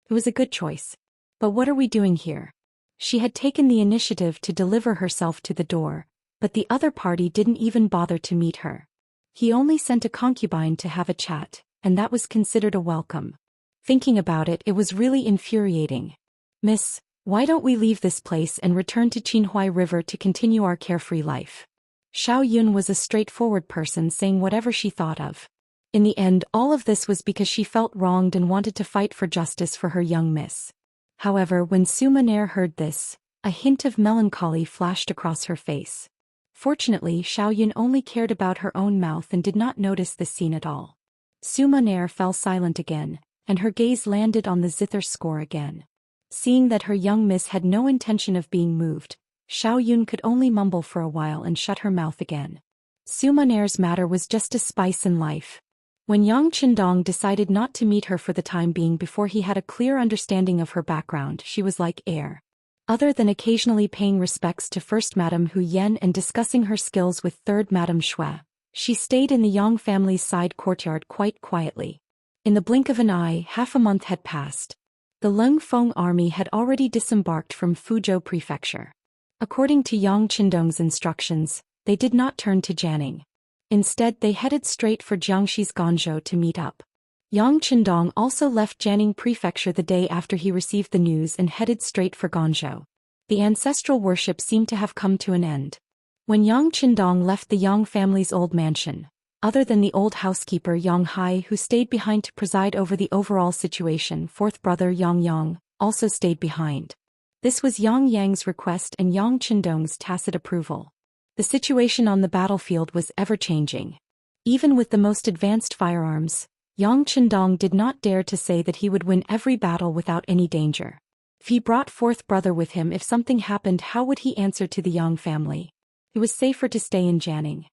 It was a good choice. But what are we doing here? She had taken the initiative to deliver herself to the door, but the other party didn't even bother to meet her. He only sent a concubine to have a chat, and that was considered a welcome. Thinking about it, it was really infuriating. Miss, why don't we leave this place and return to Qinhuai River to continue our carefree life? Xiao Yun was a straightforward person saying whatever she thought of. In the end, all of this was because she felt wronged and wanted to fight for justice for her young miss. However, when Suma Nair heard this, a hint of melancholy flashed across her face. Fortunately, Xiao Yun only cared about her own mouth and did not notice this scene at all. Suma Nair fell silent again, and her gaze landed on the zither score again. Seeing that her young miss had no intention of being moved, Xiao Yun could only mumble for a while and shut her mouth again. Suma Nair's matter was just a spice in life. When Yang Chendong decided not to meet her for the time being before he had a clear understanding of her background, she was like air. Other than occasionally paying respects to First Madame Hu Yan and discussing her skills with Third Madame Shui, she stayed in the Yang family's side courtyard quite quietly. In the blink of an eye, half a month had passed. The Leng Feng army had already disembarked from Fuzhou Prefecture. According to Yang Chendong's instructions, they did not turn to Jianing. Instead, they headed straight for Jiangxi's Ganzhou to meet up. Yang Chendong also left Jianing Prefecture the day after he received the news and headed straight for Ganzhou. The ancestral worship seemed to have come to an end. When Yang Chendong left the Yang family's old mansion, other than the old housekeeper Yang Hai, who stayed behind to preside over the overall situation, fourth brother Yang also stayed behind. This was Yang's request and Yang Chendong's tacit approval. The situation on the battlefield was ever-changing. Even with the most advanced firearms, Yang Chendong did not dare to say that he would win every battle without any danger. If he brought fourth brother with him, if something happened, how would he answer to the Yang family? It was safer to stay in Jianing.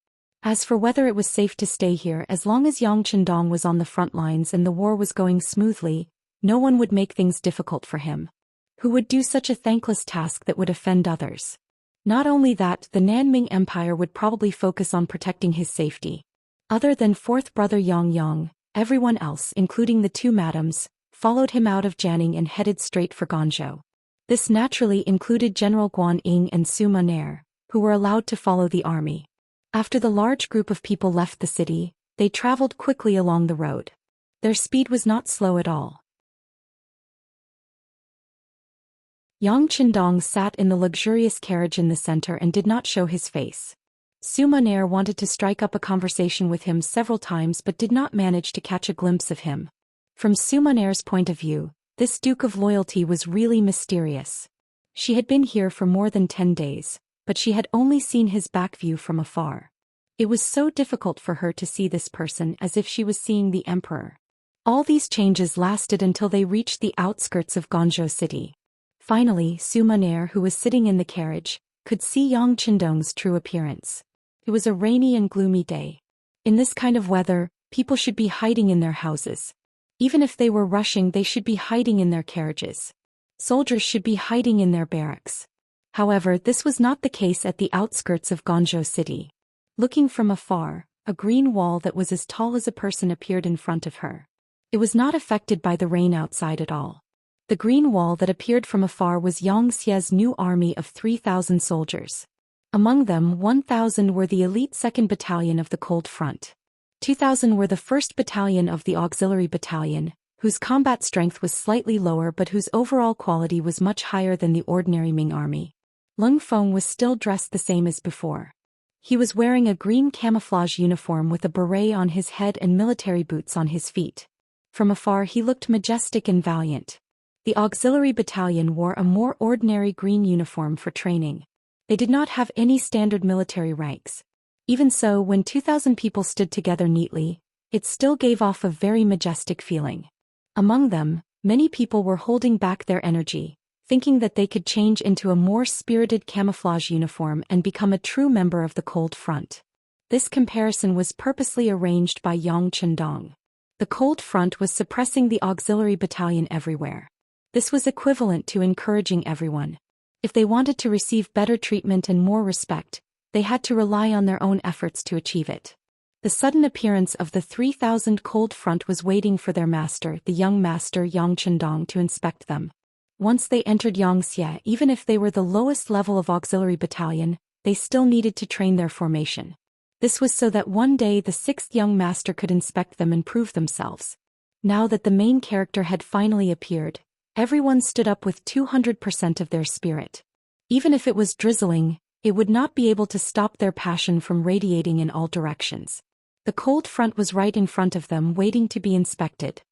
As for whether it was safe to stay here, as long as Yang Chendong was on the front lines and the war was going smoothly, no one would make things difficult for him. Who would do such a thankless task that would offend others? Not only that, the Nanming Empire would probably focus on protecting his safety. Other than fourth brother Yang, everyone else, including the two madams, followed him out of Jianing and headed straight for Ganzhou. This naturally included General Guan Ying and Suma Nair, who were allowed to follow the army. After the large group of people left the city, They traveled quickly along the road. Their speed was not slow at all. Yang Qindong sat in the luxurious carriage in the center and did not show his face. Su Monair wanted to strike up a conversation with him several times but did not manage to catch a glimpse of him. From Su Monair's point of view, this Duke of Loyalty was really mysterious. She had been here for more than 10 days, but she had only seen his back view from afar. It was so difficult for her to see this person as if she was seeing the emperor. All these changes lasted until they reached the outskirts of Guangzhou City. Finally, Su Monair, who was sitting in the carriage, could see Yang Qindong's true appearance. It was a rainy and gloomy day. In this kind of weather, people should be hiding in their houses. Even if they were rushing, they should be hiding in their carriages. Soldiers should be hiding in their barracks. However, this was not the case at the outskirts of Guangzhou City. Looking from afar, a green wall that was as tall as a person appeared in front of her. It was not affected by the rain outside at all. The green wall that appeared from afar was Xianxia's new army of 3,000 soldiers. Among them, 1,000 were the elite 2nd Battalion of the Cold Front. 2,000 were the 1st Battalion of the Auxiliary Battalion, whose combat strength was slightly lower but whose overall quality was much higher than the ordinary Ming army. Lung Feng was still dressed the same as before. He was wearing a green camouflage uniform with a beret on his head and military boots on his feet. From afar he looked majestic and valiant. The Auxiliary Battalion wore a more ordinary green uniform for training. They did not have any standard military ranks. Even so, when 2,000 people stood together neatly, it still gave off a very majestic feeling. Among them, many people were holding back their energy, thinking that they could change into a more spirited camouflage uniform and become a true member of the Cold Front. This comparison was purposely arranged by Yang Qindong. The Cold Front was suppressing the Auxiliary Battalion everywhere. This was equivalent to encouraging everyone. If they wanted to receive better treatment and more respect, they had to rely on their own efforts to achieve it. The sudden appearance of the 3,000 Cold Front was waiting for their master, the young master Yang Qindong, to inspect them. Once they entered Xianxia, even if they were the lowest level of Auxiliary Battalion, they still needed to train their formation. This was so that one day the 6th young master could inspect them and prove themselves. Now that the main character had finally appeared, everyone stood up with 200% of their spirit. Even if it was drizzling, it would not be able to stop their passion from radiating in all directions. The Cold Front was right in front of them, waiting to be inspected.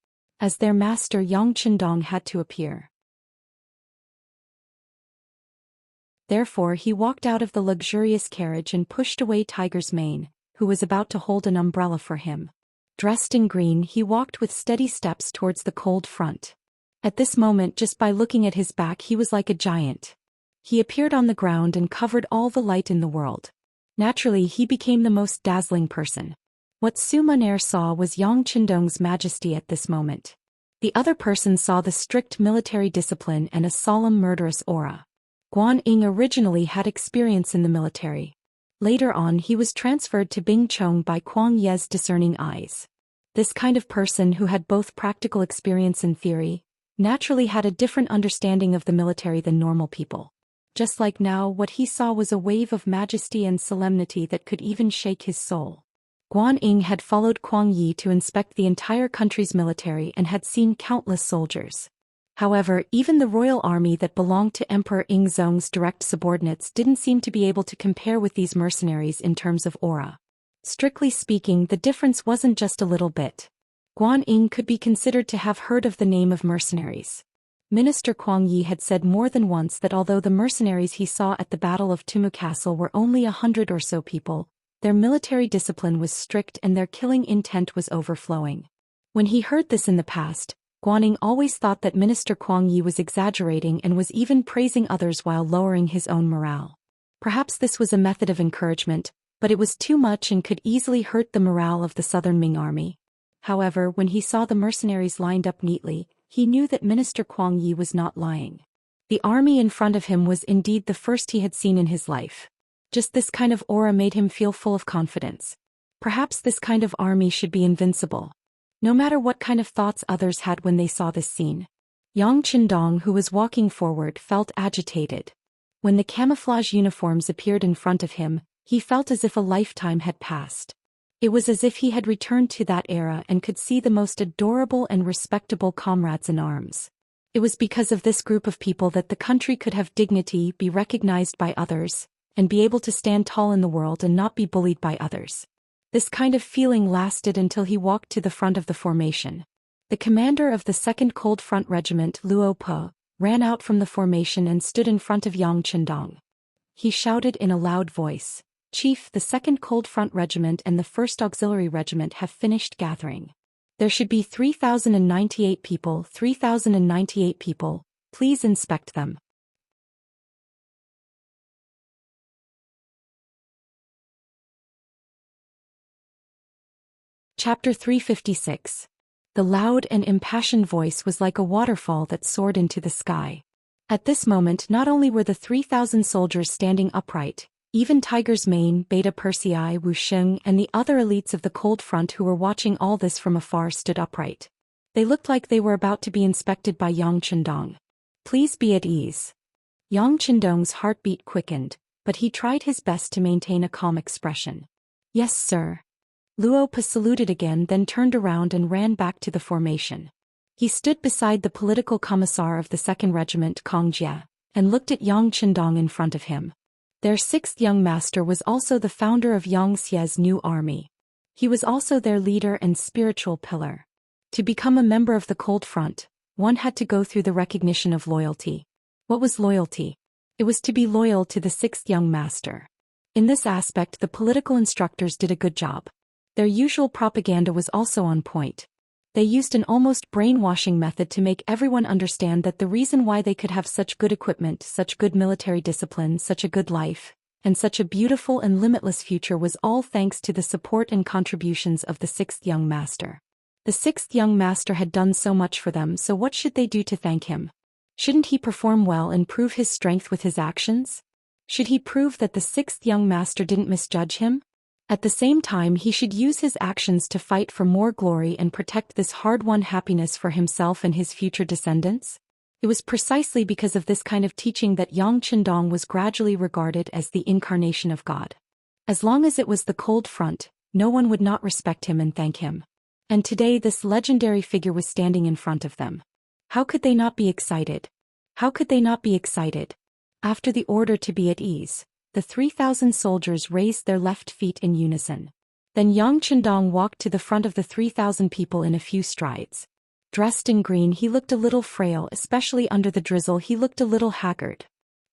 As their master, Yang Qindong had to appear. Therefore he walked out of the luxurious carriage and pushed away Tiger's Mane, who was about to hold an umbrella for him. Dressed in green, he walked with steady steps towards the Cold Front. At this moment, just by looking at his back, he was like a giant. He appeared on the ground and covered all the light in the world. Naturally, he became the most dazzling person. What Su Monair saw was Yang Qindong's majesty at this moment. The other person saw the strict military discipline and a solemn murderous aura. Guan Ying originally had experience in the military. Later on, he was transferred to Bingchong by Kuang Ye's discerning eyes. This kind of person, who had both practical experience and theory, naturally had a different understanding of the military than normal people. Just like now, what he saw was a wave of majesty and solemnity that could even shake his soul. Guan Ying had followed Kuang Yi to inspect the entire country's military and had seen countless soldiers. However, even the royal army that belonged to Emperor Yingzong's direct subordinates didn't seem to be able to compare with these mercenaries in terms of aura. Strictly speaking, the difference wasn't just a little bit. Guan Ying could be considered to have heard of the name of mercenaries. Minister Kuang Yi had said more than once that although the mercenaries he saw at the Battle of Tumu Castle were only 100 or so people, their military discipline was strict and their killing intent was overflowing. When he heard this in the past, Guan Ying always thought that Minister Kuang Yi was exaggerating and was even praising others while lowering his own morale. Perhaps this was a method of encouragement, but it was too much and could easily hurt the morale of the southern Ming army. However, when he saw the mercenaries lined up neatly, he knew that Minister Kuang Yi was not lying. The army in front of him was indeed the first he had seen in his life. Just this kind of aura made him feel full of confidence. Perhaps this kind of army should be invincible. No matter what kind of thoughts others had when they saw this scene. Yang Qindong, who was walking forward, felt agitated. When the camouflage uniforms appeared in front of him, he felt as if a lifetime had passed. It was as if he had returned to that era and could see the most adorable and respectable comrades in arms. It was because of this group of people that the country could have dignity, be recognized by others, and be able to stand tall in the world and not be bullied by others. This kind of feeling lasted until he walked to the front of the formation. The commander of the 2nd Cold Front Regiment, Luo Po, ran out from the formation and stood in front of Yang Chendong. He shouted in a loud voice, "Chief, the 2nd Cold Front Regiment and the 1st Auxiliary Regiment have finished gathering. There should be 3,098 people, 3,098 people, please inspect them." Chapter 356. The loud and impassioned voice was like a waterfall that soared into the sky. At this moment not only were the 3,000 soldiers standing upright, even Tiger's Mane, Beta Persei, Wuxia, and the other elites of the Cold Front who were watching all this from afar stood upright. They looked like they were about to be inspected by Yang Chendong. "Please be at ease." Yang Chendong's heartbeat quickened, but he tried his best to maintain a calm expression. "Yes, sir." Luo Po saluted again, then turned around and ran back to the formation. He stood beside the political commissar of the 2nd Regiment, Kong Jia, and looked at Yang Chendong in front of him. Their 6th young master was also the founder of Xianxia's new army. He was also their leader and spiritual pillar. To become a member of the Cold Front, one had to go through the recognition of loyalty. What was loyalty? It was to be loyal to the 6th young master. In this aspect, the political instructors did a good job. Their usual propaganda was also on point. They used an almost brainwashing method to make everyone understand that the reason why they could have such good equipment, such good military discipline, such a good life, and such a beautiful and limitless future was all thanks to the support and contributions of the 6th young master. The 6th young master had done so much for them, so what should they do to thank him? Shouldn't he perform well and prove his strength with his actions? Should he prove that the 6th young master didn't misjudge him? At the same time, he should use his actions to fight for more glory and protect this hard-won happiness for himself and his future descendants. It was precisely because of this kind of teaching that Yang Chendong was gradually regarded as the incarnation of God. As long as it was the Cold Front, no one would not respect him and thank him. And today this legendary figure was standing in front of them. How could they not be excited? How could they not be excited? After the order to be at ease, the 3,000 soldiers raised their left feet in unison. Then Yang Chendong walked to the front of the 3,000 people in a few strides. Dressed in green, he looked a little frail, especially under the drizzle. He looked a little haggard.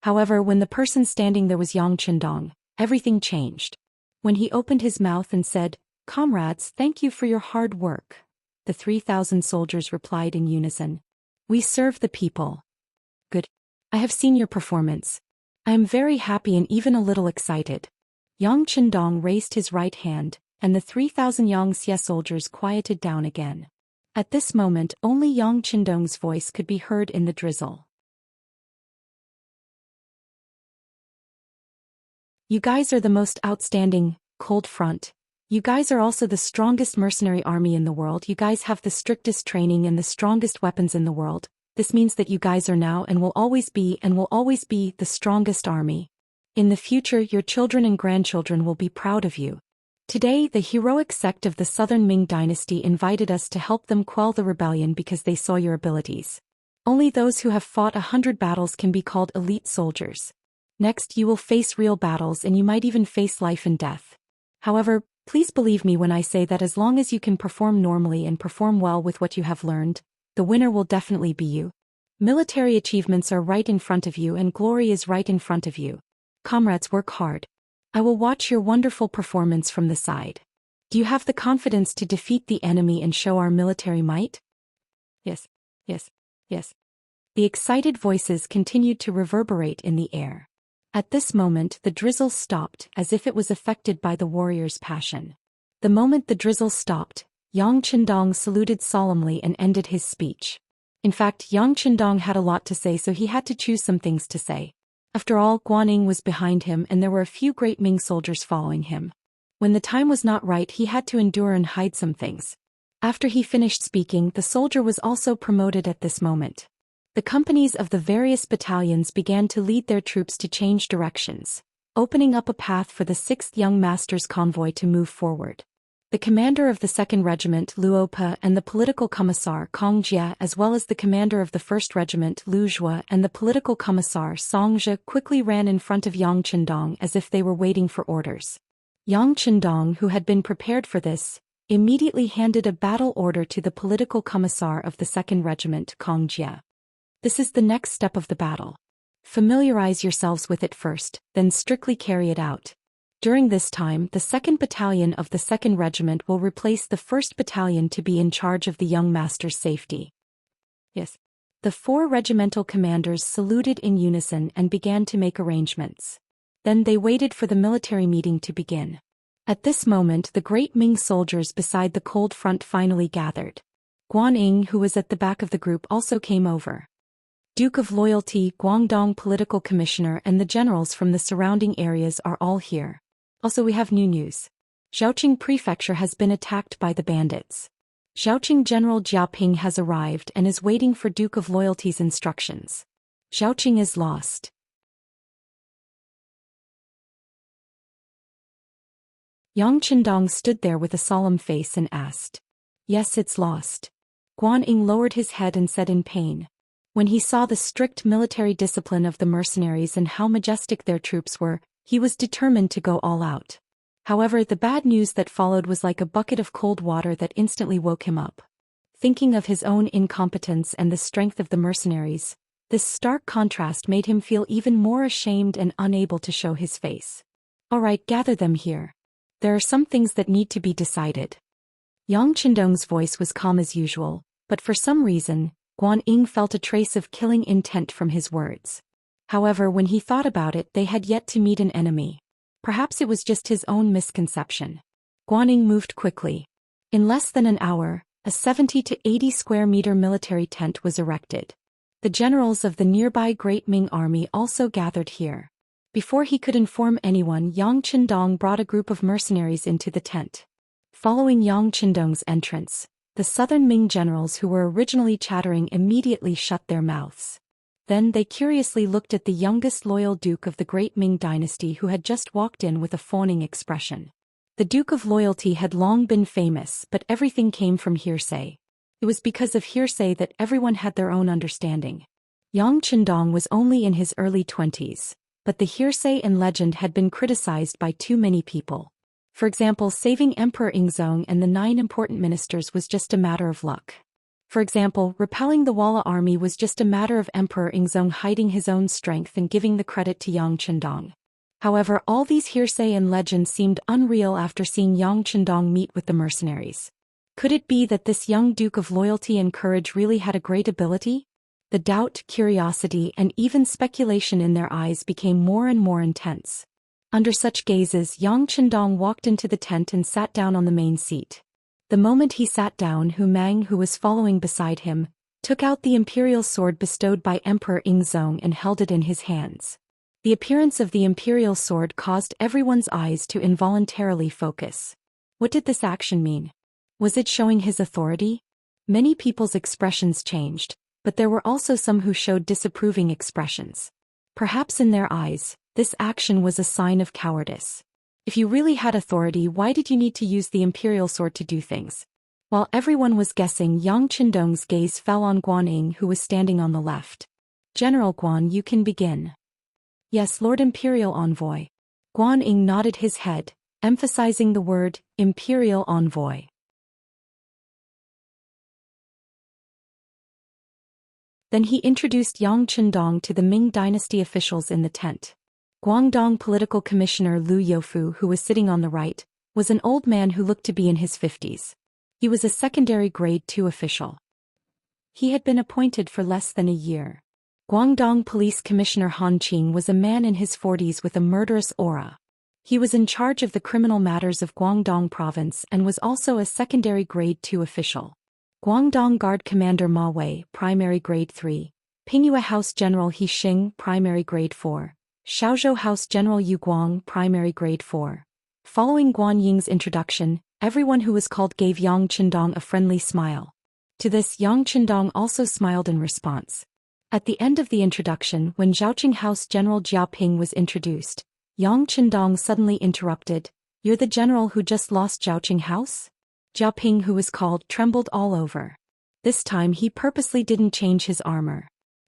However, when the person standing there was Yang Chendong, everything changed. When he opened his mouth and said, "Comrades, thank you for your hard work," the 3,000 soldiers replied in unison, "We serve the people." "Good. I have seen your performance. I am very happy and even a little excited." Yang Chendong raised his right hand, and the 3,000 Xianxia soldiers quieted down again. At this moment, only Yang Chendong's voice could be heard in the drizzle. "You guys are the most outstanding, Cold Front. You guys are also the strongest mercenary army in the world. You guys have the strictest training and the strongest weapons in the world. This means that you guys are now and will always be the strongest army. In the future, your children and grandchildren will be proud of you. Today, the heroic sect of the Southern Ming Dynasty invited us to help them quell the rebellion because they saw your abilities. Only those who have fought 100 battles can be called elite soldiers. Next, you will face real battles and you might even face life and death. However, please believe me when I say that as long as you can perform normally and perform well with what you have learned, the winner will definitely be you. Military achievements are right in front of you and glory is right in front of you. Comrades, work hard. I will watch your wonderful performance from the side. Do you have the confidence to defeat the enemy and show our military might?" "Yes, yes, yes." The excited voices continued to reverberate in the air. At this moment, the drizzle stopped as if it was affected by the warrior's passion. The moment the drizzle stopped, Yang Chendong saluted solemnly and ended his speech. In fact, Yang Chendong had a lot to say, so he had to choose some things to say. After all, Guanning was behind him and there were a few great Ming soldiers following him. When the time was not right, he had to endure and hide some things. After he finished speaking, the soldier was also promoted at this moment. The companies of the various battalions began to lead their troops to change directions, opening up a path for the 6th Young Master's convoy to move forward. The commander of the 2nd Regiment Luo Pe and the political commissar Kong Jia, as well as the commander of the 1st Regiment Lu Zhua and the political commissar Song Zhe, quickly ran in front of Yang Qindong as if they were waiting for orders. Yang Qindong, who had been prepared for this, immediately handed a battle order to the political commissar of the 2nd Regiment Kong Jia. This is the next step of the battle. Familiarize yourselves with it first, then strictly carry it out. During this time, the 2nd Battalion of the 2nd Regiment will replace the 1st Battalion to be in charge of the young master's safety. Yes. The 4 regimental commanders saluted in unison and began to make arrangements. Then they waited for the military meeting to begin. At this moment, the great Ming soldiers beside the cold front finally gathered. Guan Ying, who was at the back of the group, also came over. Duke of Loyalty, Guangdong Political Commissioner, and the generals from the surrounding areas are all here. Also, we have new news. Zhaoqing Prefecture has been attacked by the bandits. Zhaoqing General Jiaping has arrived and is waiting for Duke of Loyalty's instructions. Zhaoqing is lost. Yang Qindong stood there with a solemn face and asked. Yes, it's lost. Guan Ying lowered his head and said in pain. When he saw the strict military discipline of the mercenaries and how majestic their troops were, he was determined to go all out. However, the bad news that followed was like a bucket of cold water that instantly woke him up. Thinking of his own incompetence and the strength of the mercenaries, this stark contrast made him feel even more ashamed and unable to show his face. All right, gather them here. There are some things that need to be decided. Yang Qindong's voice was calm as usual, but for some reason, Guan Ying felt a trace of killing intent from his words. However, when he thought about it, they had yet to meet an enemy. Perhaps it was just his own misconception. Guan Ying moved quickly. In less than an hour, a 70 to 80 square meter military tent was erected. The generals of the nearby Great Ming Army also gathered here. Before he could inform anyone, Yang Qindong brought a group of mercenaries into the tent. Following Yang Qindong's entrance, the southern Ming generals who were originally chattering immediately shut their mouths. Then they curiously looked at the youngest loyal Duke of the Great Ming dynasty who had just walked in with a fawning expression. The Duke of Loyalty had long been famous, but everything came from hearsay. It was because of hearsay that everyone had their own understanding. Yang Qindong was only in his early 20s, but the hearsay and legend had been criticized by too many people. For example, saving Emperor Yingzong and the 9 important ministers was just a matter of luck. For example, repelling the Walla army was just a matter of Emperor Yingzong hiding his own strength and giving the credit to Yang Qindong. However, all these hearsay and legends seemed unreal after seeing Yang Qindong meet with the mercenaries. Could it be that this young Duke of Loyalty and Courage really had a great ability? The doubt, curiosity, and even speculation in their eyes became more and more intense. Under such gazes, Yang Qindong walked into the tent and sat down on the main seat. The moment he sat down, Hu Mang, who was following beside him, took out the imperial sword bestowed by Emperor Yingzong and held it in his hands. The appearance of the imperial sword caused everyone's eyes to involuntarily focus. What did this action mean? Was it showing his authority? Many people's expressions changed, but there were also some who showed disapproving expressions. Perhaps in their eyes, this action was a sign of cowardice. If you really had authority, why did you need to use the imperial sword to do things? While everyone was guessing, Yang Qindong's gaze fell on Guan Ying, who was standing on the left. General Guan, you can begin. Yes, Lord Imperial Envoy. Guan Ying nodded his head, emphasizing the word, Imperial Envoy. Then he introduced Yang Qindong to the Ming dynasty officials in the tent. Guangdong Political Commissioner Lu Youfu, who was sitting on the right, was an old man who looked to be in his 50s. He was a secondary grade 2 official. He had been appointed for less than a year. Guangdong Police Commissioner Han Qing was a man in his 40s with a murderous aura. He was in charge of the criminal matters of Guangdong Province and was also a secondary grade 2 official. Guangdong Guard Commander Ma Wei, primary grade 3, Pingyue House General He Xing, primary grade 4, Shaozhou House General Yu Guang, primary grade 4. Following Guan Ying's introduction, everyone who was called gave Yang Qindong a friendly smile. To this, Yang Qindong also smiled in response. At the end of the introduction, when Zhaoqing House General Jiaping was introduced, Yang Qindong suddenly interrupted, "You're the general who just lost Zhaoqing house?" Jia Ping, who was called, trembled all over. This time he purposely didn't change his armor.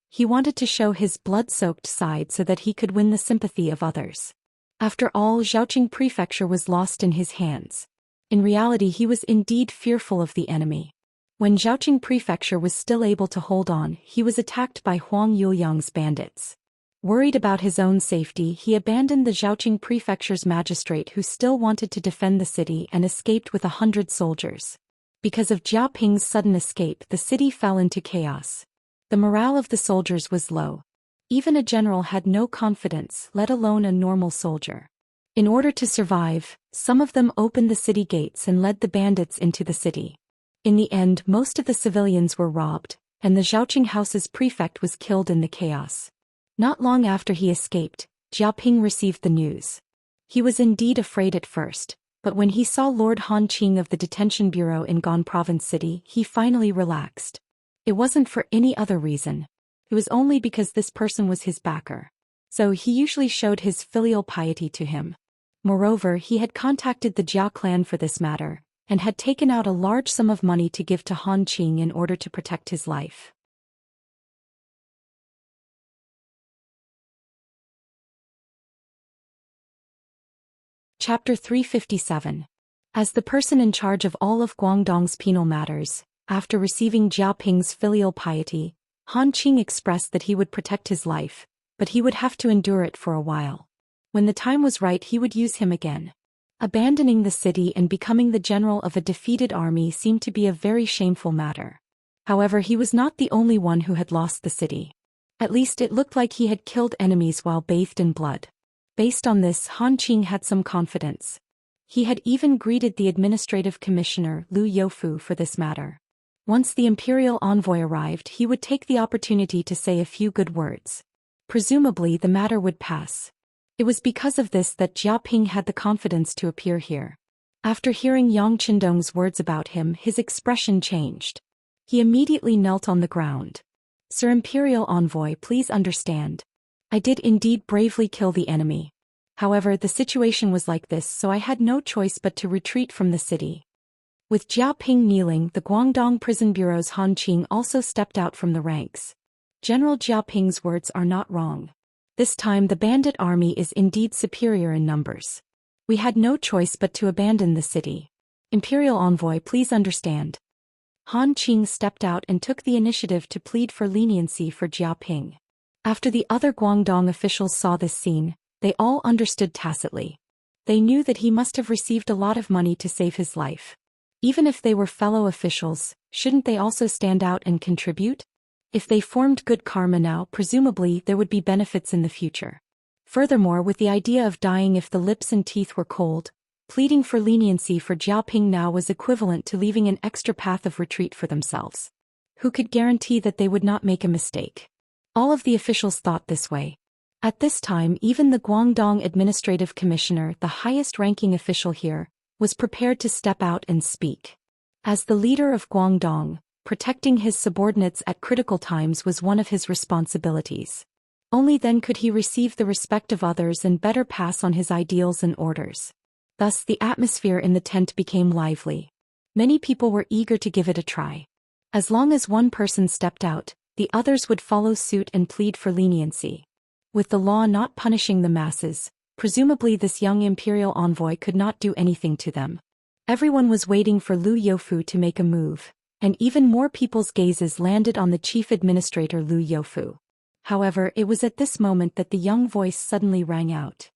He wanted to show his blood-soaked side so that he could win the sympathy of others. After all, Zhaoqing Prefecture was lost in his hands. In reality, he was indeed fearful of the enemy. When Zhaoqing Prefecture was still able to hold on, he was attacked by Huang Yuliang's bandits. Worried about his own safety, he abandoned the Zhaoqing Prefecture's magistrate who still wanted to defend the city and escaped with 100 soldiers. Because of Jia Ping's sudden escape, the city fell into chaos. The morale of the soldiers was low. Even a general had no confidence, let alone a normal soldier. In order to survive, some of them opened the city gates and led the bandits into the city. In the end, most of the civilians were robbed, and the Zhaoqing house's prefect was killed in the chaos. Not long after he escaped, Jia Ping received the news. He was indeed afraid at first, but when he saw Lord Han Qing of the detention bureau in Gan Province City, he finally relaxed. It wasn't for any other reason. It was only because this person was his backer. So he usually showed his filial piety to him. Moreover, he had contacted the Jia clan for this matter, and had taken out a large sum of money to give to Han Qing in order to protect his life. Chapter 357. As the person in charge of all of Guangdong's penal matters, after receiving Jia Ping's filial piety, Han Qing expressed that he would protect his life, but he would have to endure it for a while. When the time was right, he would use him again. Abandoning the city and becoming the general of a defeated army seemed to be a very shameful matter. However, he was not the only one who had lost the city. At least it looked like he had killed enemies while bathed in blood. Based on this, Han Qing had some confidence. He had even greeted the administrative commissioner, Liu Youfu, for this matter. Once the imperial envoy arrived, he would take the opportunity to say a few good words. Presumably, the matter would pass. It was because of this that Jia Ping had the confidence to appear here. After hearing Yang Qindong's words about him, his expression changed. He immediately knelt on the ground. "Sir Imperial Envoy, please understand. I did indeed bravely kill the enemy. However, the situation was like this, so I had no choice but to retreat from the city." With Jia Ping kneeling, the Guangdong Prison Bureau's Han Qing also stepped out from the ranks. General Jia Ping's words are not wrong. This time the bandit army is indeed superior in numbers. We had no choice but to abandon the city. Imperial Envoy, please understand. Han Qing stepped out and took the initiative to plead for leniency for Jia Ping. After the other Guangdong officials saw this scene, they all understood tacitly. They knew that he must have received a lot of money to save his life. Even if they were fellow officials, shouldn't they also stand out and contribute? If they formed good karma now, presumably there would be benefits in the future. Furthermore, with the idea of dying if the lips and teeth were cold, pleading for leniency for Jia Ping now was equivalent to leaving an extra path of retreat for themselves. Who could guarantee that they would not make a mistake? All of the officials thought this way. At this time, even the Guangdong Administrative Commissioner, the highest-ranking official here, was prepared to step out and speak. As the leader of Guangdong, protecting his subordinates at critical times was one of his responsibilities. Only then could he receive the respect of others and better pass on his ideals and orders. Thus, the atmosphere in the tent became lively. Many people were eager to give it a try. As long as one person stepped out, the others would follow suit and plead for leniency. With the law not punishing the masses, presumably this young imperial envoy could not do anything to them. Everyone was waiting for Liu Youfu to make a move, and even more people's gazes landed on the chief administrator Liu Youfu. However, it was at this moment that the young voice suddenly rang out.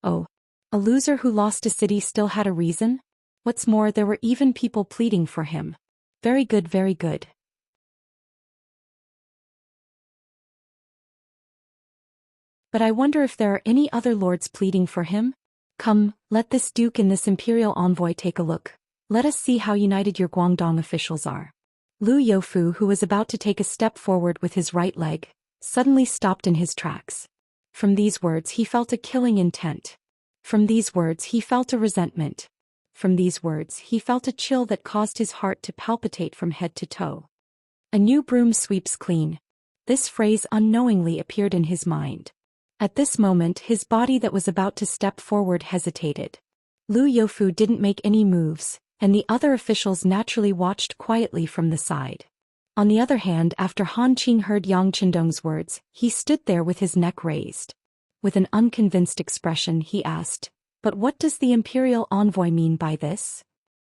"Oh, a loser who lost a city still had a reason? What's more, there were even people pleading for him. Very good, very good. But I wonder if there are any other lords pleading for him? Come, let this duke and this imperial envoy take a look. Let us see how united your Guangdong officials are." Liu Youfu, who was about to take a step forward with his right leg, suddenly stopped in his tracks. From these words he felt a killing intent. From these words he felt a resentment. From these words he felt a chill that caused his heart to palpitate from head to toe. "A new broom sweeps clean." This phrase unknowingly appeared in his mind. At this moment his body that was about to step forward hesitated. Lu Youfu didn't make any moves, and the other officials naturally watched quietly from the side. On the other hand, after Han Qing heard Yang Qindong's words, he stood there with his neck raised. With an unconvinced expression, he asked, "But what does the imperial envoy mean by this?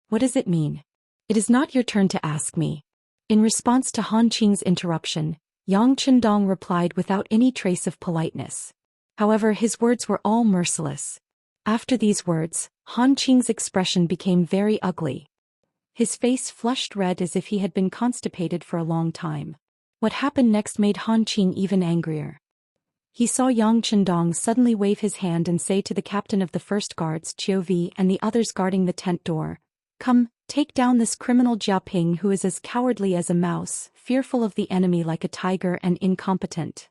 What does it mean?" "It is not your turn to ask me." In response to Han Qing's interruption, Yang Qindong replied without any trace of politeness. However, his words were all merciless. After these words, Han Qing's expression became very ugly. His face flushed red as if he had been constipated for a long time. What happened next made Han Qing even angrier. He saw Yang Qindong suddenly wave his hand and say to the captain of the first guards, Qiu Vi, and the others guarding the tent door, "Come, take down this criminal Jia Ping who is as cowardly as a mouse, fearful of the enemy like a tiger and incompetent."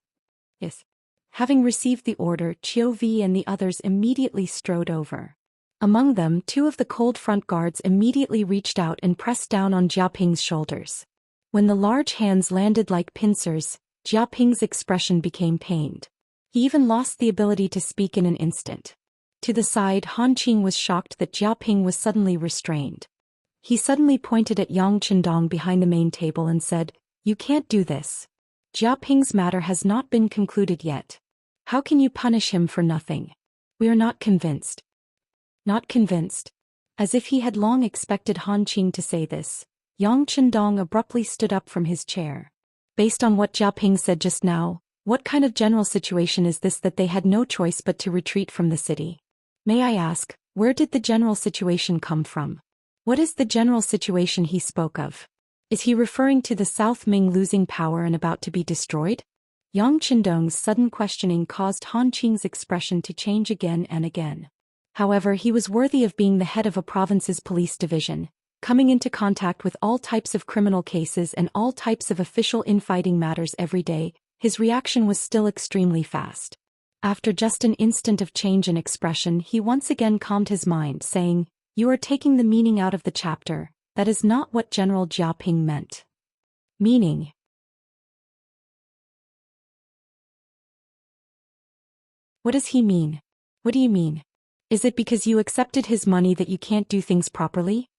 Yes. Having received the order, Qiu Vi and the others immediately strode over. Among them, two of the cold front guards immediately reached out and pressed down on Jia Ping's shoulders. When the large hands landed like pincers, Jia Ping's expression became pained. He even lost the ability to speak in an instant. To the side, Han Qing was shocked that Jia Ping was suddenly restrained. He suddenly pointed at Yang Qindong behind the main table and said, "You can't do this. Jia Ping's matter has not been concluded yet. How can you punish him for nothing? We are not convinced." Not convinced? As if he had long expected Han Qing to say this, Yang Qindong abruptly stood up from his chair. Based on what Jia Ping said just now, what kind of general situation is this that they had no choice but to retreat from the city? May I ask, where did the general situation come from? What is the general situation he spoke of? Is he referring to the South Ming losing power and about to be destroyed? Yang Qindong's sudden questioning caused Han Qing's expression to change again and again. However, he was worthy of being the head of a province's police division, coming into contact with all types of criminal cases and all types of official infighting matters every day. His reaction was still extremely fast. After just an instant of change in expression, he once again calmed his mind, saying, "You are taking the meaning out of the chapter. That is not what General Jia Ping meant." Meaning? What does he mean? What do you mean? Is it because you accepted his money that you can't do things properly?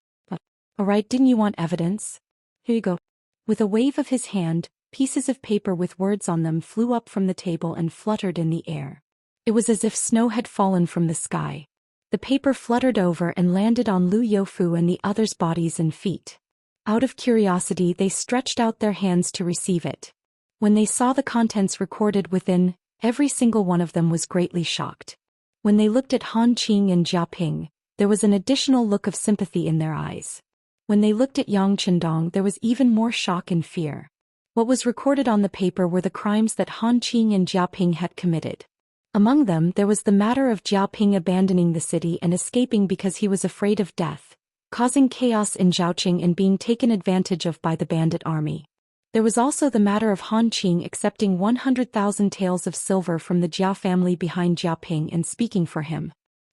Alright, didn't you want evidence? Here you go. With a wave of his hand, pieces of paper with words on them flew up from the table and fluttered in the air. It was as if snow had fallen from the sky. The paper fluttered over and landed on Lu Youfu and the others' bodies and feet. Out of curiosity, they stretched out their hands to receive it. When they saw the contents recorded within, every single one of them was greatly shocked. When they looked at Han Qing and Jia Ping, there was an additional look of sympathy in their eyes. When they looked at Yang Qindong, there was even more shock and fear. What was recorded on the paper were the crimes that Han Qing and Jia Ping had committed. Among them, there was the matter of Jia Ping abandoning the city and escaping because he was afraid of death, causing chaos in Zhaoqing and being taken advantage of by the bandit army. There was also the matter of Han Qing accepting 100,000 taels of silver from the Jia family behind Jia Ping and speaking for him.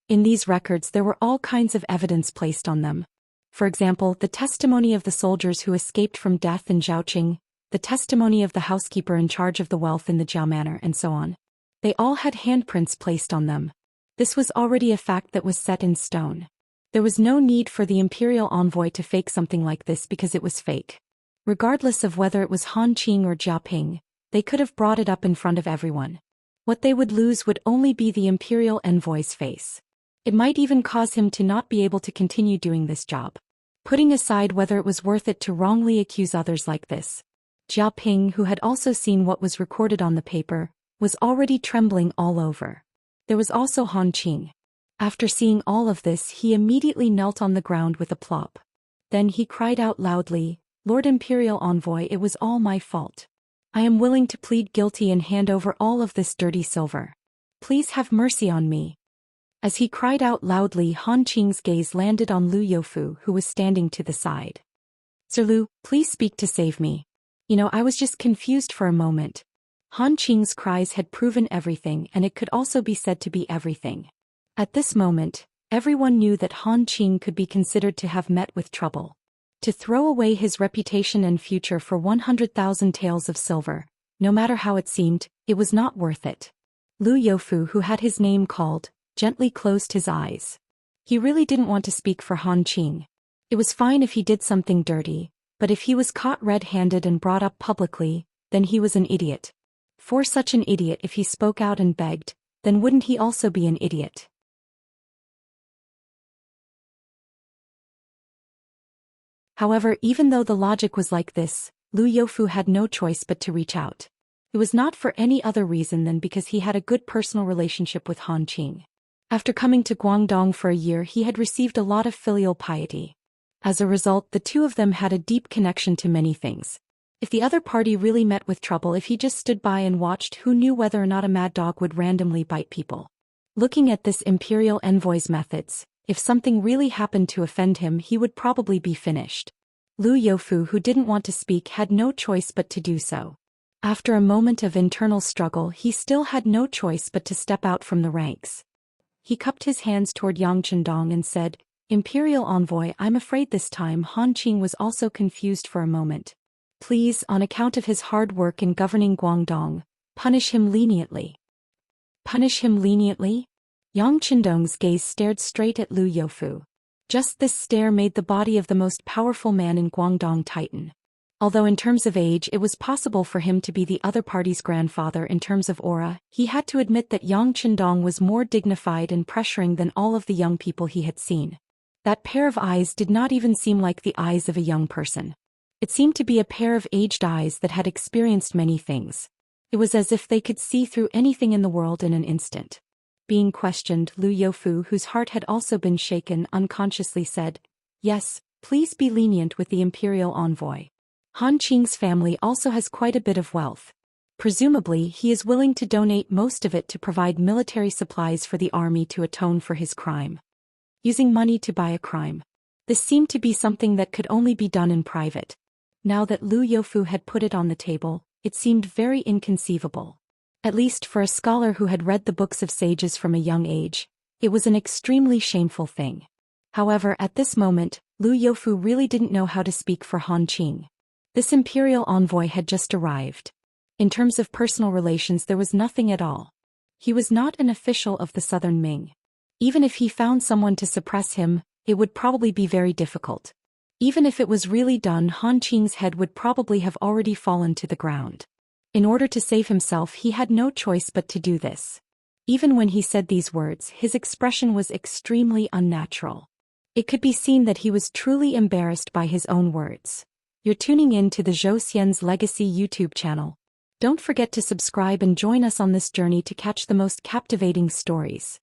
In these records there were all kinds of evidence placed on them. For example, the testimony of the soldiers who escaped from death in Zhaoqing, the testimony of the housekeeper in charge of the wealth in the Jia manor, and so on. They all had handprints placed on them. This was already a fact that was set in stone. There was no need for the imperial envoy to fake something like this because it was fake. Regardless of whether it was Han Qing or Jia Ping, they could have brought it up in front of everyone. What they would lose would only be the imperial envoy's face. It might even cause him to not be able to continue doing this job. Putting aside whether it was worth it to wrongly accuse others like this, Jia Ping, who had also seen what was recorded on the paper, was already trembling all over. There was also Han Qing. After seeing all of this, he immediately knelt on the ground with a plop. Then he cried out loudly, "Lord Imperial Envoy, it was all my fault. I am willing to plead guilty and hand over all of this dirty silver. Please have mercy on me." As he cried out loudly, Han Qing's gaze landed on Lu Youfu, who was standing to the side. "Sir Lu, please speak to save me. I was just confused for a moment." Han Qing's cries had proven everything, and it could also be said to be everything. At this moment, everyone knew that Han Qing could be considered to have met with trouble. To throw away his reputation and future for 100,000 taels of silver, no matter how it seemed, it was not worth it. Lu Youfu, who had his name called, gently closed his eyes. He really didn't want to speak for Han Qing. It was fine if he did something dirty, but if he was caught red-handed and brought up publicly, then he was an idiot. For such an idiot, if he spoke out and begged, then wouldn't he also be an idiot? However, even though the logic was like this, Liu Youfu had no choice but to reach out. It was not for any other reason than because he had a good personal relationship with Han Qing. After coming to Guangdong for a year, he had received a lot of filial piety. As a result, the two of them had a deep connection to many things. If the other party really met with trouble, if he just stood by and watched, who knew whether or not a mad dog would randomly bite people? Looking at this imperial envoy's methods, if something really happened to offend him, he would probably be finished. Liu Youfu, who didn't want to speak, had no choice but to do so. After a moment of internal struggle, he still had no choice but to step out from the ranks. He cupped his hands toward Yang Chendong and said, "Imperial envoy, I'm afraid this time." Han Qing was also confused for a moment. "Please, on account of his hard work in governing Guangdong, punish him leniently." Punish him leniently? Yang Chendong's gaze stared straight at Liu Youfu. Just this stare made the body of the most powerful man in Guangdong tighten. Although in terms of age it was possible for him to be the other party's grandfather, in terms of aura, he had to admit that Yang Chendong was more dignified and pressuring than all of the young people he had seen. That pair of eyes did not even seem like the eyes of a young person. It seemed to be a pair of aged eyes that had experienced many things. It was as if they could see through anything in the world in an instant. Being questioned, Liu Youfu, whose heart had also been shaken, unconsciously said, "Yes, please be lenient with the imperial envoy. Han Qing's family also has quite a bit of wealth. Presumably, he is willing to donate most of it to provide military supplies for the army to atone for his crime." Using money to buy a crime. This seemed to be something that could only be done in private. Now that Liu Youfu had put it on the table, it seemed very inconceivable. At least for a scholar who had read the books of sages from a young age, it was an extremely shameful thing. However, at this moment, Liu Youfu really didn't know how to speak for Han Qing. This imperial envoy had just arrived. In terms of personal relations, there was nothing at all. He was not an official of the Southern Ming. Even if he found someone to suppress him, it would probably be very difficult. Even if it was really done, Han Qing's head would probably have already fallen to the ground. In order to save himself, he had no choice but to do this. Even when he said these words, his expression was extremely unnatural. It could be seen that he was truly embarrassed by his own words. You're tuning in to the Zhou Xian's Legacy YouTube channel. Don't forget to subscribe and join us on this journey to catch the most captivating stories.